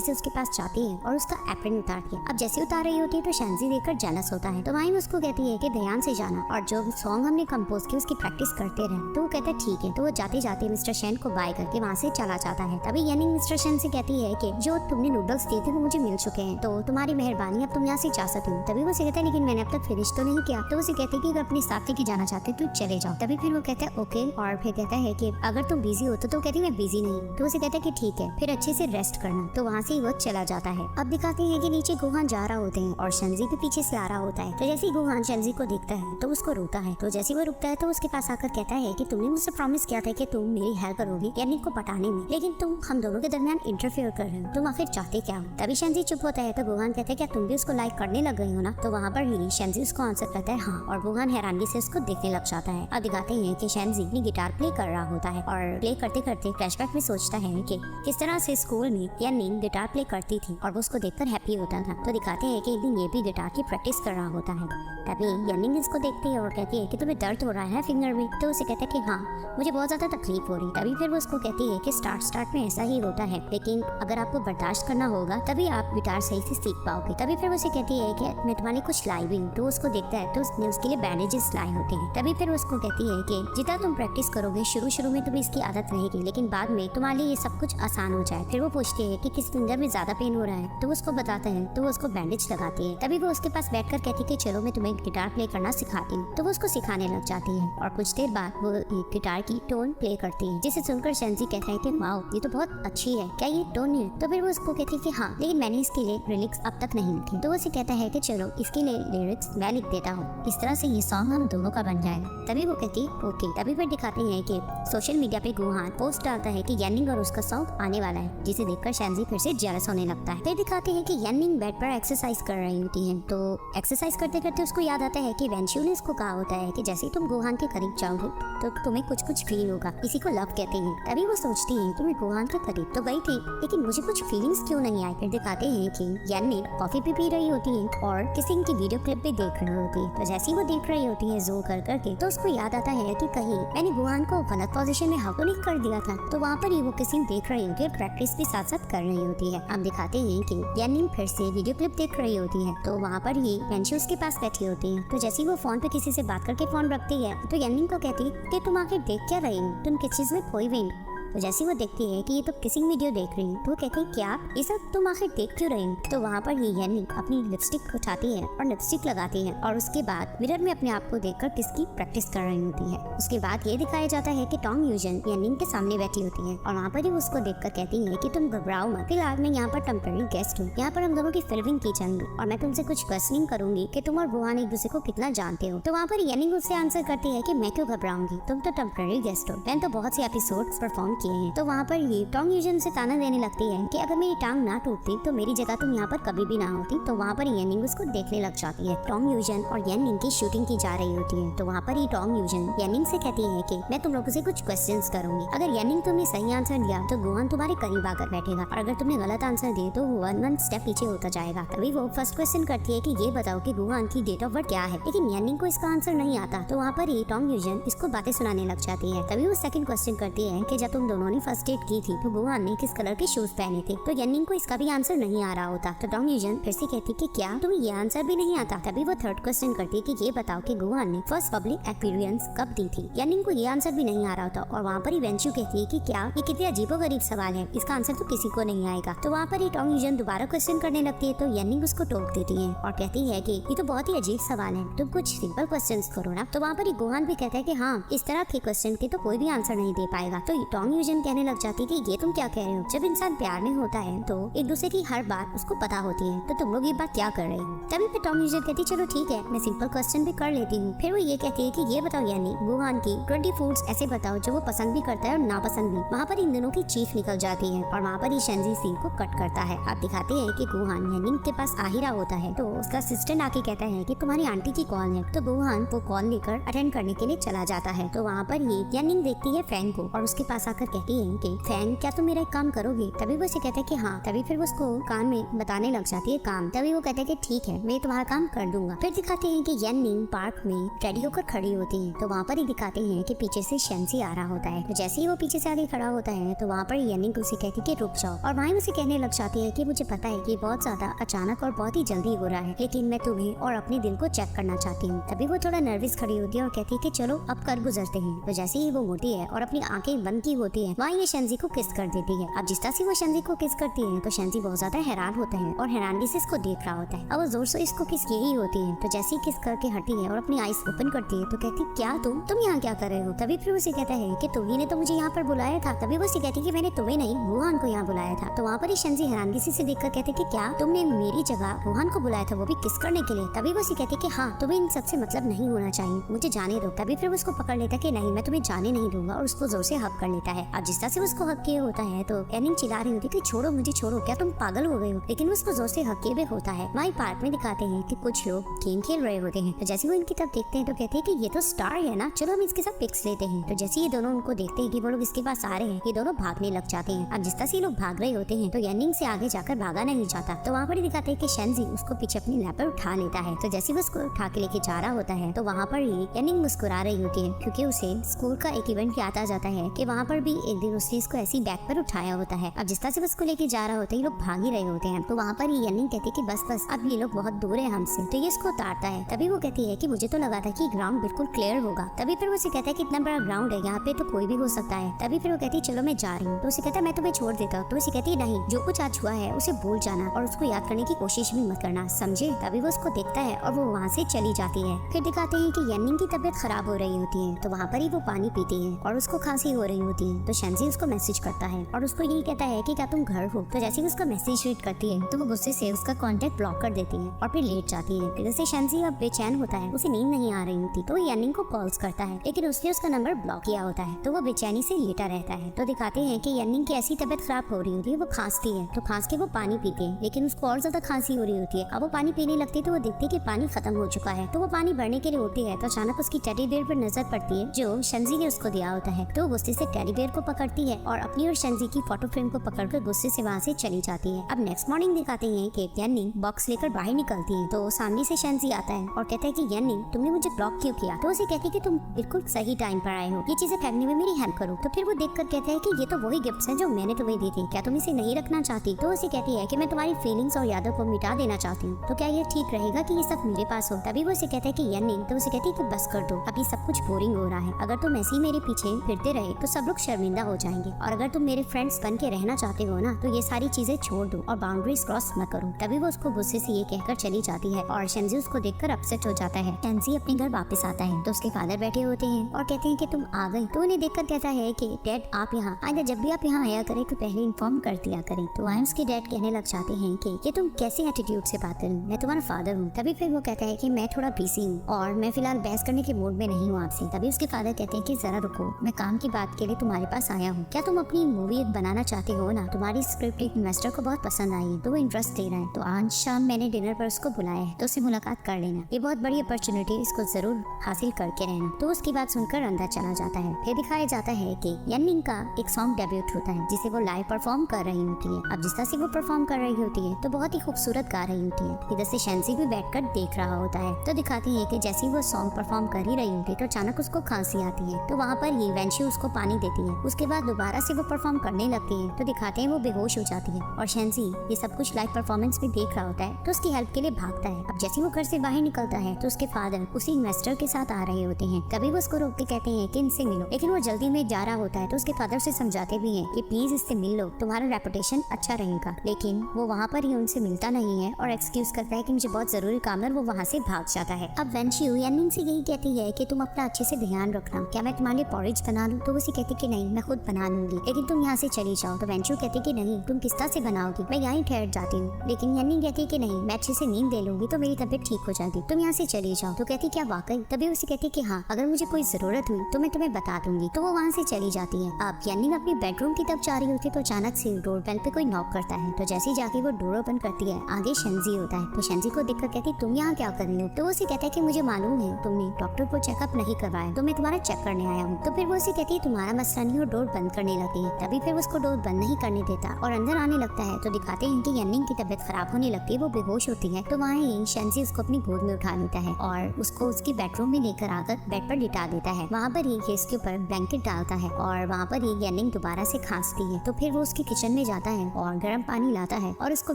से उसके पास जाती है और उसका एप्रन उतारती है। अब जैसे उतार रही होती है तो शैनजी देखकर जेलस होता है। तो वहीं उसको कहती है कि ध्यान से जाना और जो सॉन्ग हमने कंपोज की उसकी प्रैक्टिस करते रहे। तो वो कहता है ठीक है। तो वो जाते जाते मिस्टर शेन को बाय करके वहाँ से चला जाता है। तभी यानिंग मिस्टर शेन से कहती है कि जो तुमने नूडल्स दिए थे वो मुझे मिल चुके हैं, तो तुम्हारी मेहरबानी, अब तुम यहाँ से जा सकती हो। तभी वो कहता है लेकिन मैंने अब तक फिनिश तो नहीं किया। तो उसे कहते हैं कि अगर अपने साथ लेके जाना चाहते तो चले जाओ। तभी फिर वो कहता है ओके, और फिर कहता है कि अगर तुम बिजी हो तो कहती मैं बिजी नहीं। तो उसे कहता है कि ठीक है, फिर अच्छे से रेस्ट करना। तो वहाँ से वो चला जाता है। अब दिखाते हैं कि नीचे गुहान जा रहा होते हैं और शंजी भी पीछे से आ रहा होता है। तो जैसे ही गुहान शंजी को देखता है तो उसको रोकता है। तो जैसे वो रुकता है तो उसके पास आकर कहता है कि तुमने मुझसे प्रॉमिस किया था कि तुम मेरी हेल्प करोगी यानी को पटाने में, लेकिन तुम हम दोनों के दरमियान इंटरफेयर कर रहे हो, तुम आखिर चाहते क्या हो। तभी शंजी चुप होता है। तो गुहान कहता है क्या तुम भी उसको लाइक करने लग गई हो ना। तो वहाँ पर ही शंजी उसको आंसर करता है हाँ, और गुहान हैरानी से उसको देखने लग जाता है। अब दिखाते हैं कि शंजी अपनी गिटार प्ले कर रहा होता है और प्ले करते करते फ्लैशबैक में सोचता है कि किस तरह से स्कूल में यानिंग गिटार प्ले करती थी और वो उसको देखकर हैप्पी होता था। तो दिखाते हैं कि एक दिन ये भी गिटार की प्रैक्टिस कर रहा होता है। तभी यानिंग इसको देखती है और कहती है कि तुम्हें दर्द हो रहा है फिंगर में। तो उसे कहता है कि हाँ, मुझे बहुत ज्यादा तकलीफ हो रही। तभी फिर वो उसको कहती है कि स्टार्ट में ऐसा ही होता है, लेकिन अगर आपको बर्दाश्त करना होगा तभी आप गिटार सही से सीख पाओगे। तभी फिर वो उसे कहती है कि मैं तुम्हारे कुछ लाई भी हूँ। तो उसको देखता है तो उसने उसके लिए बैंडेजेस लाए होते हैं। तभी फिर उसको कहती है कि जितना तुम प्रैक्टिस करोगे शुरू में तुम्हें इसकी आदत रहेगी, लेकिन बाद में तुम्हारे लिए ये सब कुछ आसान हो जाए। फिर वो पूछती है कि किस फिंगर में ज्यादा पेन हो रहा है। तो उसको बताते हैं। तो वो उसको बैंडेज लगाती है। तभी वो उसके पास बैठकर कहती है कि चलो मैं तुम्हें गिटार प्ले करना सिखाती हूँ। तो वो उसको सिखाने लग जाती है और कुछ देर बाद वो एक गिटार की टोन प्ले करती है, जिसे सुनकर शंजी कहता है कि वाओ, ये तो बहुत अच्छी है, क्या ये टोन है। तो फिर वो उसको कहती है कि हाँ, लेकिन मैंने इसके लिए लिरिक्स अब तक नहीं लिखे। तो वो उसे कहता है कि चलो इसके लिए लिरिक्स मैं लिख देता हूँ, इस तरह से ये सॉन्ग हम दोनों का बन जाएगा। तभी वो कहती ओके। तभी फिर दिखाते हैं कि सोशल मीडिया पे गुहान पोस्ट डालता है कि यानिंग और उसका सॉन्ग आने वाला है, जिसे देखकर शंजी फिर से जेलस होने लगता है। फिर दिखाते हैं कि यानिंग बेड पर एक्सरसाइज कर रही होती है। तो एक्सरसाइज करते करते उसको याद आता है कि वेंचुअली उसको कहा होता है कि जैसे तुम गुहान के करीब जाओगे तो तुम्हें कुछ फील होगा, इसी को लव कहते हैं। तभी वो सोचती है कि मैं गुहान के करीब तो गई थी, लेकिन मुझे कुछ फीलिंग्स क्यों नहीं आई। फिर दिखाते हैं कि यानिंग कॉफी भी पी रही होती है और किसी की वीडियो क्लिप भी देख रही होती है। तो जैसे ही वो देख रही होती है ज़ूम कर करके, तो उसको याद आता है कि कहीं मैंने गुहान को गलत पोजीशन में हाथ तो नहीं कर दिया था। तो वहाँ पर ही वो किसी देख रही होती है, प्रैक्टिस भी साथ साथ कर रही होती है। अब दिखाते हैं कि यानिंग फिर से वीडियो क्लिप देख रही होती है। तो वहाँ पर ही वेंचू उसके पास बैठी होती है। तो जैसे ही वो फोन पे किसी से बात करके फोन रखती है तो यानिंग को कहती है कि तुम आखिर देख क्या रही हो, तुम किस चीज में खोई हुई। तो जैसे वो देखती है कि ये तो किसिंग वीडियो देख रही है, तो वो कहती है क्या ये सब तुम आखिर देख क्यों रही हो। तो वहाँ पर ही यानिंग अपनी लिपस्टिक उठाती है और लिपस्टिक लगाती है और उसके बाद मिरर में अपने आप को देखकर किस की प्रैक्टिस कर रही होती है। उसके बाद ये दिखाया जाता है कि टोंग यूजन यानिंग के सामने बैठी होती है और वहाँ पर ही उसको देखकर कहती है कि तुम घबराओ मत, फिलहाल मैं यहाँ पर टेम्पररी गेस्ट हूँ, यहाँ पर हम दोनों की फिल्मिंग की जाएंगी और मैं तुमसे कुछ क्वेश्चनिंग करूंगी कि तुम और गुहान एक दूसरे को कितना जानते हो। तो वहाँ पर यानिंग उससे आंसर करती है कि मैं क्यों घबराऊंगी, तुम तो टेम्पररी गेस्ट हो, मैंने तो बहुत से एपिसोड्स परफॉर्म किए हैं। तो वहाँ पर ये टोंग यूजन से ताना देने लगती है कि अगर मेरी टांग ना टूटती तो मेरी जगह तुम यहाँ पर कभी भी ना होती। तो वहाँ पर यानिंग उसको देखने लग जाती है। टोंग यूजन और यानिंग की शूटिंग की जा रही होती है। तो वहाँ पर ही टोंग यूजन यानिंग से कहती है कि मैं तुम लोगों से कुछ क्वेश्चंस करूंगी, अगर यानिंग तुमने सही आंसर दिया तो गुहान तुम्हारे करीब आकर बैठेगा और अगर तुमने गलत आंसर दिए तो वो वन स्टेप पीछे होता जाएगा। तभी वो फर्स्ट क्वेश्चन करती है कि ये बताओ कि गुहान की डेट ऑफ बर्थ क्या है, लेकिन यानिंग को इसका आंसर नहीं आता। तो वहाँ पर ही टोंग यूजन इसको बातें सुनाने लग जाती है। तभी वो सेकंड क्वेश्चन करती है कि जब तुम दोनों ने फर्स्ट डेट की थी तो गुहान ने किस कलर के शूज पहने थे। तो यानिंग को इसका भी आंसर नहीं आ रहा होता। तो टोंग यूजन फिर से कहती कि क्या तुम्हें ये आंसर भी नहीं आता। तभी वो थर्ड क्वेश्चन करती है कि ये बताओ कि गुहान ने फर्स्ट पब्लिक एक्सपीरियंस कब दी थी। यानिंग को ये आंसर भी नहीं आ रहा होता और वहाँ पर ही वेंचू कहती है कि क्या ये कितने अजीबोगरीब सवाल है, इसका आंसर तो किसी को नहीं आएगा। तो वहाँ पर ही टोंग यूजन दोबारा क्वेश्चन करने लगती है। तो यानिंग उसको टोक देती है और कहती है कि ये तो बहुत ही अजीब सवाल है, तुम कुछ सिंपल क्वेश्चंस करो ना। तो वहाँ पर ही गुहान भी कहता है कि हाँ, इस तरह के क्वेश्चन के तो कोई भी आंसर नहीं दे पाएगा। तो टोंग यूजन कहने लग जाती है कि ये तुम क्या कह रहे हो, जब इंसान प्यार में होता है तो एक दूसरे की हर बात उसको पता होती है, तो तुम लोग ये बात क्या कर रहे हो। तभी फिर टोंग यूजन कहती चलो ठीक है, मैं सिंपल क्वेश्चन भी कर लेती हूँ। फिर वो ये कहती है कि ये बताओ यानी गुहान की 20 फूड्स ऐसे बताओ जो वो पसंद भी करता है और नापसंद भी। वहाँ पर इन दोनों की चीफ निकल जाती है और वहाँ पर ही शंजी सीन को कट करता है। अब दिखाते हैं कि गुहान यानिंग के पास आ ही रहा होता है। तो उसका असिस्टेंट आके कहता है कि तुम्हारी आंटी की कॉल है। तो गुहान वो कॉल लेकर अटेंड करने के लिए चला जाता है। तो वहाँ पर ही यानिंग देखती है फैन को और उसके पास आकर कहती है कि फैंग क्या तुम मेरा एक काम करोगे? तभी वो उसे कहता है कि हाँ। तभी फिर वो उसको कान में बताने लग जाती है काम। तभी वो कहता है कि ठीक है, मैं तुम्हारा काम कर दूंगा। फिर दिखाते हैं कि यानिंग पार्क में रेडी होकर खड़ी होती है। तो वहाँ पर ही दिखाते हैं कि पीछे से शेंजी आ रहा होता है। तो जैसे ही वो पीछे से आगे खड़ा होता है तो वहाँ पर यानिंग उसे कहती है कि रुक जाओ, और वहीं उसे कहने लग जाती है कि मुझे पता है कि बहुत ज्यादा अचानक और बहुत ही जल्दी हो रहा है, लेकिन मैं तुम्हें और अपने दिल को चेक करना चाहती हूँ। तभी वो थोड़ा नर्वस खड़ी होती है और कहती है कि चलो अब कर गुजरते हैं। तो जैसे ही वो मुड़ती है और अपनी आंखें बंद की होती है, वहीं ये शेंजी को किस कर देती है। अब जिस तरह से वो शेंजी को किस करती है तो शेंजी बहुत ज्यादा हैरान होता है और हैरानगी से इसको देख रहा होता है। अब वो जोर से इसको किस की ही होती है। तो जैसे ही किस करके हटी है और अपनी आईज ओपन करती है तो कहती क्या तुम यहाँ क्या कर रहे हो? तभी फिर उसे कहता है कि तुम्ही ने तो मुझे यहाँ पर बुलाया था। तभी वो उसे कहती है कि मैंने तुम्हें नहीं, वुहान को यहाँ बुलाया था। तो वहाँ पर ही शेंजी हैरानगी से देखकर कहते कि क्या तुमने मेरी जगह वुहान को बुलाया था, वो भी किस करने के लिए? तभी वो उसे कहती कि हाँ, तुम्हें इन सबसे मतलब नहीं होना चाहिए, मुझे जाने दो। तभी फिर उसको पकड़ लेता कि नहीं, मैं तुम्हें जाने नहीं दूंगा, और उसको जोर से हक कर लेता है। अब जिस तरह से उसको हक किए होता है तो यानिंग चिल्ला रही होती कि छोड़ो मुझे, छोड़ो, क्या तुम पागल हो गए हो? लेकिन उसको जोर से हक किए भी होता है। वहीं पार्क में दिखाते हैं कि कुछ लोग गेम खेल रहे होते हैं। तो जैसे वो इनकी तरफ देखते हैं तो कहते हैं कि ये तो स्टार है ना, चलो हम इसके साथ पिक्स लेते हैं। तो जैसे ये दोनों उनको देखते हैं कि वो लोग इसके पास आ रहे हैं, ये दोनों भागने लग जाते हैं। अब जिस तरह से लोग भाग रहे होते हैं तो यानिंग से आगे जाकर भागा नहीं जाता। तो वहाँ पर दिखाते हैं कि शेंजी उसको पीछे अपनी लैप पर उठा लेता है। तो जैसे वो उसको उठा के लेके जा रहा होता है तो वहाँ पर ही यानिंग मुस्कुरा रही होती है, क्योंकि उसे स्कूल का एक इवेंट याद आ जाता है कि वहाँ पर भी एक दिन उसने इसको ऐसी बैग पर उठाया होता है। अब जिस तरह से उसको लेके जा रहा होता है, ये लोग भाग ही रहे होते हैं। तो वहाँ पर ही यानिंग कहती है कि बस बस, अब ये लोग बहुत दूर है हमसे। तो ये इसको उतारता है। तभी वो कहती है कि मुझे तो लगा था कि ग्राउंड बिल्कुल क्लियर होगा। तभी फिर वो उसे कहता है कि इतना बड़ा ग्राउंड है, यहाँ पे तो कोई भी हो सकता है। तभी फिर वो कहती है चलो मैं जा रही हूँ। तो उसे कहता है मैं तुम्हें छोड़ देता हूँ। तो उसे कहती है नहीं, जो कुछ आज हुआ है उसे भूल जाना और उसको याद करने की कोशिश भी मत करना, समझे? तभी वो उसको देखता है और वो वहाँ से चली जाती है। फिर दिखाते हैं कि यानिंग की तबीयत खराब हो रही होती है। तो वहाँ पर ही वो पानी पीती है और उसको खांसी हो रही होती है। तो शेंजी उसको मैसेज करता है और उसको यही कहता है कि क्या तुम घर हो? तो जैसे ही उसका मैसेज रीड करती है तो वो गुस्से से उसका कांटेक्ट ब्लॉक कर देती है और फिर लेट जाती है। फिर जैसे शेंजी अब बेचैन होता है, उसे नींद नहीं आ रही होती, तो यानिंग को कॉल्स करता है, लेकिन उसने उसका नंबर ब्लॉक किया होता है। तो वो बेचैनी से लेटा रहता है। तो दिखाते हैं कि यानिंग की ऐसी तबीयत खराब हो रही होती है, वो खांसती है। तो खांस के वो पानी पीते हैं, लेकिन उसको और ज्यादा खांसी हो रही होती है। अब वो पानी पीने लगती है तो वो देखती है कि पानी खत्म हो चुका है। तो वो पानी भरने के लिए उठती है तो अचानक उसकी टेडी बेयर पर नजर पड़ती है जो शेंजी ने उसको दिया होता है। तो वो गुस्से से टेडी बेयर को पकड़ती है और अपनी और शेंजी की फोटो फ्रेम को पकड़कर गुस्से से वहाँ से चली जाती है। अब नेक्स्ट मॉर्निंग दिखाते हैं कि यानिंग बॉक्स लेकर बाहर निकलती है। तो सामने से शेंजी आता है और कहता है कि यानिंग तुमने मुझे ब्लॉक क्यों किया? तो उसे कहती है कि तुम बिल्कुल सही टाइम पर आए हो, ये चीजें फेंकने में मेरी हेल्प करो। तो फिर वो देखकर कहता है कि ये तो वही गिफ्ट्स हैं जो मैंने तुम्हें दी थी, क्या तुम इसे नहीं रखना चाहती? तो उसे कहती है कि मैं तुम्हारी फीलिंग्स और यादों को मिटा देना चाहती हूँ, तो क्या ये ठीक रहेगा कि ये सब मेरे पास हो? तभी वो उसे कहता है कि यानिंग, तो उसे कहती है कि बस कर दो, अभी सब कुछ बोरिंग हो रहा है। अगर तुम ऐसे ही मेरे पीछे फिरते रहे तो सब लोग शर्मिंदा हो जाएंगे, और अगर तुम मेरे फ्रेंड्स बन के रहना चाहते हो ना तो ये सारी चीजें छोड़ दो और बाउंड्रीज क्रॉस न करो। तभी वो उसको गुस्से से ये कहकर चली जाती है और शेंजी उसको देखकर अपसेट हो जाता है। शेंजी अपने घर वापस आता है तो उसके फादर बैठे होते हैं और कहते हैं कि तुम आ गई। तो उन्हें देखकर कहता है कि डैड आप यहाँ आइंदा जब भी आप यहाँ आया करें तो पहले इन्फॉर्म कर दिया करें। तो आयम्स के डैड कहने लग जाते हैं कि ये तुम कैसे एटीट्यूड से बात करूँ, मैं तुम्हारा फादर हूँ। तभी फिर वो कहता है कि मैं थोड़ा बिजी हूँ और मैं फिलहाल बहस करने के मूड में नहीं हूँ आपसे। तभी उसके फादर कहते हैं कि जरा रुको, मैं काम की बात के लिए तुम्हारे पास आया हूँ, क्या तुम अपनी मूवी बनाना चाहते हो ना? तुम्हारी स्क्रिप्ट एक इन्वेस्टर को बहुत पसंद आई है तो वो इंटरेस्ट दे रहा है। तो आज शाम मैंने डिनर पर उसको बुलाया है तो उससे मुलाकात कर लेना, ये बहुत बड़ी अपॉर्चुनिटी, इसको जरूर हासिल करके रहना। तो उसकी बात सुनकर अंदर चला जाता है। फिर दिखाया जाता है कि यानिंग का एक सॉन्ग डेब्यूट होता है जिसे वो लाइव परफॉर्म कर रही होती है। अब जिस तरह से वो परफॉर्म कर रही होती है तो बहुत ही खूबसूरत गा रही होती है। इधर से शेंजी भी बैठकर देख रहा होता है। तो दिखाती है कि जैसे वो सॉन्ग परफॉर्म कर ही रही होती है तो अचानक उसको खांसी आती है। तो वहाँ पर ही वेंशी उसको पानी देती है। उसके बाद दोबारा से वो परफॉर्म करने लगती है तो दिखाते हैं वो बेहोश हो जाती है और शेंजी ये सब कुछ लाइव परफॉर्मेंस में देख रहा होता है तो उसकी हेल्प के लिए भागता है। अब जैसे वो घर से बाहर निकलता है तो उसके फादर उसी इन्वेस्टर के साथ आ रहे होते हैं। तभी वो उसको रोक के कहते हैं कि इनसे मिलो, लेकिन वो जल्दी में जा रहा होता है तो उसके फादर से समझाते भी हैं कि प्लीज इससे मिल लो, तुम्हारा रेपुटेशन अच्छा रहेगा। लेकिन वो वहाँ पर ही उनसे मिलता नहीं है और एक्सक्यूज करता है कि मुझे बहुत जरूरी काम है, वो वहाँ से भाग जाता है। अब वेंशी यानिंग से यही कहती है कि तुम अपना अच्छे से ध्यान रखना, क्या मैं तुम्हारे लिए पॉरेज बना लूं? तो वो कहती कि नहीं मैं खुद बना लूंगी, लेकिन तुम यहाँ से चली जाओ। तो वेंशु कहती कि नहीं तुम किस तरह से बनाओगी, मैं यहाँ ठहर जाती हूँ। लेकिन यानिंग कहती कि नहीं मैं अच्छे से नींद ले लूंगी तो मेरी तबीयत ठीक हो जाएगी, तुम यहाँ से चली जाओ। तो कहती क्या वाकई? तभी उसे कहती कि हाँ अगर मुझे कोई जरूरत हुई तो मैं तुम्हें बता दूंगी। तो वो वहाँ से चली जाती है। अब यानिंग अपनी बेडरूम की तरफ जा रही होती तो अचानक से डोर बेल पे कोई नॉक करता है। तो जैसे ही जाके वो डोर ओपन करती है आगे शेंजी होता है। तो शेंजी को देखकर कहती तुम यहाँ क्या कर रही हो? तो वो उसे कहता है कि मुझे मालूम है तुमने डॉक्टर को चेकअप नहीं करवाया तो मैं तुम्हारा चेक करने आया हूँ। तो फिर वो उसे कहती है तुम्हारा मसला नहीं, है और डोर बंद करने लगती है। तभी फिर उसको डोर बंद नहीं करने देता और अंदर आने लगता है तो दिखाते हैं कि यनिंग की तबीयत खराब होने लगती है, वो बेहोश होती है। तो वहाँ ही शेंजी उसको अपनी गोद में उठा लेता है और उसको उसकी बेडरूम में लेकर आकर बेड पर लिटा देता है। वहाँ पर ही इसके ऊपर ब्लैंकेट डालता है और वहाँ पर ही यनिंग दोबारा से खांसती है। तो फिर वो उसके किचन में जाता है और गर्म पानी लाता है और उसको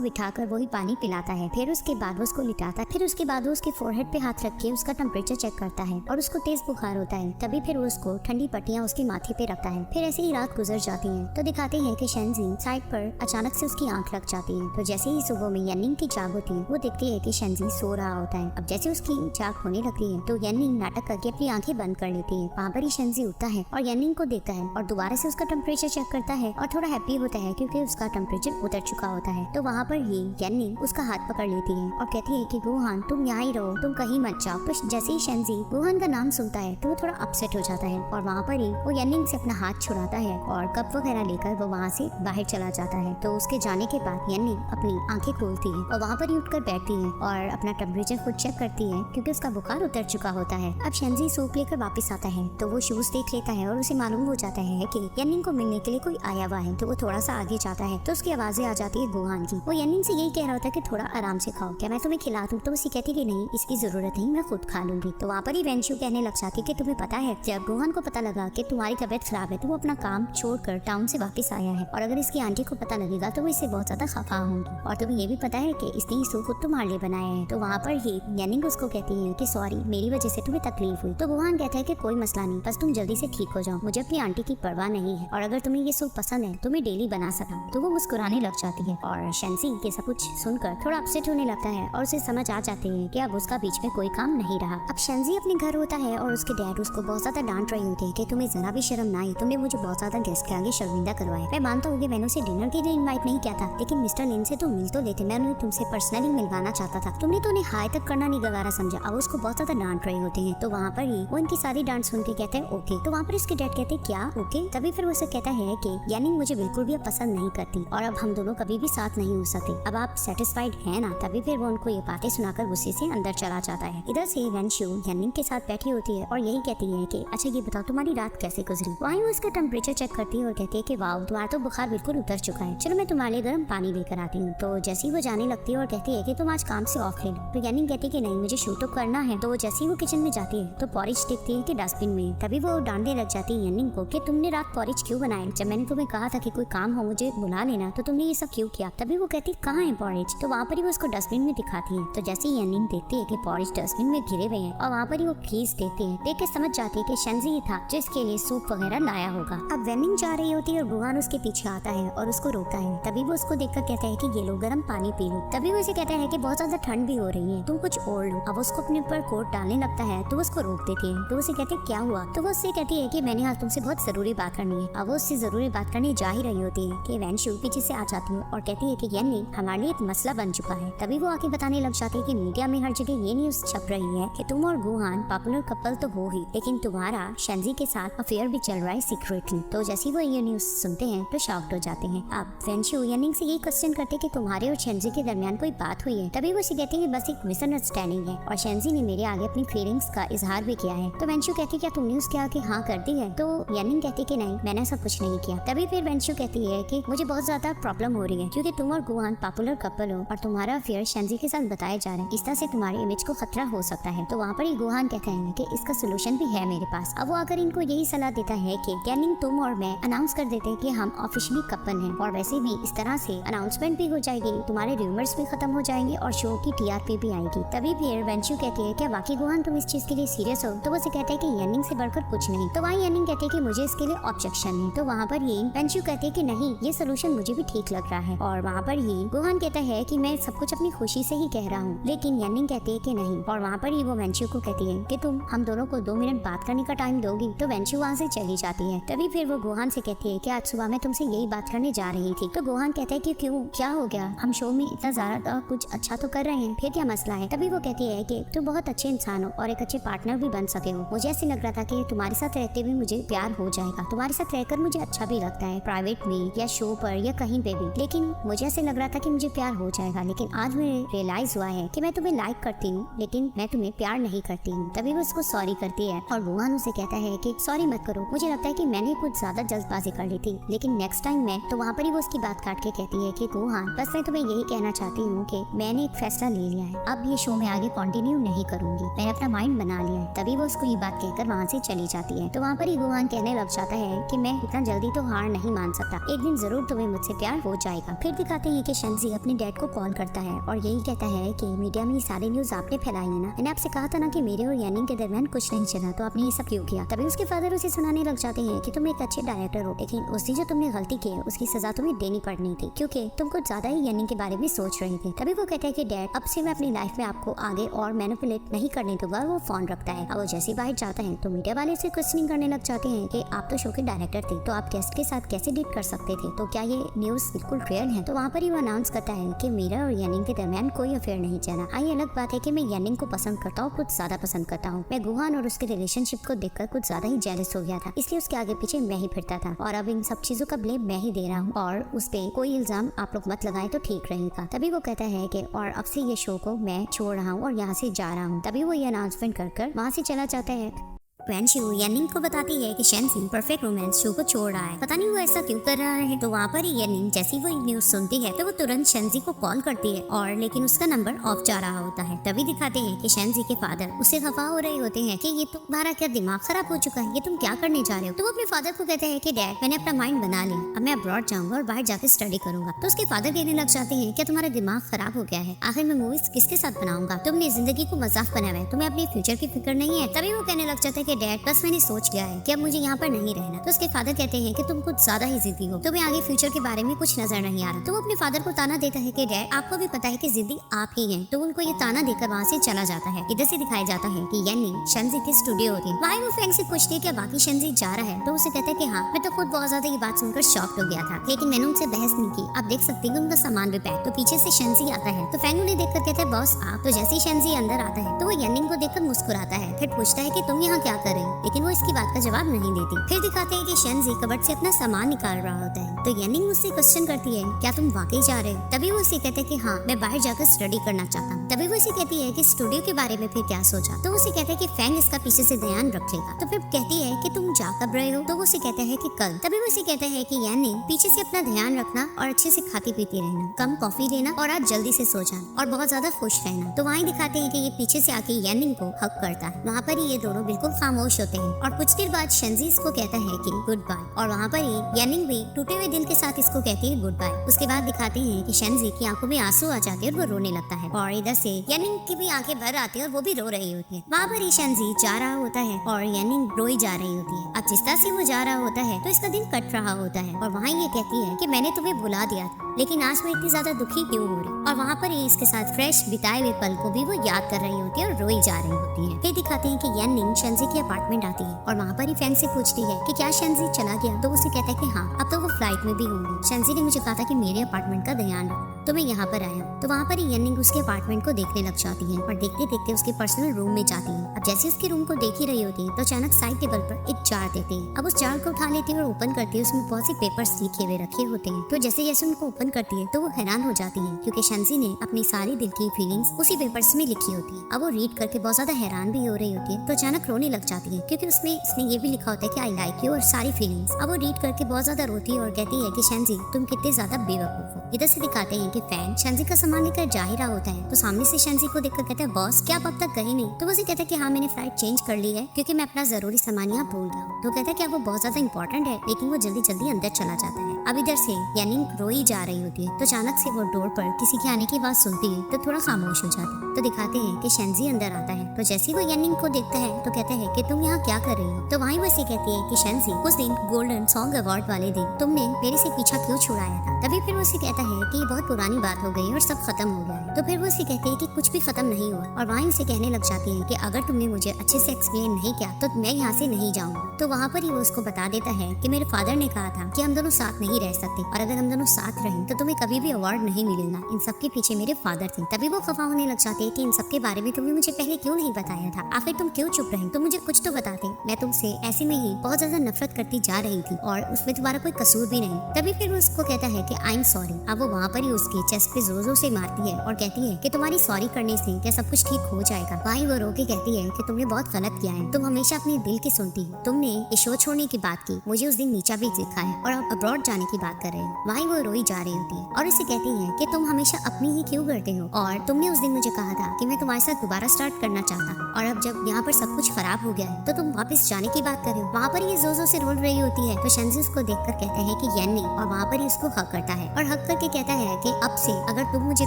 बिठाकर वही पानी पिलाता है। फिर उसके बाद वो उसको लिटाता है। फिर उसके बाद वो उसके फोरहेड पे हाथ रख के उसका टेम्परेचर चेक करता है और उसको तेज बुखार होता है। तभी फिर वो उसको ठंडी पट्टियां उसके माथे पे रखता है। फिर ऐसे ही रात गुजर जाती है। तो दिखाते हैं कि शेंजी साइड पर अचानक से उसकी आंख लग जाती है। तो जैसे ही सुबह में यनिंग की जाग होती है वो देखती है कि शेंजी सो रहा होता है। अब जैसे उसकी जाग होने लगती है तो यनिंग नाटक करके अपनी आंखें बंद कर लेती है। वहाँ पर ही शेंजी उठता है और यनिंग को देखता है और दोबारा से उसका टेम्परेचर चेक करता है और थोड़ा हैप्पी होता है क्योंकि उसका टेम्परेचर उतर चुका होता है। तो वहाँ पर ही यनिंग उसका हाथ पकड़ लेती है और कहती है कि वुहान तुम यहाँ ही रहो, तुम कहीं मत जाओ। तो जैसे ही शेंजी वुहान का नाम सुनता है तो वो थोड़ा अपसेट हो जाता है और वहाँ पर ही वो यनिंग से अपना हाथ छुड़ाता है और कप वगैरह लेकर वो वहाँ से बाहर चला जाता है। तो उसके जाने के बाद यनिंग अपनी आंखें खोलती है और वहाँ पर ही उठकर बैठती है और अपना टेम्परेचर खुद चेक करती है क्योंकि उसका बुखार उतर चुका होता है। अब शेंजी सूप लेकर वापस आता है तो वो शूज देख लेता है और उसे मालूम हो जाता है कि यनिंग को मिलने के लिए कोई आया हुआ है। तो वो थोड़ा सा आगे जाता है तो उसकी आवाजें आ जाती है वुहान की। वो यनिंग से यही कह रहा होता है कि थोड़ा आराम से खाओ, क्या मैं तुम्हें खिला दूं? तो उसे कहती कि नहीं, इसकी जरूरत नहीं, मैं खुद खा लूंगी। तो वहाँ पर ही वेंशु कहने लग जाती कि तुम्हें पता है जब वुहान को पता लगा कि तुम्हारी तबीयत खराब है तो वो अपना काम छोड़कर टाउन से वापस आया है और अगर इसकी आंटी को पता लगेगा तो वो इससे बहुत ज्यादा खफा होंगी और तुम्हें ये भी पता है कि इसने ये सूप खुद तुम्हारे लिए बनाया है। तो वहाँ पर ही यनिंग उसको कहती है कि सॉरी, मेरी वजह से तुम्हें तकलीफ हुई। तो वुहान कहता है कि कोई मसला नहीं, बस तुम जल्दी से ठीक हो जाओ, मुझे अपनी आंटी की परवाह नहीं है और अगर तुम्हें ये सूप पसंद है तो मैं डेली बना सका। तो वो मुस्कुराने लग जाती है और शेंजी ये सब कुछ सुनकर थोड़ा अपसेट होने लगता है और उसे समझ आ जाती है कि अब उसका बीच में कोई काम नहीं रहा। अब शेंजी अपने घर होता है और उसके डैड उसको बहुत ज्यादा डांट रहे होते हैं कि तुम्हें जरा भी शर्म ना आई, तुमने मुझे बहुत ज्यादा गेस्ट के आगे शर्मिंदा करवाया। मैं मानता हूँ कि मैंने उसे डिनर के लिए इनवाइट नहीं किया था, लेकिन मिस्टर लिन से तो मिल तो लेते, मैं उन्हें तुमसे पर्सनली मिलवाना चाहता था, तुमने तो उन्हें हाय तक करना नहीं गवारा समझा। अब उसको बहुत ज्यादा डांट रहे होते हैं। तो वहाँ पर ही वो इनकी सारी डांट सुन के कहते हैं ओके। तो वहाँ पर इसके डैड कहते हैं क्या ओके? तभी फिर वो उसे कहता है कि यानी मुझे बिल्कुल भी अब पसंद नहीं करती और अब हम दोनों कभी भी साथ नहीं हो सकते, अब आप सेटिस्फाइड है ना? तभी फिर वो उनको ये बातें सुनाकर गुस्से से अंदर चला जाता है। इधर से वेंशु यानिंग के साथ बैठी होती है और यही कहती है कि अच्छा ये बताओ तुम्हारी रात कैसे गुजरी। वहीं वो इसका टेम्परेचर चेक करती है और कहती है कि वाओ तुम्हारा तो बुखार बिल्कुल उतर चुका है, चलो मैं तुम्हारे लिए गर्म पानी लेकर आती हूँ। तो जैसे ही वो जाने लगती है और कहती है कि तुम आज काम से ऑफ ले लो। तो यानिंग कहती है कि नहीं, मुझे शूट तो करना है। तो वो जैसे ही वो किचन में जाती है तो पॉरिज देखती है कि डस्टबिन में। तभी वो डांटने लग जाती है यानिंग को कि तुमने रात पॉरिज क्यों बनाया, जब मैंने तुम्हें कहा था कि कोई काम हो मुझे बुला लेना तो तुमने ये सब क्यों किया। तभी वो कहती कहाँ है पॉरिज। तो वहाँ पर ही वो उसको डस्टबिन में दिखाती है। तो जैसे ही यानिंग देखती है कि पॉरिज डस्टबिन में गिरे हुए हैं और वहाँ पर ही वो फ्रीज देखते हैं, देख के समझ जाती है कि शेंजी ही था जो इसके लिए सूप वगैरह लाया होगा। अब वेनिंग जा रही होती है और वुहान उसके पीछे आता है और उसको रोकता है। तभी वो उसको देखकर कहता है कि ये लो गर्म पानी पी लो। तभी वो उसे कहता है कि बहुत ज्यादा ठंड भी हो रही है, तुम कुछ ओढ़ लो। अब उसको अपने ऊपर कोट डालने लगता है तो उसको रोक देती है। तो उसे कहते क्या हुआ। तो वो उससे कहती है कि मैंने आज तुमसे बहुत जरूरी बात करनी है। अब वो उससे जरूरी बात करने जा ही रही होती है कि वेंशु पीछे से आ जाती है और कहती है कि यानी हमारे लिए एक मसला बन चुका है। तभी वो आके बताने लग जाती है कि मीडिया में हर जगह ये न्यूज छप रही है कि तुम और वुहान पॉपुलर कपल तो हो ही, लेकिन तुम्हारा शेंजी के साथ अफेयर भी चल रहा है सीक्रेटली। तो जैसे ही वो ये न्यूज सुनते हैं तो शॉक्ड हो जाते हैं। अब वेंशु यानिंग से यही क्वेश्चन करते कि तुम्हारे और शेंजी के दरमियान कोई बात हुई है। तभी वो कहती है बस एक मिसअंडरस्टैंडिंग है और शेंजी ने मेरे आगे अपनी फीलिंग्स का इजहार भी किया है। तो वेंशु कहती क्या तुमने उसके आगे हाँ कर दी है। तो यानिंग कहती कि नहीं, मैंने ऐसा कुछ नहीं किया। तभी फिर वेंशु कहती है कि मुझे बहुत ज्यादा प्रॉब्लम हो रही है क्योंकि तुम और वुहान पॉपुलर कपल हो और तुम्हारा अफेयर शेंजी के साथ बताया जा रहा है, इस तरह से तुम्हारे इमेज को खतरा हो सकता है। तो वहाँ पर ही वुहान कहते हैं कि इसका सोल्यूशन भी है मेरे पास। अब वो आकर इनको यही सलाह देता है कि यानिंग तुम और मैं अनाउंस कर देते हैं कि हम ऑफिशियली कपल हैं और वैसे भी इस तरह से अनाउंसमेंट भी हो जाएगी, तुम्हारे रूमर्स भी खत्म हो जाएंगे और शो की टीआरपी भी आएगी। तभी फिर वेंशु कहती है क्या वाकई वुहान तुम इस चीज के लिए सीरियस हो। तो वो कहते हैं कि यानिंग से बढ़कर कुछ नहीं। तो वहाँ यानिंग कहते हैं कि मुझे इसके लिए ऑब्जेक्शन है। तो वहाँ पर ही वेंशु कहते हैं कि नहीं, ये सोल्यूशन मुझे भी ठीक लग रहा है। और वहाँ पर ही वुहान कहता है कि मैं सब कुछ अपनी खुशी से ही कह रहा हूँ, लेकिन यानिंग कहती है कि नहीं। और वहाँ पर ही वो वेंशु को कहती है कि तुम हम दोनों को 2 मिनट बात करने का टाइम दोगी। तो वेंशु वहाँ से चली जाती है। तभी फिर वो वुहान से कहती है कि आज सुबह मैं तुमसे यही बात करने जा रही थी। तो वुहान कहता है कि क्यों, क्या हो गया, हम शो में इतना ज्यादा कुछ अच्छा तो कर रहे हैं, फिर क्या मसला है। तभी वो कहती है कि तुम बहुत अच्छे इंसान हो और एक अच्छे पार्टनर भी बन सके हो। मुझे ऐसे लग रहा था कि तुम्हारे साथ रहते हुए मुझे प्यार हो जाएगा, तुम्हारे साथ रहकर मुझे अच्छा भी लगता है, प्राइवेट में या शो पर या कहीं पे भी, लेकिन मुझे ऐसे लग रहा था कि मुझे प्यार हो जाएगा, लेकिन आज मुझे रियलाइज हुआ है कि मैं तुम्हें लाइक करती हूँ लेकिन मैं तुम्हें प्यार नहीं करती हूँ। तभी वो उसको सॉरी करती है और वुहान उसे कहता है कि सॉरी मत करो, मुझे लगता है कि मैंने कुछ ज्यादा जल्दबाजी कर ली थी, लेकिन नेक्स्ट टाइम मैं तो वहाँ पर ही वो उसकी बात काट के कहती है कि गोहान बस मैं तुम्हें यही कहना चाहती हूँ कि मैंने एक फैसला ले लिया है, अब ये शो में आगे कंटिन्यू नहीं करूंगी, मैंने अपना माइंड बना लिया है। तभी वो उसको ये बात कहकर वहाँ से चली जाती है। तो वहाँ पर ही गोहान कहने लग जाता है कि मैं इतना जल्दी तो हार नहीं मान सकता, एक दिन जरूर तुम्हें मुझसे प्यार हो जाएगा। फिर दिखाते हैं कि शेंजी अपने डैड को कॉल करता है और यही कहता है कि मीडिया में ये सारे न्यूज आपने फैलाई है ना, मैंने आपसे कहा था ना कि मेरे और यानिंग के दरमियान कुछ नहीं चला, तो आपने ये सब क्यों किया। तभी उसके फादर उसे सुनाने लग जाते हैं कि तुम एक अच्छे डायरेक्टर हो, लेकिन उसने जो तुमने गलती की है उसकी सजा तुम्हें देनी पड़नी थी, क्योंकि तुम कुछ ज्यादा ही यानिंग के बारे में सोच रहे थे। तभी वो कहता है कि डैड अब से मैं अपनी लाइफ में आपको आगे और मैनिपुलेट नहीं करने दूंगा। वो फोन रखता है। अब वो जैसे बाहर जाता है तो मीडिया वाले से क्वेश्चनिंग करने लग जाते हैं कि आप तो शो के डायरेक्टर थे, तो आप गेस्ट के साथ कैसे डील कर सकते थे, तो क्या ये न्यूज बिल्कुल रियल है। तो वहाँ पर ही वो अनाउंस करता है कि मेरा और यानिंग के दरमियान कोई अफेयर नहीं चला। आई अलग बात है कि मैं यानिंग को पसंद करता हूँ, कुछ ज्यादा पसंद करता हूँ। मैं गुहान और उसके रिलेशनशिप को देखकर कुछ ज्यादा ही जेलस हो गया था, इसलिए उसके आगे पीछे मैं ही फिरता था और अब इन सब चीजों का ब्लेम मैं ही दे रहा हूँ और उस पे कोई इल्जाम आप लोग मत लगाए तो ठीक रहेगा। तभी वो कहता है कि और अब से ये शो को मैं छोड़ रहा हूँ और यहाँ से जा रहा हूँ। तभी वो ये अनाउंसमेंट कर वहाँ से चला जाता है। वैनशू यानिंग को बताती है कि शेंजी परफेक्ट रोमांस शो को छोड़ रहा है, पता नहीं वो ऐसा क्यों कर रहा है। तो वहाँ पर ही यानिंग जैसी वो न्यूज सुनती है तो वो तुरंत शेंजी को कॉल करती है और लेकिन उसका नंबर ऑफ जा रहा होता है। तभी दिखाते हैं कि शेंजी के फादर उससे खफा हो रहे होते हैं कि ये तुम्हारा क्या दिमाग खराब हो चुका है, ये तुम क्या करने जा रहे हो। तो वो अपने फादर को कहते हैं कि डैड मैंने अपना माइंड बना लिया, अब मैं अब्रॉड जाऊंगा और बाहर जाकर स्टडी करूंगा। तो उसके फादर कहने लग जाते हैं क्या तुम्हारा दिमाग खराब हो गया है, आखिर मैं मूवीज किसके साथ बनाऊंगा, तुमने जिंदगी को मजाक बनाया है, तुम्हें अपनी फ्यूचर की फिक्र नहीं है। तभी वो कहने लग जाता है कि डैड बस मैंने सोच लिया है कि अब मुझे यहाँ पर नहीं रहना। तो उसके फादर कहते हैं कि तुम कुछ ज्यादा ही जिद्दी हो, तुम्हें आगे फ्यूचर के बारे में कुछ नजर नहीं आ रहा। तो वो अपने फादर को ताना देता है कि डैड आपको भी पता है कि जिद्दी आप ही हैं। तो उनको ये ताना देकर वहाँ से चला जाता है। इधर से दिखाया जाता है कि यानिंग शेंजी के स्टूडियो होती है। वहाँ वो फ्रेंड से पूछती है कि बाकी शेंजी जा रहा है। तो उसे कहता है कि हाँ, मैं तो खुद बहुत ज्यादा ये बात सुनकर शॉक हो गया था, लेकिन मैंने उनसे बहस नहीं की। आप देख सकते हैं उनका सामान भी पैक। तो पीछे से शेंजी आता है तो फैंग उन्हें देखकर कहता है बॉस आप। तो जैसे ही शेंजी अंदर आता है तो वो यानिंग को देखकर मुस्कुराता है, फिर पूछता है कि तुम यहाँ क्या कर रहे हो, लेकिन वो इसकी बात का जवाब नहीं देती। फिर दिखाते हैं कि शेंजी कबर्ड से अपना सामान निकाल रहा होता है। तो यानिंग उससे क्वेश्चन करती है क्या तुम वाकई जा रहे हो। तभी वो उसे कहते हैं कि हाँ, मैं बाहर जाकर स्टडी करना चाहता हूँ। तभी वो उसे कहती है कि स्टूडियो के बारे में फिर क्या सोचा। तो उसे कहते हैं कि फैंग इसका पीछे से ध्यान रखेगा। तो फिर कहती है कि तुम जा कब रहे हो। तो वो उसे कहता है कि कल। तभी वो उसे कहता है कि यानिंग पीछे से अपना ध्यान रखना और अच्छे से खाती पीती रहना, कम कॉफी लेना और आज जल्दी से सो जाना और बहुत ज्यादा खुश रहना। तो वहीं दिखाते हैं कि ये पीछे से आके यानिंग को हक करता है। वहाँ पर ये दोनों बिल्कुल खामोश होते हैं और कुछ देर बाद शेंजी इसको कहता है कि गुड बाय और वहाँ पर ही यानिंग भी टूटे हुए दिल के साथ इसको कहती है गुड बाय। उसके बाद दिखाते हैं कि शेंजी की आंखों में आंसू आ जाते हैं और वो रोने लगता है और इधर से यानिंग की भी आंखें भर आती है और वो भी रो रही होती है। वहाँ पर ही शेंजी जा रहा होता है और यानिंग रोई जा रही होती है। अब जिस तरह से वो जा रहा होता है तो इसका दिन कट रहा होता है और वहाँ ये कहती है कि मैंने तुम्हें बुला दिया था, लेकिन आज मैं इतनी ज्यादा दुखी क्यों हो रही। और वहाँ पर ही इसके साथ फ्रेश बिताए हुए पल को भी वो याद कर रही होती है और रोई जा रही होती है। फिर दिखाते हैं कि यानिंग शेंजी के अपार्टमेंट आती है और वहाँ पर ही फैंग से पूछती है कि क्या शेंजी चला गया। तो उसे कहता है कि हाँ, अब तो वो फ्लाइट में भी होंगी। शेंजी ने मुझे कहा था कि मेरे अपार्टमेंट का ध्यान रखो, तो मैं यहाँ पर आया। तो वहाँ पर ही यानिंग उसके अपार्टमेंट को देखने लग जाती है और देखते देखते उसके पर्सनल रूम में जाती है। अब जैसे उसके रूम को देख ही रही होती है तो अचानक साइड टेबल पर एक जार देती है। अब उस जार को उठा लेती है और ओपन करती है। उसमें बहुत से पेपर्स लिखे हुए रखे होते हैं। तो जैसे जैसे उनको ओपन करती है तो वो हैरान हो जाती है, क्योंकि शेंजी ने अपनी सारी दिल की फीलिंग्स उसी पेपर्स में लिखी होती है। अब वो रीड करके बहुत ज्यादा हैरान भी हो रही होती है तो अचानक रोने लग जाती है, क्योंकि उसमें इसने ये भी लिखा होता है कि आई लाइक यू और सारी फीलिंग्स। अब वो रीड करके बहुत ज्यादा रोती है और कहती है कि शेंजी तुम कितने ज्यादा बेवकूफ हो। इधर से दिखाते हैं कि फैंग शेंजी का सामान लेकर जा ही रहा होता है तो सामने से शेंजी को देखकर कहता है बॉस क्या आप अब तक गए नहीं। तो वो उसे कहता है कि हाँ, मैंने फ्लाइट चेंज कर ली है क्योंकि मैं अपना जरूरी सामान यहाँ भूल गया। तो कहता है कि वो बहुत ज्यादा इंपॉर्टेंट है, लेकिन वो जल्दी जल्दी अंदर चला जाता है। अब इधर से यानिंग रोई जा रही होती है तो अचानक से वो डोर पर किसी के आने की आवाज सुनती है तो थोड़ा खामोश हो जाती है। तो दिखाते हैं कि शेंजी अंदर आता है तो जैसे वो यानिंग को देखता है तो कहता है कि तुम यहाँ क्या कर रही हो। तो वहीं वो इसे कहती है कि शेंजी उस दिन गोल्डन सॉन्ग अवार्ड वाले दिन तुमने मेरे से पीछा क्यों छुड़ाया था। तभी फिर वो उसे कहता है कि ये बहुत पुरानी बात हो गई और सब खत्म हो गया है। तो फिर वो उसे कहती है कि कुछ भी खत्म नहीं हुआ और वहीं उसे कहने लग जाती है कि अगर तुमने मुझे अच्छे से एक्सप्लेन नहीं किया तो मैं यहाँ से नहीं जाऊंगा। तो वहाँ पर ही वो उसको बता देता है कि मेरे फादर ने कहा था कि हम दोनों साथ नहीं नहीं रह सकते और अगर हम दोनों साथ रहें तो तुम्हें कभी भी अवार्ड नहीं मिलेगा। इन सब के पीछे मेरे फादर थे। तभी वो खफा होने लग जाते कि इन सब के बारे में तुमने मुझे पहले क्यों नहीं बताया था, आखिर तुम क्यों चुप रहे, तुम मुझे कुछ तो बताते। मैं तुमसे ऐसे में ही बहुत ज्यादा नफरत करती जा रही थी और उसमें तुम्हारा कोई कसूर भी नहीं। तभी फिर वो उसको कहता है कि आई एम सॉरी। अब वो वहाँ पर ही उसके चेस्ट पे जोर जोर से मारती है और कहती है कि तुम्हारी सॉरी करने से क्या सब कुछ ठीक हो जाएगा। वहीं वो रो के कहती है कि तुमने बहुत गलत किया है, तुम हमेशा अपने दिल की सुनती हो। तुमने ये शो छोड़ने की बात की, मुझे उस दिन नीचा भी दिखा है और अब अब्रॉड जाने की बात कर रहे हो। वहीं वो रोई जा रही होती है और उसे कहती है कि तुम हमेशा अपनी ही क्यों करते हो और तुमने उस दिन मुझे कहा था कि मैं तुम्हारे साथ दोबारा स्टार्ट करना चाहता और अब जब यहाँ पर सब कुछ खराब हो गया है तो तुम वापस जाने की बात कर रहे हो। वहाँ पर ये जोजो से रोल रही होती है तो शेंजी उसको देखकर कहता है कि येन्नी, और वहाँ पर ही उसको हक करता है और हक करके कहता है कि अब से अगर तुम मुझे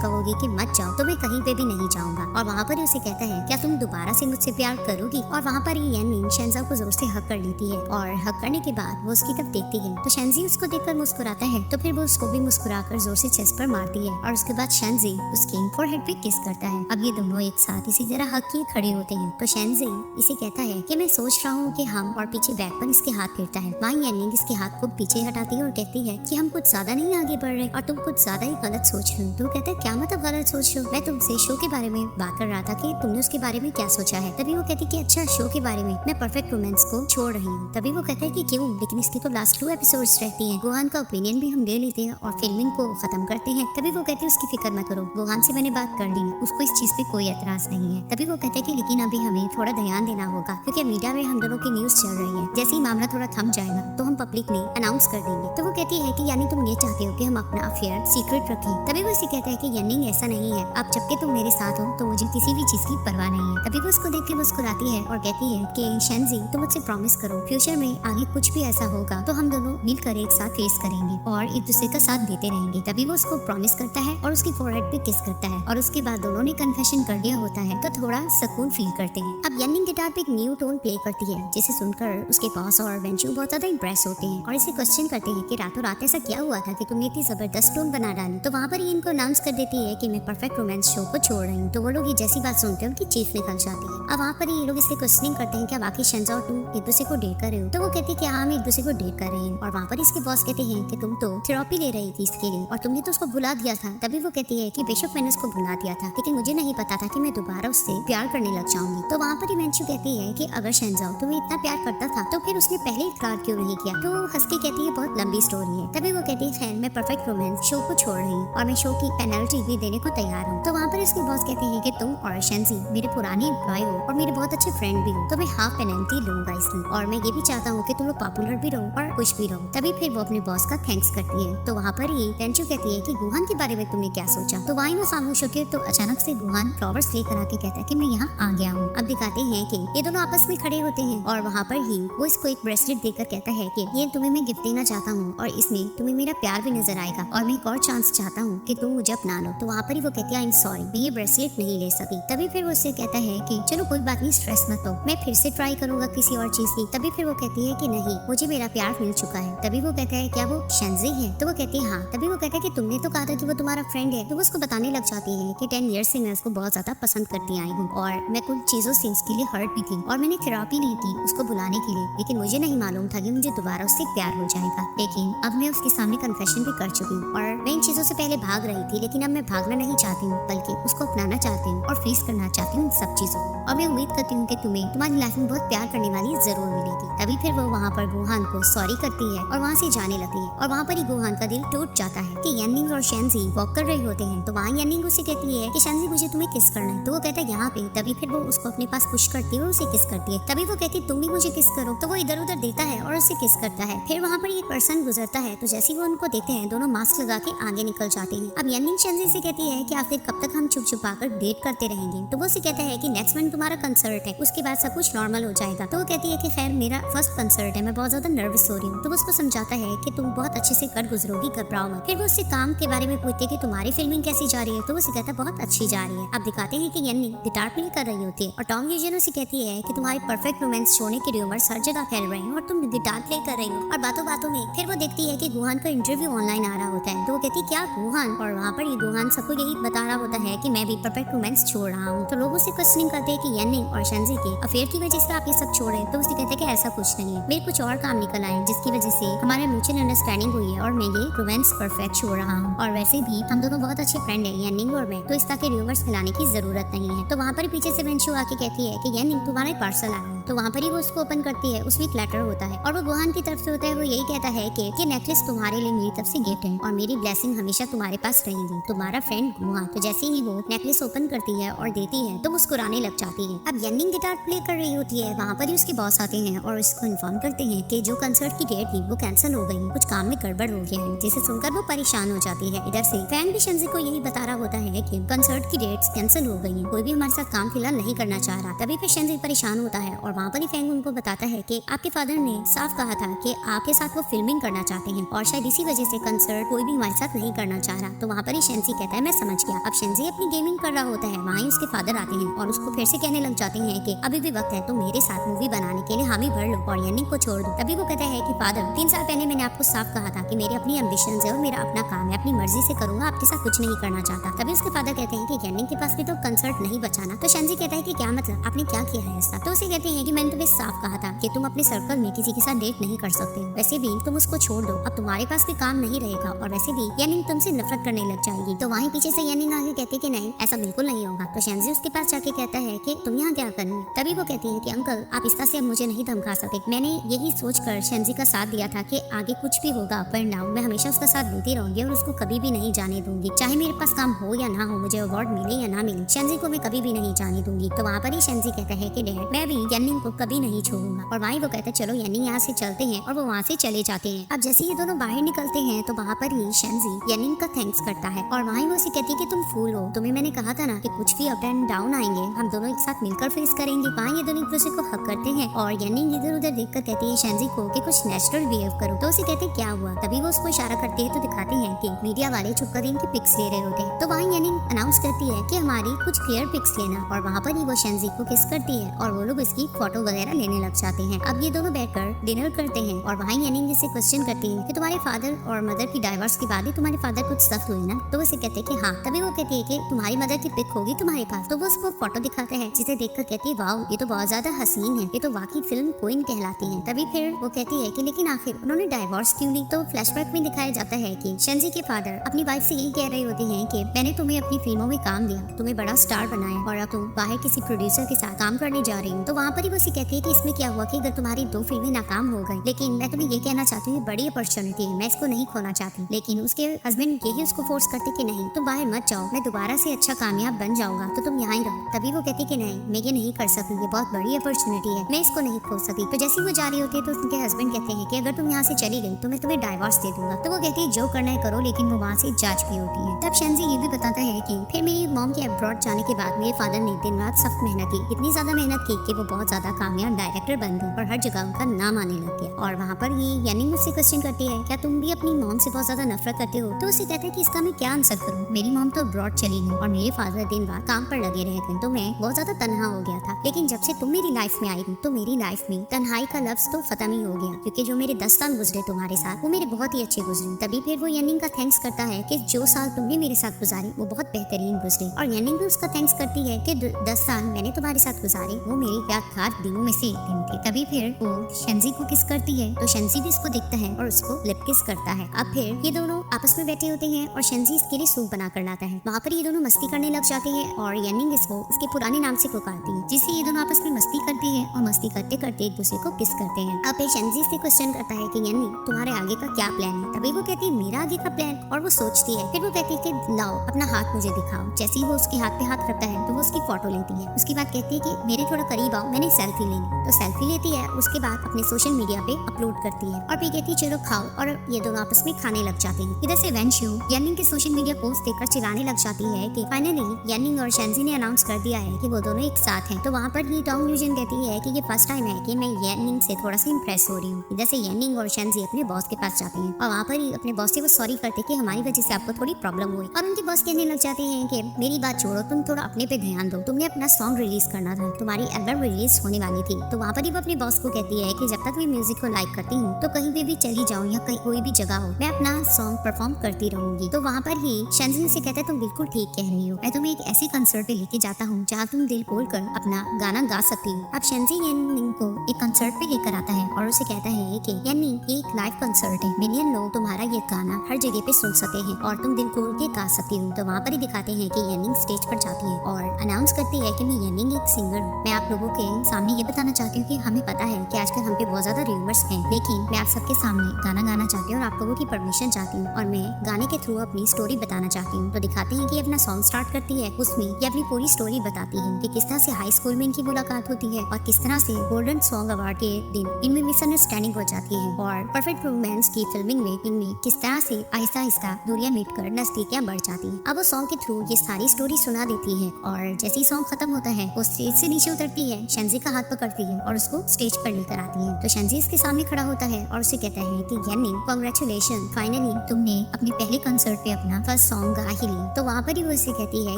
कहोगी कि मत जाओ तो मैं कहीं पे भी नहीं जाऊंगा। और वहाँ पर ही उसे कहता है क्या तुम दोबारा से मुझसे प्यार करोगी। और वहाँ पर ही येन्नी शेंजा को जोर से हक कर लेती है और हक करने के बाद वो उसकी तरफ देखती है तो शेंजी उसको देखकर मुस्कुराता है तो फिर वो उसको भी मुस्कुराकर जोर से चेस्ट पर मारती है और उसके बाद शेंजी उसकी फोरहेड पे किस करता है। अब ये दोनों एक साथ इसी तरह हक किए खड़े होते हैं तो शेंजी इसे कहता है कि मैं सोच रहा हूँ कि हम, और पीछे बैक पर इसके हाथ फिरता है। वहीं येन्नी इसके हाथ को पीछे हटाती है और कहती है कि हम कुछ ज्यादा नहीं आगे बढ़ रहे और तुम कुछ ज्यादा ही गलत सोच रहे हो। तो कहता है क्या मतलब गलत सोच रहे हो, मैं तुमसे शो के बारे में बात कर रहा था कि तुमने उसके बारे में क्या सोचा है। तभी वो कहती कि अच्छा शो के बारे में, मैं परफेक्ट रोमांस को छोड़ रही हूँ। तभी वो कहता है कि क्यों, लेकिन इसकी तो लास्ट 2 एपिसोड्स रहती हैं, गोहान का ओपिनियन भी हम ले लेते हैं और फिल्मिंग को खत्म करते हैं। तभी वो कहती है उसकी फिक्र मत करो, गोहान से मैंने बात कर ली है, उसको इस चीज पे कोई एतराज नहीं है। तभी वो कहते हैं कि लेकिन अभी हमें थोड़ा ध्यान देना होगा क्योंकि मीडिया में हम दोनों की न्यूज चल रही है, जैसे ही मामला थोड़ा थम जाएगा तो हम पब्लिकली अनाउंस कर देंगे। तो वो कहती है कि यानी तुम ये चाहते हो कि हम अपना अफेयर सीक्रेट रखें। तभी वो उसे कहता है कि यानी ऐसा नहीं है, अब जबकि तुम मेरे साथ हो तो मुझे किसी भी चीज की परवाह नहीं है। तभी वो उसको देख के मुस्कुराती है और कहती है कि शेंजी तुम मुझसे प्रॉमिस करो फ्यूचर में आगे कुछ भी ऐसा होगा तो हम दोनों मिलकर एक साथ फेस करेंगे और एक दूसरे का साथ देते रहेंगे। तभी वो उसको प्रॉमिस करता है और उसकी फोरहेड पे किस करता है और उसके बाद दोनों ने कन्फेशन कर दिया होता है तो थोड़ा सुकून फील करते हैं। अब येन्नी गिटार पे एक न्यू टोन प्ले करती है जिसे सुनकर उसके बॉस और वेंचू बहुत ज्यादा इंप्रेस होते हैं और इसे क्वेश्चन करते हैं कि रातों रात ऐसा क्या हुआ था कि तुमने इतनी जबरदस्त टोन बना डाली। तो वहाँ पर ये इनको अनाउंस कर देती है कि मैं परफेक्ट रोमांस शो को छोड़ रही हूँ। तो वो लोग ये जैसी बात सुनते हैं उनकी चीख निकल जाती है। अब वहाँ पर ये लोग इससे क्वेश्चनिंग करते हैं क्या वाकई शेंजा और तुम एक दूसरे को डेट कर रहे हो। तो वो कहती है कि हाँ हम एक दूसरे को डेट कर रहे हैं। और वहाँ पर इसके बॉस कहते हैं कि तुम तो थेरेपी ले रही थी इसके लिए और तुमने तो उसको भुला दिया था। तभी वो कहती है कि बेशक मैंने उसको भुला दिया था लेकिन मुझे नहीं पता था कि मैं दोबारा उससे प्यार करने लग जाऊंगी। तो वहाँ पर वेंचू कहती है कि अगर शेंजा तुम्हें इतना प्यार करता था तो फिर उसने पहले इकरार क्यों नहीं किया। तो हंस के कहती है बहुत लंबी स्टोरी है। तभी वो कहती है खैर मैं परफेक्ट रोमांस शो को छोड़ रही हूँ और मैं शो की पेनल्टी भी देने को तैयार हूँ। तो वहाँ पर इसके बॉस कहते हैं कि तुम और शेंजी मेरे पुराने एम्प्लॉय हो और मेरे बहुत अच्छे फ्रेंड भी हो तो मैं हाफ पेनल्टी लूंगा इसकी और मैं ये भी चाहता हूँ कि तुम लोग पॉपुलर भी रहो और खुश भी रहो। तभी फिर वो अपने बॉस का थैंक्स करती है। तो वहाँ पर ही वेंचू कहती है कि गुहान के बारे में तुमने क्या सोचा। तो वहीं वो खामोश होती है तो अचानक से गुहान फ्लावर्स लेकर आके कहता है कि मैं यहाँ आ गया हूँ। अब दिखाते हैं कि ये दोनों आपस में खड़े होते हैं और वहाँ पर ही वो इसको एक ब्रेसलेट देकर कहता है कि ये तुम्हें मैं गिफ्ट देना चाहता हूँ और इसमें तुम्हें मेरा प्यार भी नजर आएगा और मैं एक और चांस चाहता हूँ कि तुम मुझे अपना लो। तो वहाँ पर ही वो कहती है आई एम सॉरी मैं ये ब्रेसलेट नहीं ले सकी। तभी फिर वो उससे कहता है कि चलो कोई बात नहीं स्ट्रेस मत लो, मैं फिर से ट्राई करूंगा किसी और चीज की। तभी फिर वो कहती है कि नहीं मुझे मेरा प्यार मिल चुका है। तभी वो कहता है क्या वो शेंजी है। तो वो कहती है हाँ। तभी वो कहता है कि तुमने तो कहा था कि वो तुम्हारा फ्रेंड है। तो वो उसको बताने लग जाती है कि 10 ईयर्स से मैं उसको बहुत ज्यादा पसंद करती आई हूँ और मैं कुछ चीजों से उसके लिए हर्ट भी थी और मैंने थेरेपी ली थी उसको बुलाने के लिए, लेकिन मुझे नहीं मालूम था कि मुझे दोबारा उससे प्यार हो जाएगा। लेकिन अब मैं उसके सामने कन्फेशन भी कर चुकी हूँ और मैं इन चीजों से पहले भाग रही थी लेकिन अब मैं भागना नहीं चाहती हूँ बल्कि उसको अपनाना चाहती हूँ और फेस करना चाहती हूँ इन सब चीजों को। और मैं उम्मीद करती हूँ कि तुम्हें तुम्हारी लाइफ में बहुत प्यार करने वाली जरूर मिलेगी। तभी फिर वो वहाँ पर गुहान को सॉरी करती है और वहाँ से जाने लगती है और वहाँ पर ही गुहान का दिल टूट जाता है कि येनिंग और शेंजी वॉक कर रहे होते हैं। तो वहाँ येनिंग उसे कहती है कि शेंजी मुझे तुम्हें किस करना है। तो वो कहता है यहाँ पे। तभी फिर वो उसको अपने पास पुश करती है और उसे किस करती है। तभी वो कहती है तुम भी मुझे किस करो। तो वो इधर उधर देखता है और उसे किस करता है। फिर वहाँ पर एक पर्सन गुजरता है तो जैसे वो उनको देखते हैं दोनों मास्क लगा के आगे निकल जाते हैं। अब येनिंग शेंजी से कहती है कि आखिर कब तक हम छुप छुपा कर डेट करते रहेंगे। तो वो उसे कहता है कि नेक्स्ट मंथ तुम्हारा कंसर्ट है, उसके बाद सब कुछ नॉर्मल हो जाएगा। तो वो कहती है कि खैर मेरा फर्स्ट कंसर्ट है, मैं बहुत ज्यादा नर्वस हो रही हूँ। तो वो उसको समझाता है कि तुम बहुत अच्छे से कर गुजरोगी, घबराओ मत। फिर वो उससे काम के बारे में पूछती है कि तुम्हारी फिल्मिंग कैसी जा रही है। तो वो उसे कहता है बहुत अच्छी जा रही है। अब दिखाते हैं कि येनिंग गिटार प्ले कर रही होती है और टॉम यूजन उसे कहती है कि तुम्हारी परफेक्ट रोमांस छोड़ने के रूमर्स हर जगह फैल रहे हैं और तुम गिटार प्ले कर रही हो। और बातों बातों में फिर वो देखती है कि गुहान का इंटरव्यू ऑनलाइन आ रहा होता है। तो वो कहती है क्या गुहान। और वहाँ पर ये गुहान सबको यही बता रहा होता है कि मैं भी परफेक्ट रोमांस छोड़ रहा हूँ। तो लोग उसे क्वेश्चनिंग करते हैं कि येनिंग और शेंजी के अफेयर की वजह से आप ये सब छोड़ रहे हैं। तो उसे कहते हैं कि ऐसा कुछ नहीं है, मेरे कुछ और काम निकल आए जिसकी वजह से हमारा म्यूचुअल अंडरस्टैंडिंग हुई है और मैं ये रोमांस परफेक्ट छोड़ रहा हूँ, और वैसे भी हम दोनों बहुत अच्छे फ्रेंड है यानिंग और मैं, तो इस तरह के रूमर्स फैलाने की जरूरत नहीं है। तो वहाँ पर पीछे से वेंशु आके कहती है कि यानिंग तुम्हारा पार्सल आया है। तो वहाँ पर ही वो उसको ओपन करती है, उसमें एक लेटर होता है और वो गुहान की तरफ से होता है। वो यही कहता है कि नेकलेस तुम्हारे लिए मेरी तरफ से गिफ्ट है और मेरी ब्लेसिंग हमेशा तुम्हारे पास रहेगी, तुम्हारा फ्रेंड गुहान। तो जैसे ही वो नेकलेस ओपन करती है और देती है तो मुस्कुराने लग जाती है। अब यानिंग गिटार प्ले कर रही होती है, वहाँ पर ही उसके बॉस आते हैं और उसको इन्फॉर्म करते हैं कि जो कंसर्ट की डेट थी वो कैंसिल हो गई, कुछ काम में गड़बड़ हो गया है, जिसे सुनकर वो परेशान हो जाती है। इधर से फैन भी शंजी को यही बता रहा होता है कि कंसर्ट की डेट्स कैंसिल हो गई है, कोई भी हमारे साथ काम फिलहाल नहीं करना चाह रहा। तभी फिर शंजी परेशान होता है और वहाँ पर ही फैंग उनको बताता है कि आपके फादर ने साफ कहा था कि आपके साथ वो फिल्मिंग करना चाहते हैं और शायद इसी वजह से कंसर्ट कोई भी हमारे साथ नहीं करना चाह रहा। तो वहाँ पर ही शेंजी कहता है मैं समझ गया। अब शेंजी अपनी गेमिंग कर रहा होता है, वहाँ ही उसके फादर आते हैं और उसको फिर से कहने लग जाते हैं कि अभी भी वक्त है, तो मेरे साथ मूवी बनाने के लिए हामी भर लो और यानिंग को छोड़ दो। तभी वो कहता है कि फादर 3 साल पहले मैंने आपको साफ कहा था कि मेरी अपनी एम्बिशंस है और मेरा अपना काम है, अपनी मर्जी से करूंगा, आपके साथ कुछ नहीं करना चाहता। तभी उसके फादर कहते हैं कि यानिंग के पास भी तो कंसर्ट नहीं बचाना। तो शेंजी कहता है कि क्या मतलब, आपने क्या किया है ऐसा? तो उसे कहते हैं कि मैंने तुम्हें साफ कहा था कि तुम अपने सर्कल में किसी के साथ डेट नहीं कर सकते, वैसे भी तुम उसको छोड़ दो, अब तुम्हारे पास भी काम नहीं रहेगा और वैसे भी यानिंग तुमसे नफरत करने लग जाएगी। तो वहीं पीछे से यानिंग आगे कहते कि नहीं ऐसा बिल्कुल नहीं होगा। तो शेंजी उसके पास जाके कहता है कि तुम यहाँ क्या कर रही हो? तभी वो कहती है कि अंकल आप इस तरह से अब मुझे नहीं धमका सकते, मैंने यही सोचकर शेंजी का साथ दिया था कि आगे कुछ भी होगा अप एंड डाउन मैं हमेशा उसका साथ देती रहूंगी और उसको कभी भी नहीं जाने दूंगी, चाहे मेरे पास काम हो या ना हो, मुझे अवार्ड मिले या ना मिले, शेंजी को मैं कभी भी नहीं जाने दूंगी। तो वहाँ पर ही शेंजी कहता है कि डैड मैं भी यानिंग को कभी नहीं छोड़ूंगा। और वहीं वो कहता है चलो यानिंग यहाँ से चलते हैं और वो वहाँ से चले जाते हैं। अब जैसे ये दोनों बाहर निकलते हैं तो वहाँ पर ही शेंजी यानिंग का थैंक्स करता है और वहीं वो उसे कहती है कि तुम फूल हो, तुम्हें मैंने कहा था ना कि कुछ भी अप एंड डाउन आएंगे हम दोनों एक साथ मिलकर फेस करेंगे। वहाँ ये दोनों एक दूसरे को हक करते हैं और यानिंग इधर उधर देखकर कहती है शेंजी को कि कुछ नेचुरल बिहेव करो। तो उसे कहते क्या हुआ? तभी वो उसको इशारा करती है तो दिखाते हैं कि मीडिया वाले छुप कर इनकी पिक्स ले रहे होते हैं। तो वहीं यानिंग अनाउंस करती है कि हमारी कुछ क्लियर पिक्स लेना और वहाँ पर ही वो शेंजी को किस करती है और वो लोग इसकी फोटो वगैरह लेने लग जाते हैं। अब ये दोनों बैठकर डिनर करते हैं और वहीं यानिंग इसे क्वेश्चन करती है कि तुम्हारे फादर और मदर की डाइवोर्स के बाद ही तुम्हारे फादर कुछ सख्त हुए ना? तो वो उसे कहते हैं कि हाँ। तभी वो कहती है कि तुम्हारी मदर की पिक होगी तुम्हारे पास। तो वो उसको फोटो दिखाते हैं जिसे देखकर कहती है वाओ ये तो बहुत ज्यादा हसीन है, ये तो वाकई फिल्म क्वीन कहलाती है। तभी फिर वो कहती है कि लेकिन आखिर उन्होंने डाइवोर्स क्यों ली? तो फ्लैशबैक में दिखाया जाता है कि शेंजी के फादर अपनी वाइफ से यही कह रहे होते हैं कि मैंने तुम्हें अपनी फिल्मों में काम दिया, तुम्हें बड़ा स्टार बनाया और अब तुम बाहर किसी प्रोड्यूसर के साथ काम करने जा रही हो। तो वहाँ पर ही वो उसे कहती है कि इसमें क्या हुआ कि अगर तुम्हारी 2 फिल्में नाकाम हो गई, लेकिन मैं तुम्हें ये कहना चाहती हूँ बड़ी अपॉर्चुनिटी है, मैं इसको नहीं खोना चाहती। लेकिन उसके हस्बैंड यही उसको फोर्स करते कि नहीं तुम बाहर मत जाओ, मैं दोबारा से अच्छा कामयाब बन जाऊंगा तो तुम यहाँ ही रहो। तभी वो कहती कि नहीं मैं ये नहीं कर सकती, ये बहुत बड़ी अपॉर्चुनिटी है, मैं इसको नहीं खो सकती। तो जैसे वो जा रही होती है तो उनके हस्बैंड कहते हैं कि अगर तुम यहाँ से चली गई तो मैं तुम्हें डाइवोर्स दे दूंगा। तो वो कहती है जो करना है करो, लेकिन वो वहाँ से जांच भी होती है। तब शेंजी ये भी बताता है कि फिर मेरी मॉम के अब्रॉड जाने के बाद मेरे फादर ने दिन रात सख्त मेहनत की, इतनी ज्यादा मेहनत की कि वो बहुत ज्यादा कामयाब डायरेक्टर बन गए और हर जगह उनका नाम आने लग गया। और वहाँ पर ही यानिंग मुझसे क्वेश्चन करती है क्या तुम भी अपनी मॉम से बहुत ज्यादा नफरत करते हो? तो उसे कहता है कि इसका मैं क्या आंसर करूँ, मेरी मॉम तो अब्रॉड चली गई और मेरे फादर दिन रात काम पर लगे रह गए, तो मैं बहुत ज्यादा तन्हा हो गया था। लेकिन जब से तुम मेरी लाइफ में आई तो मेरी लाइफ में तन्हाई का लफ्ज तो खत्म ही हो गया, क्योंकि जो मेरे 10 साल गुजरे तुम्हारे साथ वो मेरे बहुत ही अच्छे गुजरे। तभी फिर वो यानिंग का थैंक्स करता है कि जो साल तुमने मेरे साथ गुजारे वो बहुत बेहतरीन गुजरे। और यानिंग भी उसका थैंक्स करती है कि 10 साल मैंने तुम्हारे साथ गुजारे वो मेरी यादगार दिनों में से एक दिन थे। तभी फिर वो शेंजी को किस करती है तो शेंजी भी इसको दिखता है और उसको लिप किस करता है। अब फिर ये दोनों आपस में बैठे होते हैं और शेंजी इसके लिए सूप बना कर लाता है। वहाँ पर ये दोनों मस्ती करने लग जाते हैं और यानिंग इसको इसके पुराने नाम से पुकारती है, जिससे ये दोनों आपस में मस्ती करते हैं और मस्ती करते करते एक दूसरे को किस करते हैं। अब फिर शेंजी से क्वेश्चन करता है कि यानिंग तुम्हारे आगे का क्या प्लान है? तभी वो कहती है मेरा आगे का प्लान, और वो सोचती है। फिर वो कहती है कि लाओ अपना हाथ मुझे दिखाओ। जैसे ही वो उसके हाथ पे हाथ रखता है तो वो उसकी फोटो लेती है। उसके बाद कहती है कि मेरे थोड़ा करीब आओ, मैंने सेल्फी लेनी। तो सेल्फी लेती है, उसके बाद अपने सोशल मीडिया पे अपलोड करती है और फिर कहती है चलो खाओ, और ये दोनों आपस में खाने लग जाते हैं। इधर से वेंशु यानिंग के सोशल मीडिया पोस्ट देखकर चिल्लाने लग जाती है कि फाइनली यानिंग और शेंजी ने अनाउंस कर दिया है कि वो दोनों एक साथ हैं। तो वहाँ पर ही टॉन्ग ल्यूजन कहती है कि ये फर्स्ट टाइम है कि मैं यानिंग से थोड़ा सा इंप्रेस हो रही हूँ। इधर से यानिंग और शेंजी अपने बॉस के पास जाते हैं और वहाँ पर ही अपने बॉस से वो सॉरी करते कि हमारी वजह से आपको थोड़ी प्रॉब्लम हुई। और उनके बॉस कहने लग जाते हैं कि मेरी बात छोड़ो, तुम थोड़ा अपने पे ध्यान दो, तुमने अपना सॉन्ग रिलीज करना था, तुम्हारी एल्बम रिलीज होने वाली थी। तो वहाँ पर ही वो अपने बॉस को कहती है कि जब तक मैं म्यूजिक को लाइक करती हूँ तो कहीं पे भी चली जाऊँ या कहीं कोई भी जगह हो, मैं अपना सॉन्ग परफॉर्म करती रहूंगी। तो वहाँ पर ही शेंजिन से कहता है तुम बिल्कुल ठीक कह रही हो, मैं तुम्हें एक ऐसी कंसर्ट पे लेके जाता हूँ जहाँ तुम दिल खोल कर अपना गाना गा सकती हो। अब शेंजिन यानिंग को एक कंसर्ट पे लेकर आता है और उसे कहता है कि यानिंग एक लाइव कंसर्ट है, मिलियन लोग तुम्हारा ये गाना हर जगह पे सुन सकते हैं और तुम दिल खोल के गा सकती हो। तो वहाँ पर ही दिखाते हैं कि यानिंग स्टेज पर जाती है और अनाउंस करती है कि मैं यानिंग एक सिंगर हूँ। मैं आप लोगों के सामने ये बताना चाहती हूँ कि हमें पता है कि आजकल हम पे बहुत ज्यादा रूमर्स हैं, लेकिन मैं आप सबके सामने गाना गाना चाहती हूँ और आप लोगों की परमिशन चाहती हूँ और मैं गाने के थ्रू अपनी स्टोरी बताना चाहती हूँ। तो दिखाते हैं कि अपना सॉन्ग स्टार्ट करती है, उसमें ये अपनी पूरी स्टोरी बताती है कि किस तरह से हाई स्कूल में इनकी मुलाकात होती है और किस तरह से गोल्डन सॉन्ग अवार्ड के दिन इनमें मिसअंडरस्टैंडिंग हो जाती है और परफेक्ट रोमांस की फिल्मिंग में इनमें किस तरह से आहिस्ता आहिस्ता दूरियां मिटकर नजदीकियां बढ़ जाती हैं। अब वो सॉन्ग के थ्रू ये सारी स्टोरी सुना देती है और जैसे ही सॉन्ग खत्म होता है वो स्टेज से नीचे उतरती है, शेंजी का हाथ पकड़ती है और उसको स्टेज पर लेकर आती है। तो शेंजी इसके सामने खड़ा होता है और उसे कहता है कि यानिंग कांग्रेचुलेशन, फाइनली तुमने अपने पहले कंसर्ट पे अपना फर्स्ट सॉन्ग गा ही ली। तो वहाँ पर ही वो उसे कहती है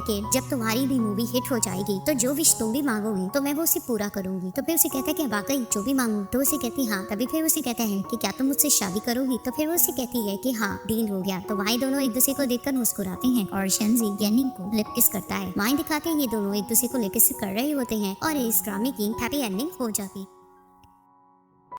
कि जब तुम्हारी भी मूवी हिट हो जाएगी तो जो विश तुम भी मांगोगी तो मैं वो उसे पूरा करूंगी। तो फिर उसे कहता है कि वाकई जो भी मांगू, तो उसे कहती हाँ। तभी फिर उसे कहता है कि क्या तुम मुझसे शादी करोगी? तो फिर वो उसे कहती है कि हाँ, डील हो गया। तो वहाँ दोनों एक दूसरे को देखकर मुस्कुराते हैं और शेंजी यानिंग को लिप किस करता है। वहाँ दिखाते हैं ये दोनों एक दूसरे को लिप किस कर रहे होते हैं और इस ड्रामे की हैप्पी एंडिंग हो जाती है।